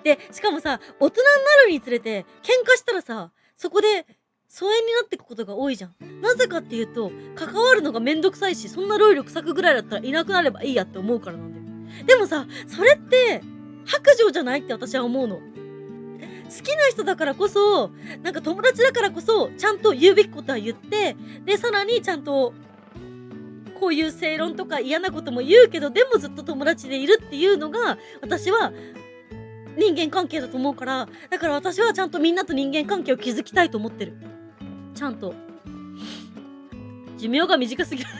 で、しかもさ、大人になるにつれて、喧嘩したらさ、そこで疎遠になっていくことが多いじゃん。なぜかっていうと、関わるのがめんどくさいし、そんな労力割くぐらいだったらいなくなればいいやって思うからなんだよ。でもさ、それって、白状じゃないって私は思うの。好きな人だからこそ、なんか友達だからこそ、ちゃんと言うべきことは言って、で、さらにちゃんと、こういう正論とか嫌なことも言うけど、でもずっと友達でいるっていうのが、私は人間関係だと思うから、だから私はちゃんとみんなと人間関係を築きたいと思ってる。ちゃんと。寿命が短すぎる。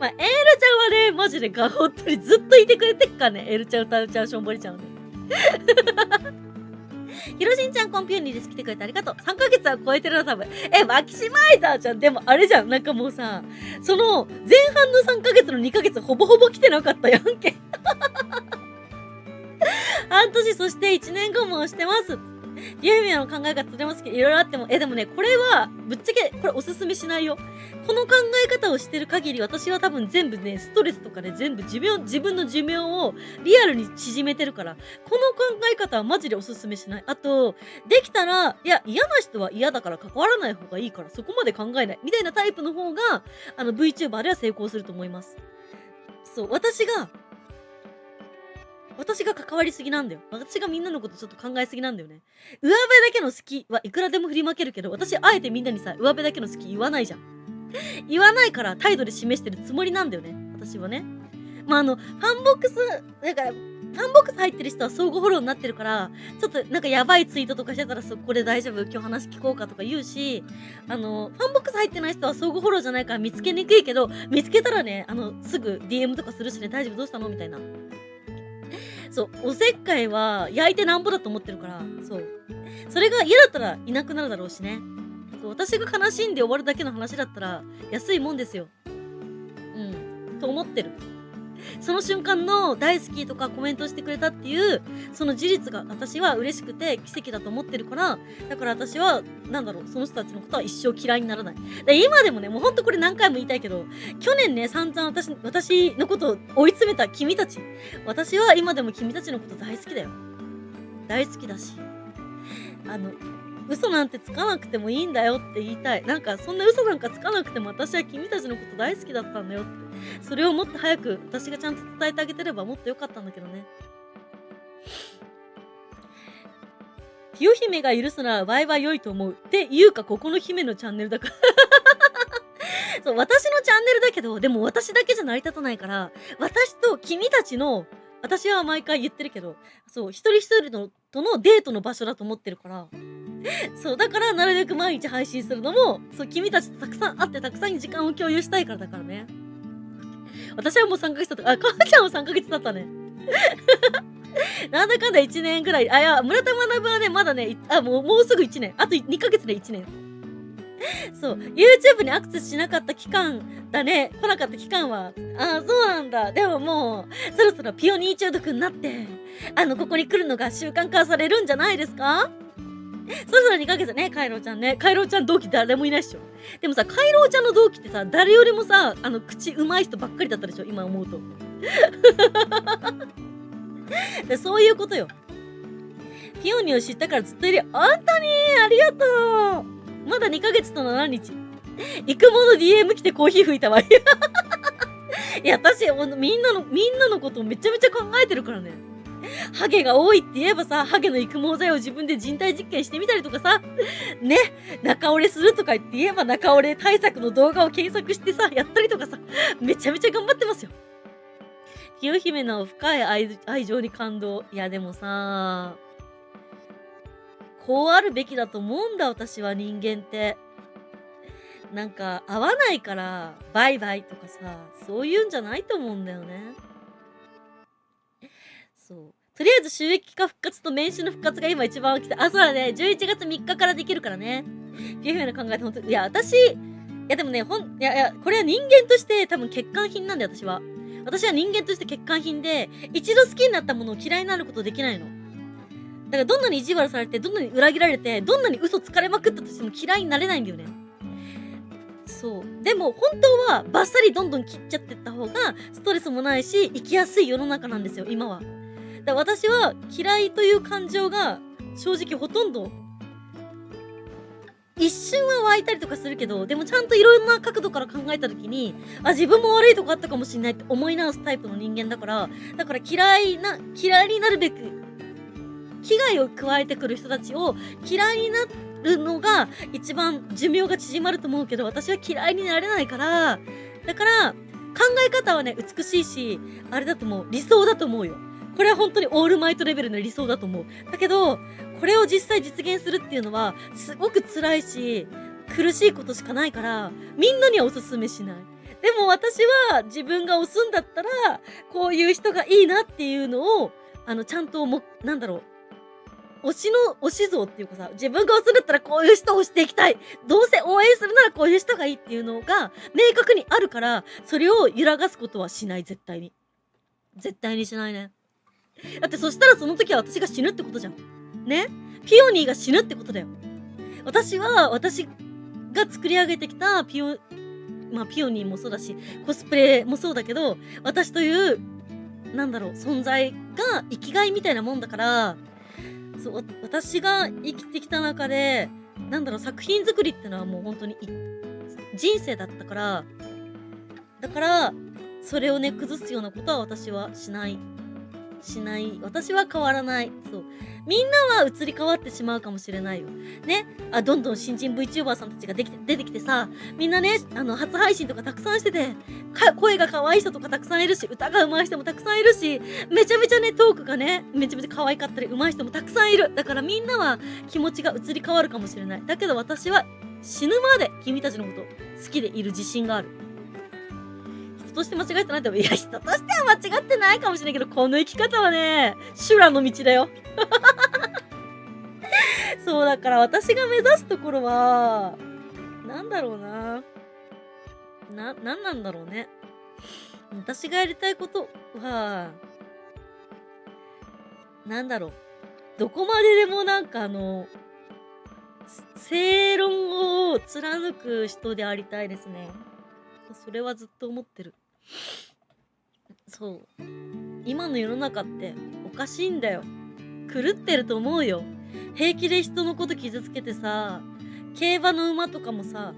まあ、エールちゃんはね、マジで本当にずっといてくれてっからね。エールちゃん、歌うちゃん、しょんぼりちゃんはね。ひろしんちゃんコンピューニーです。来てくれてありがとう。3ヶ月は超えてるな、多分。マキシマイザーちゃん、でもあれじゃん。なんかもうさ、その、前半の3ヶ月の2ヶ月ほぼほぼ来てなかったやんけ。半年、そして1年後もしてます。ユーミヤの考え方とても好き。いろいろあっても、でもね、これは、ぶっちゃけ、これおすすめしないよ。この考え方をしてる限り、私は多分全部ね、ストレスとかで全部自分の寿命をリアルに縮めてるから、この考え方はマジでおすすめしない。あと、できたら、いや、嫌な人は嫌だから関わらない方がいいから、そこまで考えない。みたいなタイプの方が、VTuber では成功すると思います。そう、私が関わりすぎなんだよ。私がみんなのことちょっと考えすぎなんだよね。上辺だけの好きはいくらでも振りまけるけど、私あえてみんなにさ、上辺だけの好き言わないじゃん。言わないから態度で示してるつもりなんだよね。私はね。まあ、ファンボックス、だから、ファンボックス入ってる人は相互フォローになってるから、ちょっとなんかやばいツイートとかしてたらそこで大丈夫今日話聞こうかとか言うし、ファンボックス入ってない人は相互フォローじゃないから見つけにくいけど、見つけたらね、すぐ DM とかするしね、大丈夫どうしたのみたいな。そう、おせっかいは焼いてなんぼだと思ってるから、そう。それが嫌だったらいなくなるだろうしね。そう、私が悲しんで終わるだけの話だったら安いもんですよ。と思ってる。その瞬間の大好きとかコメントしてくれたっていう、その事実が私は嬉しくて奇跡だと思ってるから、だから私は、その人たちのことは一生嫌いにならない。で今でもね、もうほんとこれ何回も言いたいけど、去年ね、散々私のことを追い詰めた君たち。私は今でも君たちのこと大好きだよ。大好きだし。嘘なんてつかなくてもいいんだよって言いたい。なんかそんな嘘なんかつかなくても私は君たちのこと大好きだったんだよって。それをもっと早く私がちゃんと伝えてあげてればもっと良かったんだけどね。清姫が許すならワイは良いと思う。っていうかここの姫のチャンネルだから。そう、私のチャンネルだけど、でも私だけじゃ成り立たないから、私と君たちの、私は毎回言ってるけど、そう、一人一人とのデートの場所だと思ってるから、そう、だからなるべく毎日配信するのも、そう、君たちとたくさん会ってたくさん時間を共有したいからだからね。私はもう3ヶ月経った。かーちゃんも3ヶ月経ったね。なんだかんだ1年ぐらい。いや、村田学はね、まだね、もうすぐ1年。あと2ヶ月で1年。そう、YouTube にアクセスしなかった期間だね。来なかった期間は。そうなんだ。でももう、そろそろピオニー中毒になって、ここに来るのが習慣化されるんじゃないですか？そろそろ2ヶ月ね、カイロウちゃんね。カイロウちゃん同期誰もいないっしょ。でもさ、カイロウちゃんの同期ってさ、誰よりもさ、口うまい人ばっかりだったでしょ、今思うと。でそういうことよ。ピオニーを知ったからずっといるよ。本当にありがとう。まだ2ヶ月と7日。行くもの DM 来てコーヒー吹いたわ。いや、私、みんなのことをめちゃめちゃ考えてるからね。ハゲが多いって言えばさ、ハゲの育毛剤を自分で人体実験してみたりとかさ、ね、中折れするとか言えば中折れ対策の動画を検索してさ、やったりとかさ、めちゃめちゃ頑張ってますよ。清姫の深い愛情に感動。いや、でもさ、こうあるべきだと思うんだ、私は人間って。なんか合わないからバイバイとかさ、そういうんじゃないと思うんだよね。そう。とりあえず収益化復活と年収の復活が今一番来て、あ、そうだね。11月3日からできるからね。っていう風な考えて、本当いや、私、いやでもね、いや、これは人間として多分欠陥品なんだよ、私は。私は人間として欠陥品で、一度好きになったものを嫌いになることできないの。だからどんなに意地悪されて、どんなに裏切られて、どんなに嘘つかれまくったとしても嫌いになれないんだよね。そう。でも本当はバッサリどんどん切っちゃってった方がストレスもないし生きやすい世の中なんですよ、今は。だから私は嫌いという感情が正直ほとんど一瞬は湧いたりとかするけど、でもちゃんといろんな角度から考えた時に、あ、自分も悪いとこあったかもしれないって思い直すタイプの人間だから、嫌いになるべく危害を加えてくる人たちを嫌いになるのが一番寿命が縮まると思うけど、私は嫌いになれないから、だから考え方はね、美しいし、あれだと思う。理想だと思うよ。これは本当にオールマイトレベルの理想だと思う。だけど、これを実際実現するっていうのは、すごく辛いし、苦しいことしかないから、みんなにはおすすめしない。でも私は自分が押すんだったら、こういう人がいいなっていうのを、ちゃんとなんだろう、推し像っていうかさ、自分が押すんだったらこういう人を推していきたい。どうせ応援するならこういう人がいいっていうのが明確にあるから、それを揺らがすことはしない、絶対に。絶対にしないね。だってそしたらその時は私が死ぬってことじゃん。ね？ピオニーが死ぬってことだよ。私が作り上げてきたピオニーもそうだし、コスプレもそうだけど、私という、存在が生きがいみたいなもんだから、そう、私が生きてきた中で、作品作りってのはもう本当に人生だったから、だから、それをね、崩すようなことは私はしない。私は変わらない。そう。みんなは移り変わってしまうかもしれないよ。ね。どんどん新人 VTuber さんたちが出てきてさ、みんなね、初配信とかたくさんしてて、声が可愛い人とかたくさんいるし、歌が上手い人もたくさんいるし、めちゃめちゃね、トークがね、めちゃめちゃ可愛かったり上手い人もたくさんいる。だからみんなは気持ちが移り変わるかもしれない。だけど私は死ぬまで君たちのこと好きでいる自信がある。人として間違えてないと思う。いや、人としては間違ってないかもしれないけど、この生き方はね、修羅の道だよ。そう、だから私が目指すところは、なんだろうな。なんなんだろうね。私がやりたいことは、どこまででも正論を貫く人でありたいですね。それはずっと思ってる。そう。今の世の中っておかしいんだよ。狂ってると思うよ。平気で人のこと傷つけてさ、競馬の馬とかもさ、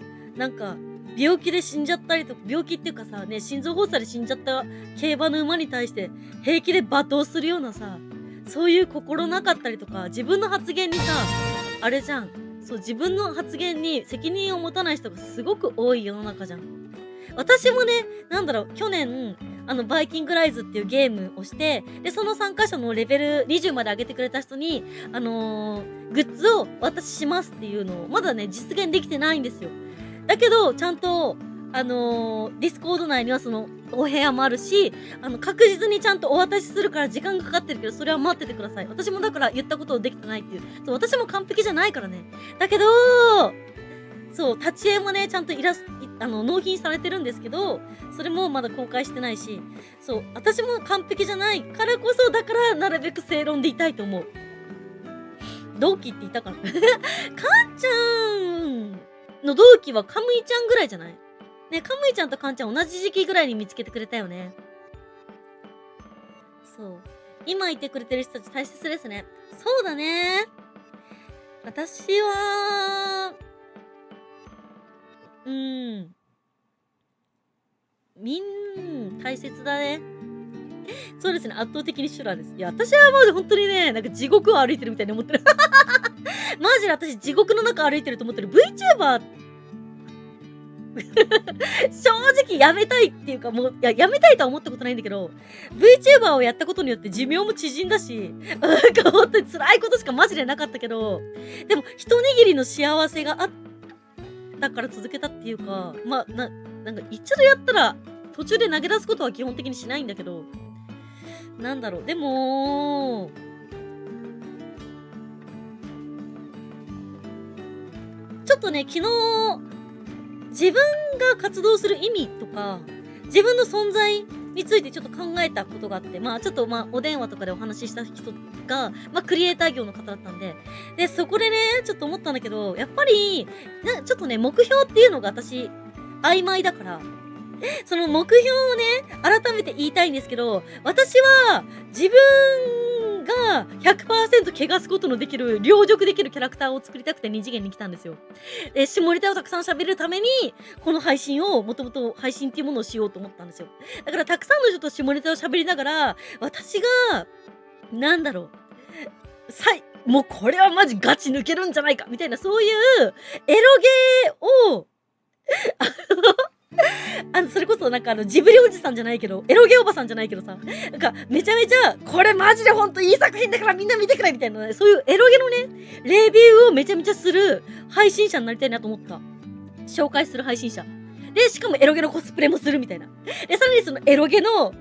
病気で死んじゃったりとか、病気っていうかさ、ね、心臓発作で死んじゃった競馬の馬に対して平気で罵倒するようなさ、そういう心なかったりとか、自分の発言にさ、あれじゃん。そう、自分の発言に責任を持たない人がすごく多い世の中じゃん。私もね、去年、バイキングライズっていうゲームをして、で、その参加者のレベル20まで上げてくれた人に、グッズをお渡ししますっていうのを、まだね、実現できてないんですよ。だけど、ちゃんと、ディスコード内にはその、お部屋もあるし、確実にちゃんとお渡しするから時間がかかってるけど、それは待っててください。私もだから言ったことをできてないっていう。そう、私も完璧じゃないからね。だけど、そう、立ち絵もね、ちゃんと納品されてるんですけど、それもまだ公開してないし、そう、私も完璧じゃないからこそ、だからなるべく正論でいたいと思う。同期って言ったかなかんちゃんの同期はカムイちゃんぐらいじゃないね、カムイちゃんとかんちゃん同じ時期ぐらいに見つけてくれたよね。そう。今いてくれてる人たち大切ですね。そうだね。私は、大切だね。そうですね、圧倒的に修羅です。いや、私はもう本当にね、地獄を歩いてるみたいに思ってる。マジで私地獄の中歩いてると思ってる。VTuber 正直やめたいっていうか、もう、やめたいとは思ったことないんだけど、VTuber をやったことによって寿命も縮んだし、本当に辛いことしかマジでなかったけど、でも一握りの幸せがたから続けたっていうか、まあ、なんか一度やったら途中で投げ出すことは基本的にしないんだけど、なんだろう、でも、ちょっとね、昨日、自分が活動する意味とか、自分の存在についてちょっと考えたことがあって、まあちょっとお電話とかでお話しした人が、クリエイター業の方だったんで、で、そこでね、ちょっと思ったんだけど、やっぱり、ちょっとね、目標っていうのが私、曖昧だから、その目標をね、改めて言いたいんですけど、私は自分が 100% 汚すことのできる、凌辱できるキャラクターを作りたくて二次元に来たんですよ。で、下ネタをたくさん喋るために、この配信を、もともと配信っていうものをしようと思ったんですよ。だからたくさんの人と下ネタを喋りながら、私が、なんだろう、もうこれはマジガチ抜けるんじゃないかみたいな、そういうエロゲーを、それこそジブリおじさんじゃないけど、エロゲおばさんじゃないけどさ、なんかめちゃめちゃ、これマジでほんといい作品だからみんな見てくれみたいな、ね、そういうエロゲのね、レビューをめちゃめちゃする配信者になりたいなと思った。紹介する配信者。で、しかもエロゲのコスプレもするみたいな。で、さらにそのエロゲの、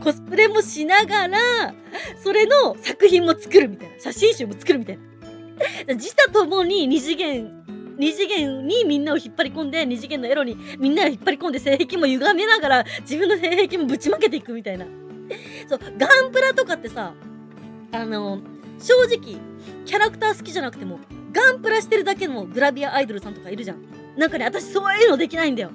コスプレもしながら、それの作品も作るみたいな。写真集も作るみたいな。自他ともに二次元にみんなを引っ張り込んで、二次元のエロにみんなを引っ張り込んで、性癖も歪めながら自分の性癖もぶちまけていくみたいな。そう、ガンプラとかってさ、正直、キャラクター好きじゃなくても、ガンプラしてるだけのグラビアアイドルさんとかいるじゃん。なんかね、私そういうのできないんだよ。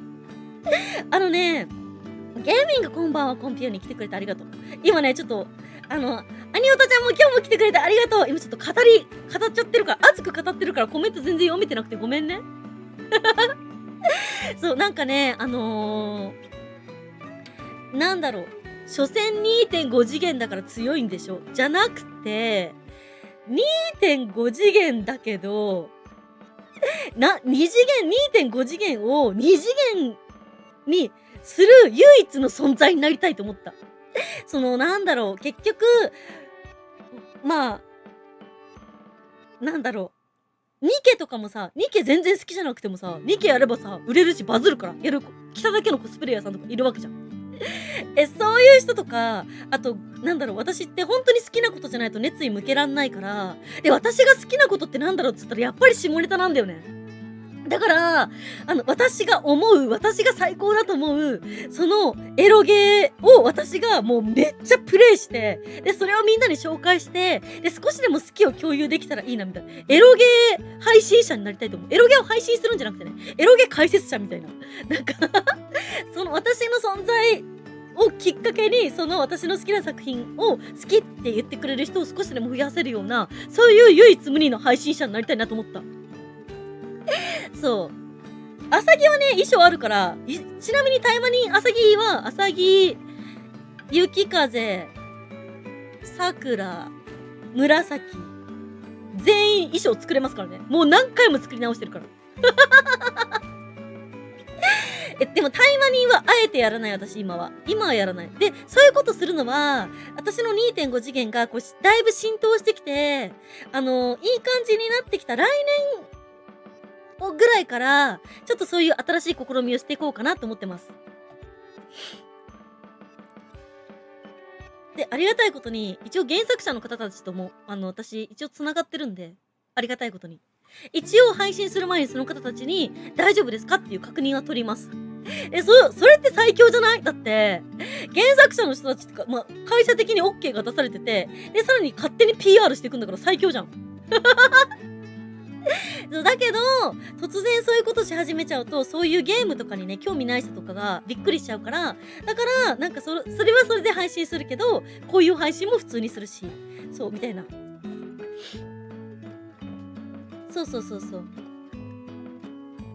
ゲーミングこんばんはコンピューに来てくれてありがとう。今ね、ちょっと、アニオタちゃんも今日も来てくれてありがとう。今ちょっと語っちゃってるから、熱く語ってるからコメント全然読めてなくてごめんね。そう、なんかね、なんだろう。所詮 2.5 次元だから強いんでしょじゃなくて、2.5 次元だけど、2次元、2.5 次元を2次元にする唯一の存在になりたいと思った。なんだろう、結局、ニケとかもさ、ニケ全然好きじゃなくてもさ、ニケやればさ、売れるしバズるから、来ただけのコスプレイヤーさんとかいるわけじゃん。そういう人とか、あと、私って本当に好きなことじゃないと熱意向けらんないから、で、私が好きなことってなんだろうって言ったら、やっぱり下ネタなんだよね。だから、私が最高だと思う、そのエロゲーを私がもうめっちゃプレイして、で、それをみんなに紹介して、で、少しでも好きを共有できたらいいなみたいな。エロゲー配信者になりたいと思う。エロゲーを配信するんじゃなくてね、エロゲー解説者みたいな。私の存在をきっかけに、私の好きな作品を好きって言ってくれる人を少しでも増やせるような、そういう唯一無二の配信者になりたいなと思った。そう。アサギはね、衣装あるから、ちなみにタイマニアサギは、アサギ、雪風、桜、紫、全員衣装作れますからね。もう何回も作り直してるから。でもタイマニはあえてやらない、私今は。今はやらない。で、そういうことするのは、私の 2.5 次元がだいぶ浸透してきて、いい感じになってきた来年、ぐらいから、ちょっとそういう新しい試みをしていこうかなと思ってます。で、ありがたいことに、一応原作者の方たちとも、私、一応繋がってるんで、ありがたいことに。一応配信する前にその方たちに、大丈夫ですかっていう確認は取ります。それって最強じゃない？だって、原作者の人たちとか、会社的に OK が出されてて、で、さらに勝手に PR していくんだから最強じゃん。だけど、突然そういうことし始めちゃうと、そういうゲームとかにね、興味ない人とかがびっくりしちゃうから、だから、それはそれで配信するけど、こういう配信も普通にするし、そう、みたいな。そう。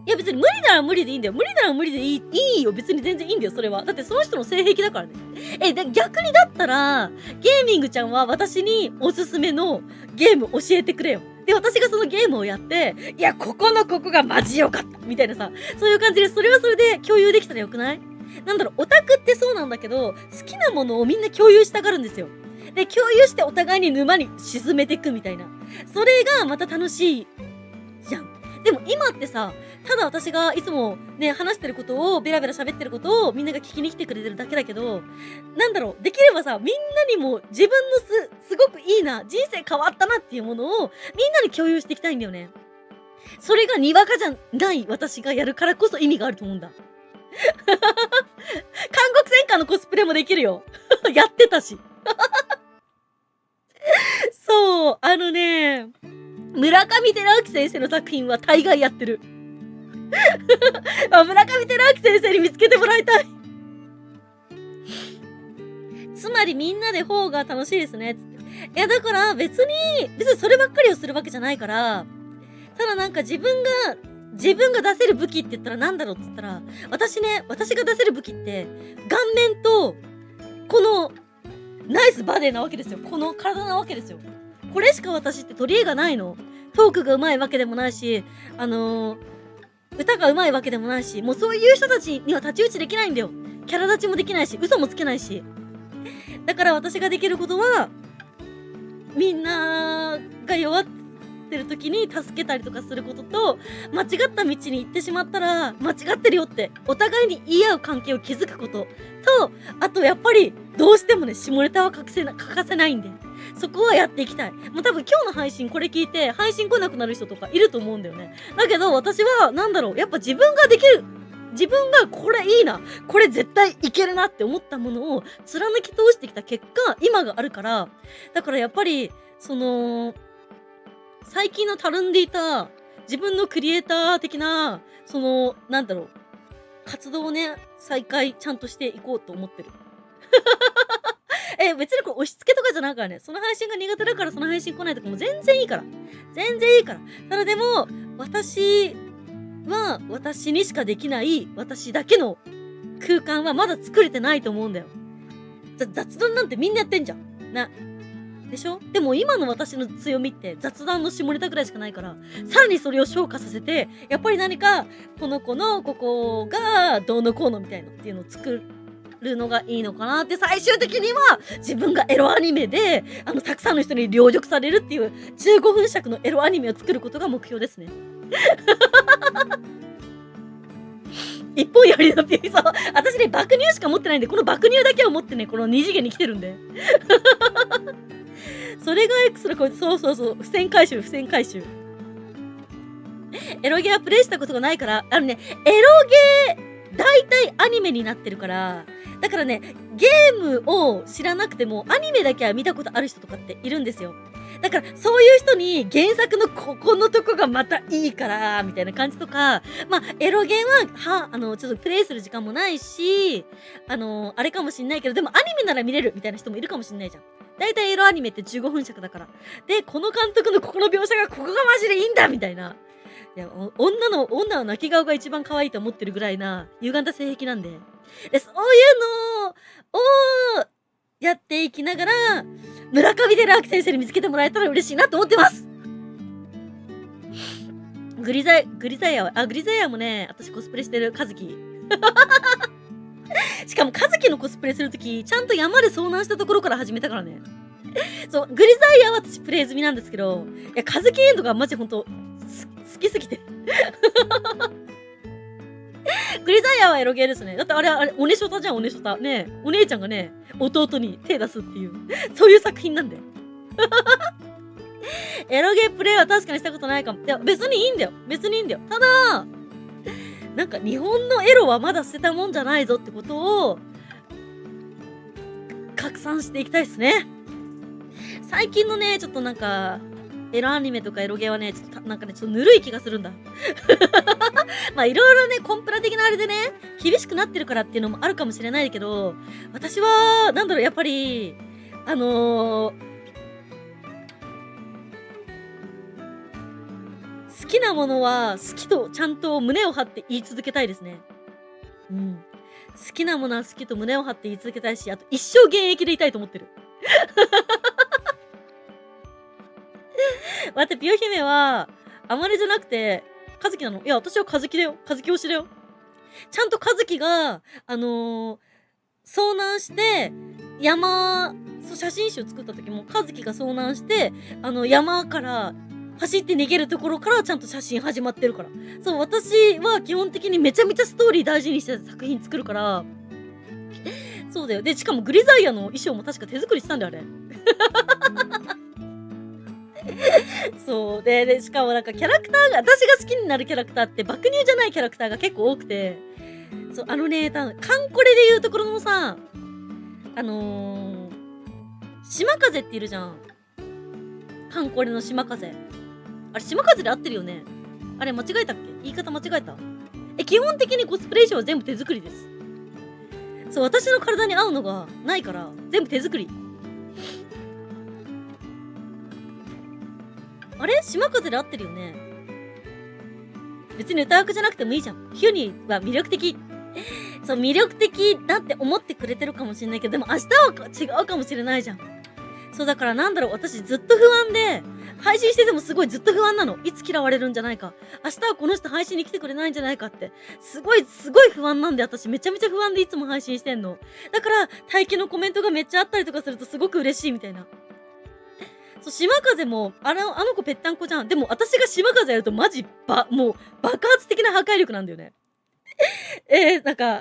いや別に無理なら無理でいいんだよ。無理なら無理でいいよ。別に全然いいんだよ、それは。だってその人の性癖だからね。逆にだったら、ゲーミングちゃんは私におすすめのゲーム教えてくれよ。で、私がそのゲームをやって、いや、ここがマジ良かったみたいなさ、そういう感じで、それはそれで共有できたらよくない？オタクってそうなんだけど、好きなものをみんな共有したがるんですよ。で、共有してお互いに沼に沈めていくみたいな。それがまた楽しいじゃん。でも今ってさ、ただ私がいつもね、話してることを、ベラベラ喋ってることをみんなが聞きに来てくれてるだけだけど、なんだろう、できればさ、みんなにも自分のすごくいいな、人生変わったなっていうものをみんなに共有していきたいんだよね。それがにわかじゃない私がやるからこそ意味があると思うんだ。韓国戦艦のコスプレもできるよ。やってたし。そう、村上寺明先生の作品は大概やってる。村上寺明先生に見つけてもらいたい。つまりみんなで方が楽しいですね。つって。いや、だから別にそればっかりをするわけじゃないから、ただなんか自分が出せる武器って言ったらなんだろうって言ったら、私が出せる武器って、顔面と、この、ナイスバディなわけですよ。この体なわけですよ。これしか私って取り柄がないの。トークが上手いわけでもないし、歌が上手いわけでもないし、もうそういう人たちには太刀打ちできないんだよ。キャラ立ちもできないし、嘘もつけないし。だから私ができることは、みんなが弱ってる時に助けたりとかすることと、間違った道に行ってしまったら、間違ってるよって、お互いに言い合う関係を築くことと、あとやっぱり、どうしてもね、下ネタは欠かせないんで、そこはやっていきたい。もう多分今日の配信これ聞いて、配信来なくなる人とかいると思うんだよね。だけど私は、やっぱ自分ができる、自分がこれいいな、これ絶対いけるなって思ったものを貫き通してきた結果、今があるから、だからやっぱり、最近のたるんでいた、自分のクリエイター的な、活動をね、再開ちゃんとしていこうと思ってる。別にこれ押し付けとかじゃないからね。その配信が苦手だからその配信来ないとかも全然いいから。全然いいから。ただでも、私は私にしかできない私だけの空間はまだ作れてないと思うんだよ。雑談なんてみんなやってんじゃん。な。でしょ？でも今の私の強みって雑談の下ネタぐらいしかないから、さらにそれを昇華させて、やっぱり何か、この子のここがどうのこうのみたいなっていうのを作るのがいいのかなって、最終的には自分がエロアニメで、たくさんの人に凌辱されるっていう15分尺のエロアニメを作ることが目標ですね。一本やりのピーサー。私ね、爆乳しか持ってないんで、この爆乳だけを持ってね、この二次元に来てるんで。それが X のこいつ、そう、付箋回収。エロゲーはプレイしたことがないから、エロゲー、大体アニメになってるから、だからね、ゲームを知らなくても、アニメだけは見たことある人とかっているんですよ。だから、そういう人に原作のここのとこがまたいいから、みたいな感じとか、エロゲーは、ちょっとプレイする時間もないし、あれかもしんないけど、でもアニメなら見れるみたいな人もいるかもしんないじゃん。だいたいエロアニメって15分尺だから。で、この監督のここの描写がここがマジでいいんだみたいな。いや、女は泣き顔が一番可愛いと思ってるぐらいな、歪んだ性癖なんで。で、そういうのを、やっていきながら、村上寺明先生に見つけてもらえたら嬉しいなと思ってます。グリザイアもね、私コスプレしてる、カズキ。しかも、カズキのコスプレするとき、ちゃんと山で遭難したところから始めたからね。そう、グリザイアは私プレイ済みなんですけど、いや、カズキエンドがマジほんと、好きすぎて。グリザイアはエロゲーですね。だってあれ、おねしょたじゃん、おねしょた。ねえ、お姉ちゃんがね、弟に手出すっていう、そういう作品なんだよ。エロゲープレイは確かにしたことないかも。いや、別にいいんだよ。ただ、なんか日本のエロはまだ捨てたもんじゃないぞってことを、拡散していきたいですね。最近のね、ちょっとなんか、エロアニメとかエロゲーはね、ちょっとぬるい気がするんだ。いろいろね、コンプラ的なあれでね、厳しくなってるからっていうのもあるかもしれないけど、私は、やっぱり、好きなものは好きとちゃんと胸を張って言い続けたいですね。うん。好きなものは好きと胸を張って言い続けたいし、あと一生現役でいたいと思ってる。待って、ピオ姫は、あまりじゃなくて、カズキなの？いや、私はカズキだよ。カズキ推しだよ。ちゃんとカズキが、遭難して、写真集作った時も、カズキが遭難して、山から走って逃げるところからちゃんと写真始まってるから。そう、私は基本的にめちゃめちゃストーリー大事にして作品作るから、そうだよ。で、しかもグリザイアの衣装も確か手作りしたんだよ、あれ。そうで、しかもなんかキャラクターが、私が好きになるキャラクターって爆乳じゃないキャラクターが結構多くて、そう、カンコレでいうところのさ、島風っているじゃん。カンコレの島風。あれ、島風で合ってるよね。あれ、間違えたっけ？言い方間違えた？基本的にコスプレ衣装は全部手作りです。そう、私の体に合うのがないから、全部手作り。あれ？島風で合ってるよね。別に歌枠じゃなくてもいいじゃん。ヒュニーは魅力的。そう、魅力的だって思ってくれてるかもしれないけど、でも明日は違うかもしれないじゃん。そう、だからなんだろう、私ずっと不安で、配信しててもすごいずっと不安なの。いつ嫌われるんじゃないか。明日はこの人配信に来てくれないんじゃないかって。すごい不安なんで、私めちゃめちゃ不安でいつも配信してんの。だから、待機のコメントがめっちゃあったりとかするとすごく嬉しいみたいな。そう、島風も、あの子ぺったんこじゃん。でも私が島風やるとマジもう爆発的な破壊力なんだよね。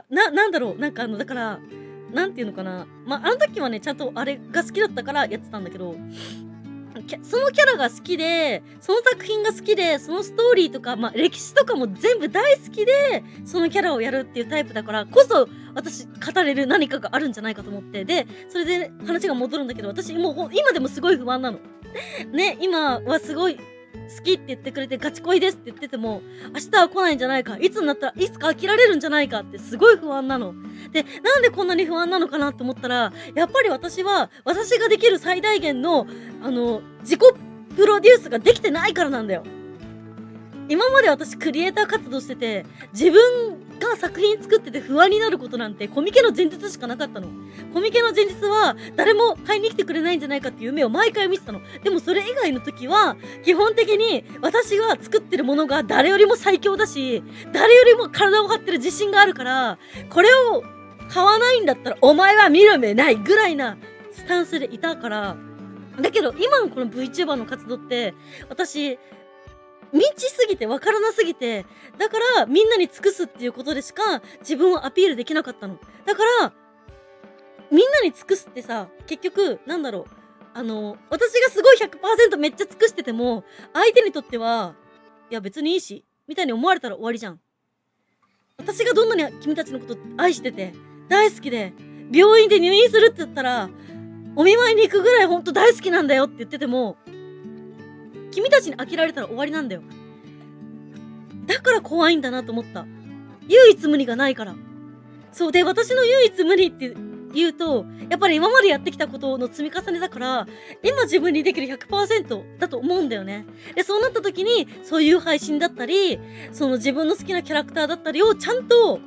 なんだろう、だから、なんていうのかな。あの時はね、ちゃんとあれが好きだったからやってたんだけど、そのキャラが好きで、その作品が好きで、そのストーリーとか、歴史とかも全部大好きで、そのキャラをやるっていうタイプだからこそ、私、語れる何かがあるんじゃないかと思って。で、それで話が戻るんだけど、私、もう今でもすごい不安なの。ね、今はすごい好きって言ってくれて、ガチ恋ですって言ってても、明日は来ないんじゃないか、いつになったらいつか飽きられるんじゃないかってすごい不安なの。で、なんでこんなに不安なのかなって思ったら、やっぱり私は、私ができる最大限の、自己プロデュースができてないからなんだよ。今まで私クリエイター活動してて、自分が作品作ってて不安になることなんてコミケの前日しかなかったの。コミケの前日は誰も買いに来てくれないんじゃないかっていう夢を毎回見てたの。でもそれ以外の時は基本的に私が作ってるものが誰よりも最強だし、誰よりも体を張ってる自信があるから、これを買わないんだったらお前は見る目ないぐらいなスタンスでいたから。だけど今のこの VTuber の活動って私未知すぎて分からなすぎて、だからみんなに尽くすっていうことでしか自分をアピールできなかったの。だからみんなに尽くすってさ、結局なんだろう、私がすごい 100% めっちゃ尽くしてても相手にとってはいや別にいいしみたいに思われたら終わりじゃん。私がどんなに君たちのこと愛してて大好きで病院で入院するって言ったらお見舞いに行くぐらいほんと大好きなんだよって言ってても、君たちに飽きられたら終わりなんだよ。だから怖いんだなと思った。唯一無二がないから。そうで、私の唯一無二って言うと、やっぱり今までやってきたことの積み重ねだから、今自分にできる 100% だと思うんだよね。で、そうなった時に、そういう配信だったり、その自分の好きなキャラクターだったりをちゃんと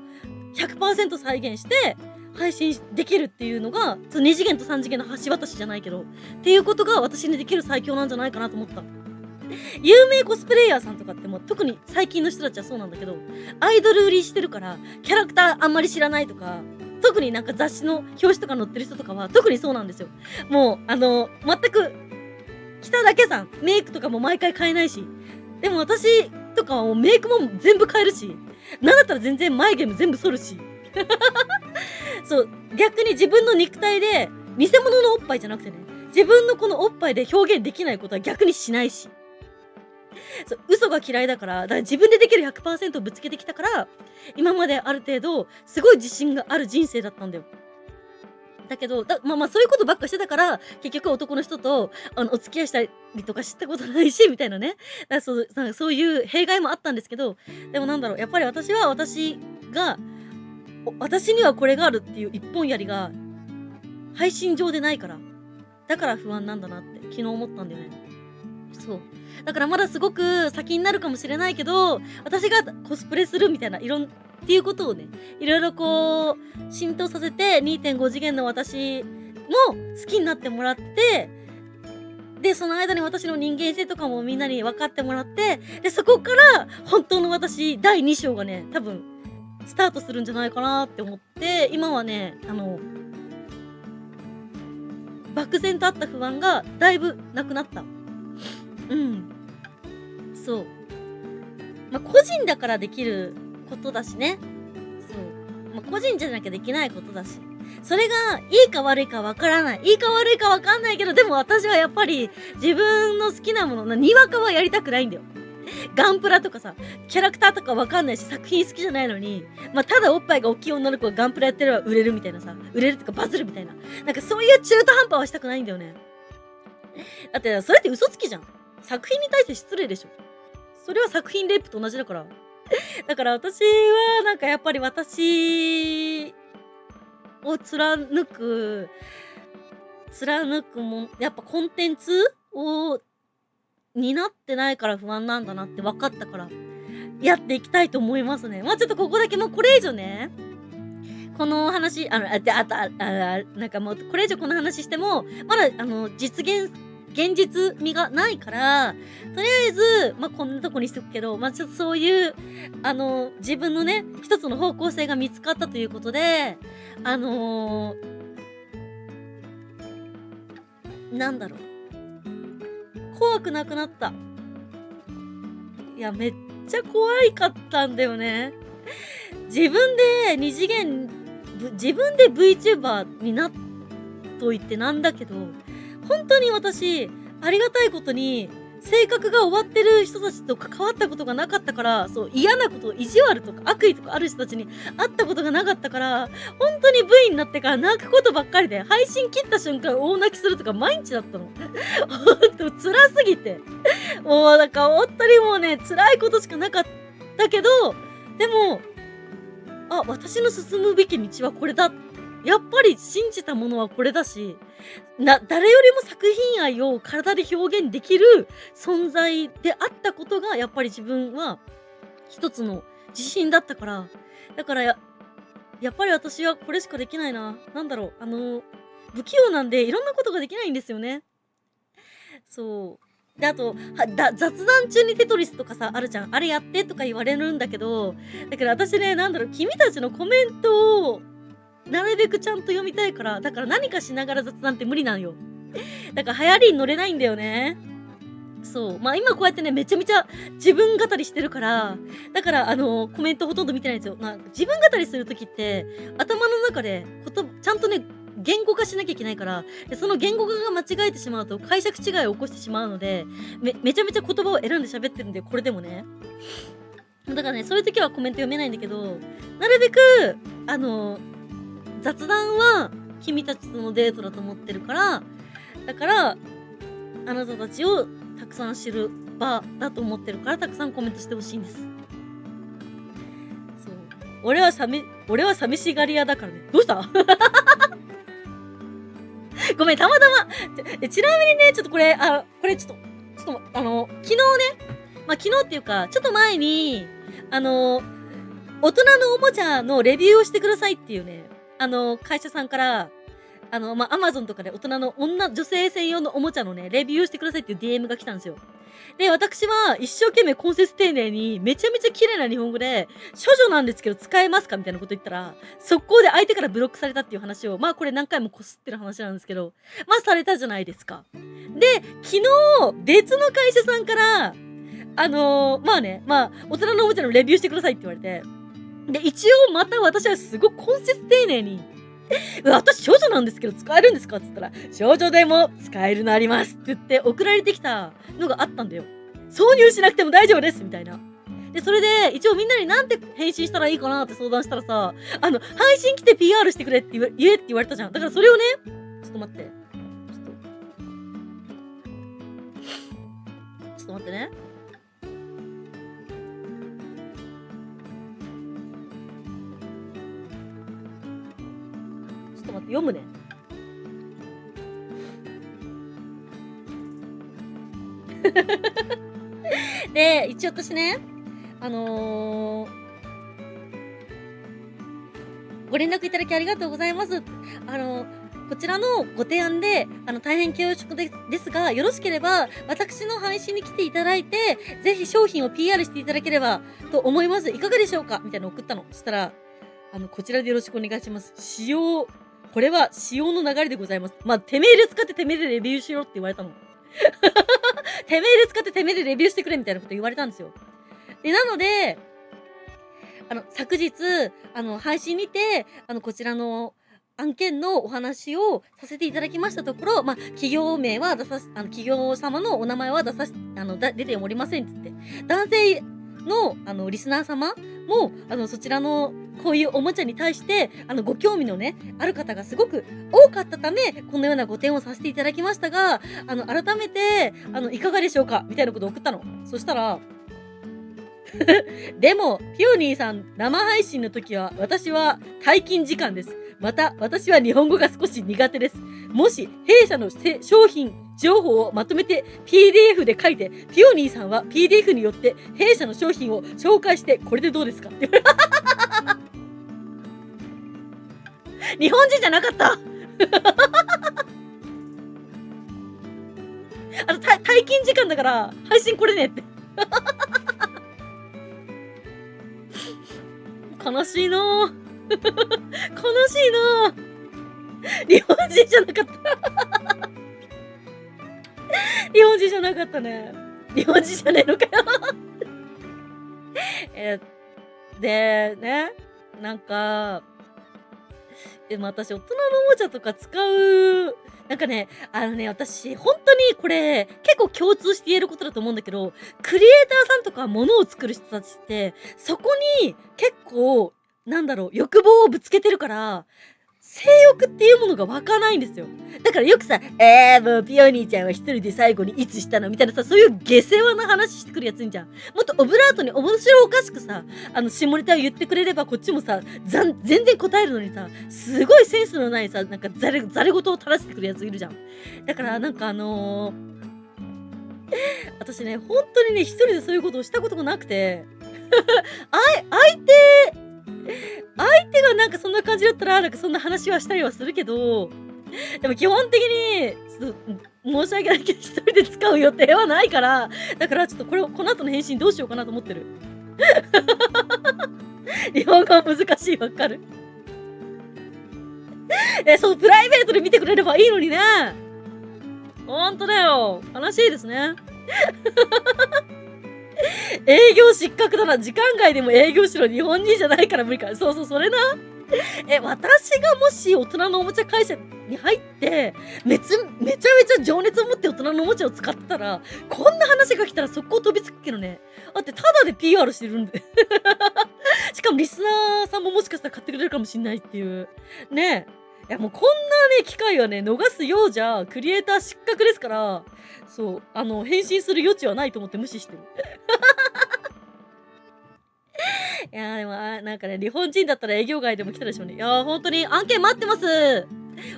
100% 再現して、配信できるっていうのが、2次元と3次元の橋渡しじゃないけど、っていうことが私にできる最強なんじゃないかなと思った。有名コスプレイヤーさんとかっても特に最近の人たちはそうなんだけど、アイドル売りしてるからキャラクターあんまり知らないとか、特になんか雑誌の表紙とか載ってる人とかは特にそうなんですよ。もう全く着ただけさん、メイクとかも毎回変えないし、でも私とかはもうメイクも全部変えるし、なんだったら全然眉毛も全部剃るしそう、逆に自分の肉体で偽物のおっぱいじゃなくてね、自分のこのおっぱいで表現できないことは逆にしないし、そう、嘘が嫌いだから、だから自分でできる 100% ぶつけてきたから、今まである程度すごい自信がある人生だったんだよ。だけど、そういうことばっかしてたから、結局男の人とお付き合いしたりとかしたことないしみたいなね。だからなんかそういう弊害もあったんですけど、でもなんだろう、やっぱり私は私にはこれがあるっていう一本槍が配信上でないから、だから不安なんだなって昨日思ったんだよね。そう。だからまだすごく先になるかもしれないけど、私がコスプレするみたいなっていうことをね、いろいろこう浸透させて 2.5 次元の私も好きになってもらって、でその間に私の人間性とかもみんなに分かってもらって、でそこから本当の私第2章がね、多分スタートするんじゃないかなって思って、今はね漠然とあった不安がだいぶなくなった。うん。そう。まあ、個人だからできることだしね。そう。まあ、個人じゃなきゃできないことだし。それがいいか悪いかわからない。いいか悪いかわかんないけど、でも私はやっぱり自分の好きなもの、にわかはやりたくないんだよ。ガンプラとかさ、キャラクターとかわかんないし、作品好きじゃないのに、まあ、ただおっぱいが大きい女の子がガンプラやってれば売れるみたいなさ、売れるとかバズるみたいな。なんかそういう中途半端はしたくないんだよね。だって、それって嘘つきじゃん。作品に対して失礼でしょ。それは作品レイプと同じだから。だから私は、なんかやっぱり私を貫くもん、やっぱコンテンツを担ってないから不安なんだなって分かったから、やっていきたいと思いますね。まあちょっとここだけもうこれ以上ね、この話、なんかもうこれ以上この話しても、まだ現実味がないから、とりあえず、まあこんなとこにしとくけど、まあちょっとそういう、自分のね、一つの方向性が見つかったということで、なんだろう。怖くなくなった。いや、めっちゃ怖かったんだよね。自分で自分で VTuber になっといてなんだけど、本当に私、ありがたいことに、性格が終わってる人たちと関わったことがなかったから、そう、嫌なこと、意地悪とか悪意とかある人たちに会ったことがなかったから、本当に V になってから泣くことばっかりで、配信切った瞬間大泣きするとか毎日だったの。ほんと辛すぎて。もうなんか本当にもうね、辛いことしかなかったけど、でも、あ、私の進むべき道はこれだ。やっぱり信じたものはこれだし、誰よりも作品愛を体で表現できる存在であったことが、やっぱり自分は一つの自信だったから、だからやっぱり私はこれしかできないな。なんだろう、不器用なんでいろんなことができないんですよね。そう。で、あと、雑談中にテトリスとかさ、あるじゃん。あれやってとか言われるんだけど、だけど私ね、なんだろう、君たちのコメントを、なるべくちゃんと読みたいから、だから何かしながら雑談って無理なんよ。だから流行りに乗れないんだよね。そう。まあ今こうやってね、めちゃめちゃ自分語りしてるから、だからコメントほとんど見てないんですよ。まあ自分語りするときって、頭の中でちゃんとね、言語化しなきゃいけないから、でその言語化が間違えてしまうと解釈違いを起こしてしまうので、めちゃめちゃ言葉を選んで喋ってるんで、これでもね。だからね、そういう時はコメント読めないんだけど、なるべく、雑談は君たちとのデートだと思ってるから、だから、あなたたちをたくさん知る場だと思ってるから、たくさんコメントしてほしいんです。そう。俺は寂しがり屋だからね。どうしたごめん、たまたま。ちなみにね、ちょっとこれ、これちょっと、昨日ね、まあ、昨日っていうか、ちょっと前に、大人のおもちゃのレビューをしてくださいっていうね、会社さんから、まあ、アマゾンとかで大人の女性専用のおもちゃのね、レビューをしてくださいっていう DM が来たんですよ。で、私は一生懸命根節丁寧に、めちゃめちゃ綺麗な日本語で、処女なんですけど使えますかみたいなこと言ったら、速攻で相手からブロックされたっていう話を、まあこれ何回もこすってる話なんですけど、まあされたじゃないですか。で、昨日、別の会社さんから、まあね、まあ、大人のおもちゃのレビューしてくださいって言われて、で、一応また私はすごく根節丁寧に、私少女なんですけど使えるんですかって言ったら、少女でも使えるのありますって言って送られてきたのがあったんだよ。挿入しなくても大丈夫ですみたいな。で、それで一応みんなになんて返信したらいいかなって相談したらさ、配信来て PR してくれって言えって言われたじゃん。だからそれをね、ちょっと待って。ちょっと待ってね。ちょっと待って、読むね。で、一応私ね、ご連絡いただきありがとうございます。こちらのご提案で、大変恐縮ですが、よろしければ、私の配信に来ていただいて、ぜひ商品を PR していただければと思います。いかがでしょうかみたいなの送ったの。そしたら、こちらでよろしくお願いします。これは使用の流れでございます。まあ、てめえで使っててめえでレビューしろって言われたの。てめえで使っててめえでレビューしてくれみたいなこと言われたんですよ。で、なので、昨日、配信にて、こちらの案件のお話をさせていただきましたところ、まあ、企業名は企業様のお名前は出ておりませんっつって、男性の、リスナー様も、そちらの、こういうおもちゃに対して、ご興味のね、ある方がすごく多かったため、このようなご提案をさせていただきましたが、改めて、いかがでしょうかみたいなことを送ったの。そしたら、でも、ピオニーさん、生配信の時は、私は退勤時間です。また、私は日本語が少し苦手です。もし、弊社の商品、情報をまとめて PDF で書いて、ピオニーさんは PDF によって弊社の商品を紹介して、これでどうですかって日本人じゃなかった退勤時間だから配信これねって悲しいなぁ悲しいなぁ日本人じゃなかった日本人じゃなかったね。日本人じゃねえのかよで、ね、なんか、でも私、大人のおもちゃとか使う、なんかね、私、本当にこれ、結構共通して言えることだと思うんだけど、クリエイターさんとか物を作る人たちって、そこに結構、欲望をぶつけてるから、性欲っていうものが湧かないんですよ。だからよくさ、もうピオニーちゃんは一人で最後にいつしたのみたいなさ、そういう下世話な話してくるやついんじゃん。もっとオブラートに面白おかしくさ、下ネタを言ってくれればこっちもさ、全然答えるのにさ、すごいセンスのないさ、なんかざれ言を垂らしてくるやついるじゃん。だからなんか私ね、本当にね、一人でそういうことをしたことがなくて、相手がなんかそんな感じだったら、なんかそんな話はしたりはするけど、でも基本的に、申し訳ないけど、一人で使う予定はないから、だからちょっとこの後の返信どうしようかなと思ってる。日本語は難しい、わかる。そう、プライベートで見てくれればいいのにね。ほんとだよ。悲しいですね。営業失格だな。時間外でも営業しろ。日本人じゃないから無理か。そう、それな。私がもし大人のおもちゃ会社に入って、めちゃめちゃ情熱を持って大人のおもちゃを使ってたら、こんな話が来たら速攻飛びつくけどね。だってタダで PR してるんで。しかもリスナーさんももしかしたら買ってくれるかもしんないっていう。ねえ。いやもうこんなね、機会はね、逃すようじゃ、クリエイター失格ですから、そう、返信する余地はないと思って無視してる。いやーでも、なんかね、日本人だったら営業外でも来たでしょうね。いやー、本当に案件待ってます。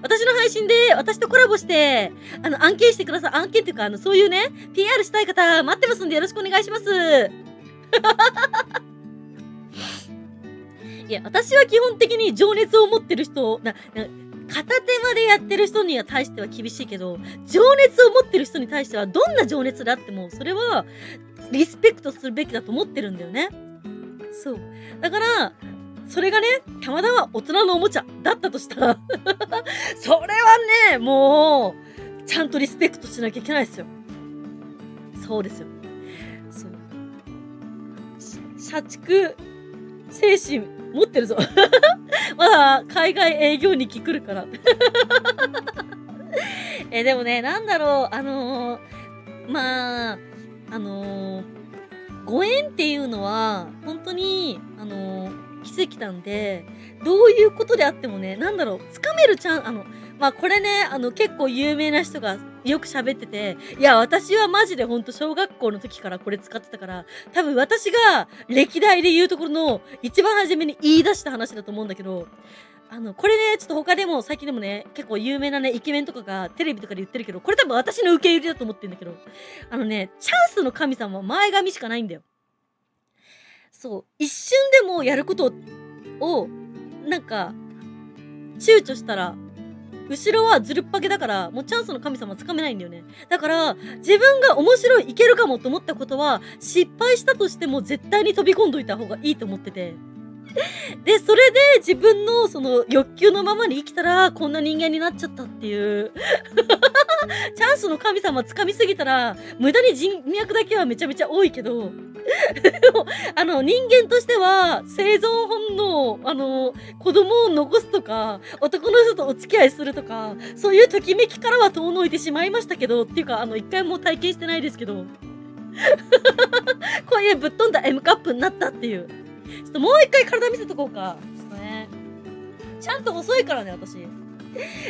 私の配信で、私とコラボして、案件してください。案件っていうか、そういうね、PR したい方、待ってますんでよろしくお願いします。いや、私は基本的に情熱を持ってる人、片手までやってる人には対しては厳しいけど、情熱を持ってる人に対しては、どんな情熱であっても、それは、リスペクトするべきだと思ってるんだよね。そう。だから、それがね、たまたま大人のおもちゃだったとしたら、それはね、もう、ちゃんとリスペクトしなきゃいけないですよ。そうですよ。そう。社畜精神持ってるぞ。まだ海外営業に来るから。でもね、なんだろう、まあ、ご縁っていうのは、本当に、奇跡なんで、どういうことであってもね、なんだろう、つかめるまあこれね、結構有名な人がよく喋ってて、いや、私はマジでほんと小学校の時からこれ使ってたから、多分私が歴代で言うところの一番初めに言い出した話だと思うんだけど、これね、ちょっと他でも最近でもね、結構有名なね、イケメンとかがテレビとかで言ってるけど、これ多分私の受け入れだと思ってるんだけど、チャンスの神様は前髪しかないんだよ。そう、一瞬でもやることを、なんか、躊躇したら、後ろはずるっぱげだから、もうチャンスの神様つかめないんだよね。だから、自分が面白い、いけるかもと思ったことは、失敗したとしても絶対に飛び込んどいた方がいいと思ってて。で、それで自分のその欲求のままに生きたら、こんな人間になっちゃったっていう。チャンスの神様掴みすぎたら、無駄に人脈だけはめちゃめちゃ多いけど、でも人間としては、生存本能、子供を残すとか、男の人とお付き合いするとか、そういうときめきからは遠のいてしまいましたけど、っていうか、一回も体験してないですけど、こういうぶっ飛んだ M カップになったっていう。ちょっともう一回体見せとこうか。ちょっとね。ちゃんと細いからね、私。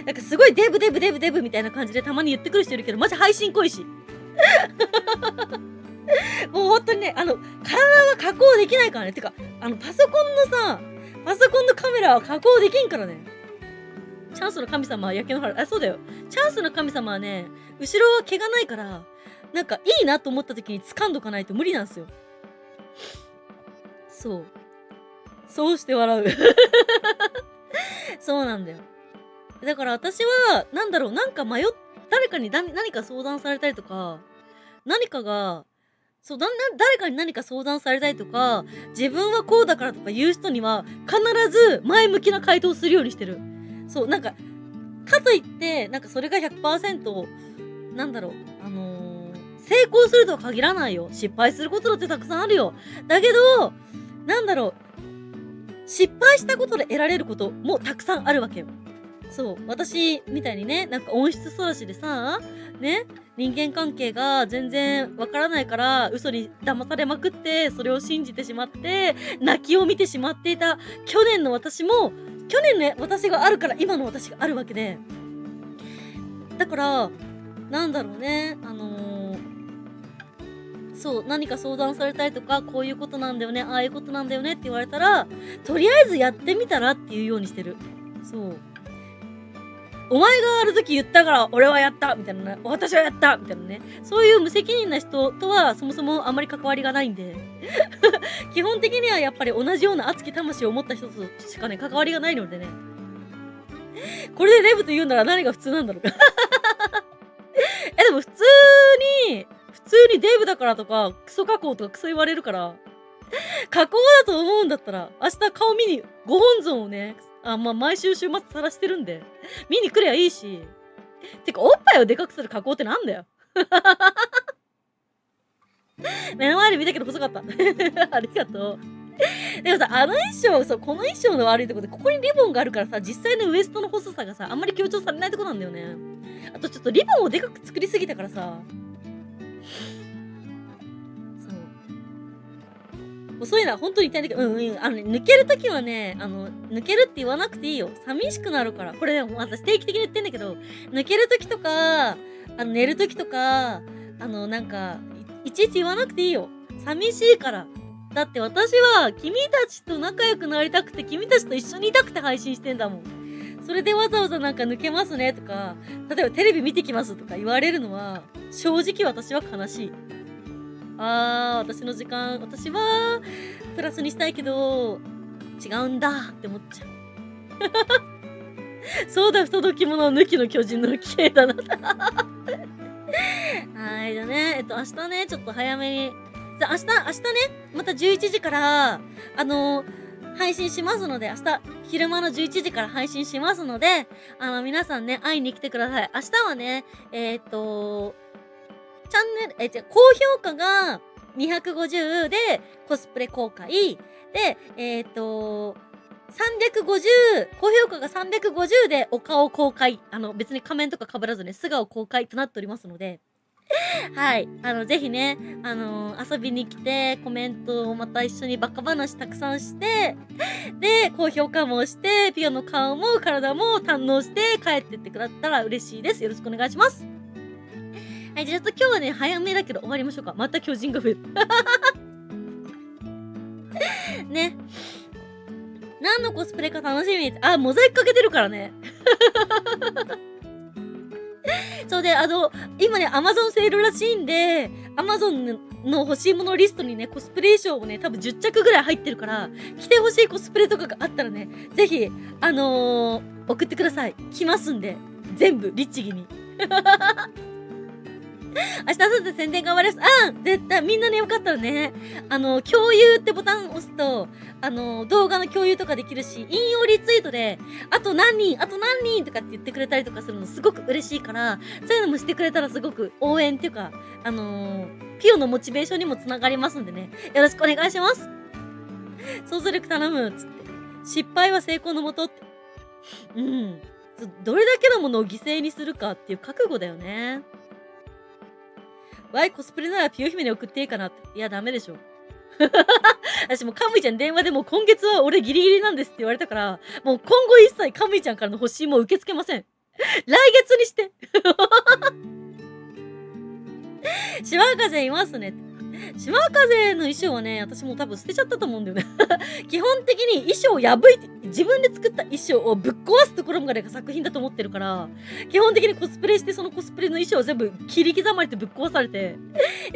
なんかすごいデブデブデブデブみたいな感じでたまに言ってくる人いるけど、マジ配信濃いし。もう本当にね、体は加工できないからね。てか、パソコンのカメラは加工できんからね。チャンスの神様は焼け野原。あ、そうだよ。チャンスの神様はね、後ろは毛がないから、なんかいいなと思った時に掴んどかないと無理なんですよ。そう。そうして笑う。そうなんだよ。だから私は、なんだろう、なんか誰かに何か相談されたりとか、何かが、そう、誰かに何か相談されたりとか、自分はこうだからとか言う人には、必ず前向きな回答をするようにしてる。そう、なんか、かといって、なんかそれが 100%、なんだろう、成功するとは限らないよ。失敗することだってたくさんあるよ。だけど、なんだろう、失敗したことで得られることもたくさんあるわけよ。そう、私みたいにね、なんか温室育ちでさ、ね、人間関係が全然わからないから嘘に騙されまくって、それを信じてしまって、泣きを見てしまっていた去年の私も、去年の私があるから今の私があるわけで。だから、なんだろうね、そう、何か相談されたりとか、こういうことなんだよね、ああいうことなんだよねって言われたら、とりあえずやってみたらっていうようにしてる。そう。お前がある時言ったから俺はやったみたいなね。私はやったみたいなね。そういう無責任な人とはそもそもあまり関わりがないんで。基本的にはやっぱり同じような熱き魂を持った人としかね、関わりがないのでね。これでデブと言うなら何が普通なんだろうか。でも普通にデブだからとか、クソ加工とかクソ言われるから、加工だと思うんだったら、明日顔見に、ご本尊をね、毎週週末晒してるんで、見に来りゃいいし。てか、おっぱいをでかくする加工ってなんだよ。目の前で見たけど細かった。ありがとう。でもさ、衣装、そう、この衣装の悪いところで、ここにリボンがあるからさ、実際のウエストの細さがさ、あんまり強調されないとこなんだよね。あとちょっとリボンをでかく作りすぎたからさ、細いのは本当に痛いんだけど、抜けるときはね、抜けるって言わなくていいよ。寂しくなるから。これね、私定期的に言ってんだけど、抜けるときとか、寝るときとか、なんか、いちいち言わなくていいよ。寂しいから。だって私は、君たちと仲良くなりたくて、君たちと一緒にいたくて配信してんだもん。それでわざわざなんか抜けますねとか、例えばテレビ見てきますとか言われるのは、正直私は悲しい。私の時間、私はプラスにしたいけど、違うんだって思っちゃう。そうだ、不届き者抜きの巨人の綺麗だな。はい、じゃあね、明日ね、ちょっと早めに。じゃあ明日ね、また11時から、配信しますので、明日、昼間の11時から配信しますので、皆さんね、会いに来てください。明日はね、チャンネル、高評価が250でコスプレ公開。で、350、高評価が350でお顔公開。別に仮面とか被らずね、素顔公開となっておりますので。はい。ぜひね、遊びに来て、コメントをまた一緒にバカ話たくさんして、で、高評価もして、ピオの顔も体も堪能して帰ってってくだったら嬉しいです。よろしくお願いします。はい、じゃあちょっと今日はね、早めだけど終わりましょうか。また巨人が増える。ね。何のコスプレか楽しみ。モザイクかけてるからね。そうで、今ね、Amazon セールらしいんで、Amazon の欲しいものリストにね、コスプレ衣装をね、多分10着ぐらい入ってるから、着てほしいコスプレとかがあったらね、ぜひ、送ってください。着ますんで。全部、律儀に。明日明後日宣伝頑張ります。絶対みんなねよかったらね、共有ってボタンを押すと、動画の共有とかできるし、引用リツイートで、あと何人とかって言ってくれたりとかするのすごく嬉しいから、そういうのもしてくれたらすごく応援っていうか、ピオのモチベーションにもつながりますんでね、よろしくお願いします。想像力頼む、つって。失敗は成功のもとって。どれだけのものを犠牲にするかっていう覚悟だよね。コスプレならピオ姫に送っていいかなって。いや、ダメでしょ。私もうカムイちゃん電話でもう今月は俺ギリギリなんですって言われたから、もう今後一切カムイちゃんからの欲しいも受け付けません。来月にして。島風いますね。島風の衣装はね、私も多分捨てちゃったと思うんだよね。基本的に衣装を破いて、自分で作った衣装をぶっ壊すところまでが作品だと思ってるから、基本的にコスプレしてそのコスプレの衣装を全部切り刻まれてぶっ壊されて、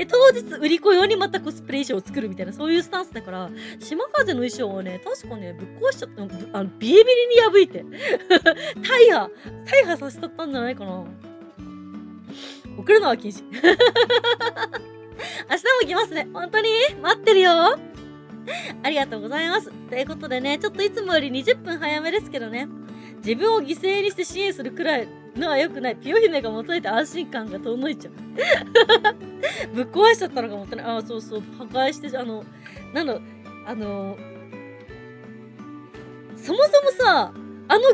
当日売り子用にまたコスプレ衣装を作るみたいな、そういうスタンスだから、島風の衣装はね、確かね、ぶっ壊しちゃった、ビリビリに破いて、大破させちゃったんじゃないかな。送るのは禁止。明日も来ますね。本当に待ってるよ。ありがとうございます。ということでね、ちょっといつもより20分早めですけどね、自分を犠牲にして支援するくらいのは良くない。ピオ姫が求めて安心感が遠のいちゃう。ぶっ壊しちゃったのがもったいない。そうそう、破壊して、そもそもさ、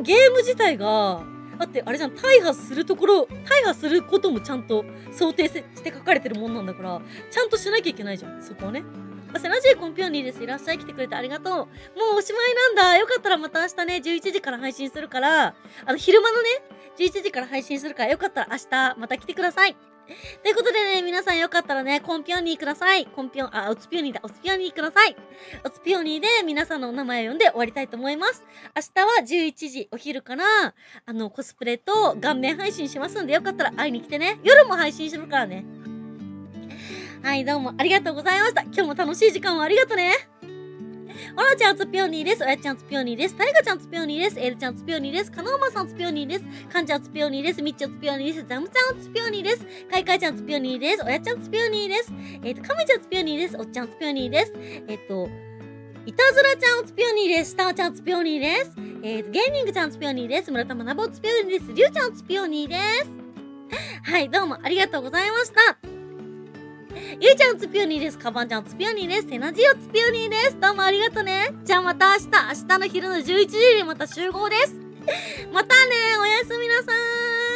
ゲーム自体が、だってあれじゃん、大破することもちゃんと想定して書かれてるもんなんだから、ちゃんとしなきゃいけないじゃん、そこはね。セナジーコンピオニーです。いらっしゃい、来てくれてありがとう。もうおしまいなんだ。よかったらまた明日ね、11時から配信するから、昼間のね、11時から配信するから、よかったら明日また来てください。ということでね、皆さんよかったらね、コンピオニーください。オツピオニーだ。オツピオニーください。オツピオニーで皆さんのお名前を呼んで終わりたいと思います。明日は11時お昼から、コスプレと顔面配信しますんで、よかったら会いに来てね。夜も配信するからね。はい、どうもありがとうございました。今日も楽しい時間をありがとね。オラちゃんつぴょんにーです。おやちゃんつぴょんにーです。タイガちゃんつぴょんにーです。エルちゃんつぴょんにーです。カノーマさんつぴょんにーです。カンちゃんつぴょんにーです。ミッチョつぴょんにーです。ザムちゃんつぴょんにーです。カイカイちゃんつぴょんにーです。おやちゃんつぴょんにーです。カメちゃんつぴょんにーです。おっちゃんつぴょんにーです。いたずらちゃんつぴょんにーです。タオちゃんつぴょんにーです。ゲーミングちゃんつぴょんにーです。村田まなぼつぴょんにーです。りゅうちゃんつぴょんにーです。はい、どうもありがとうございました。ゆうちゃんつぴょにーです。かばんちゃんつぴょにーです。セナジオつぴょにーです。どうもありがとね。じゃあまた明日の昼の11時にまた集合です。またね、おやすみなさーい。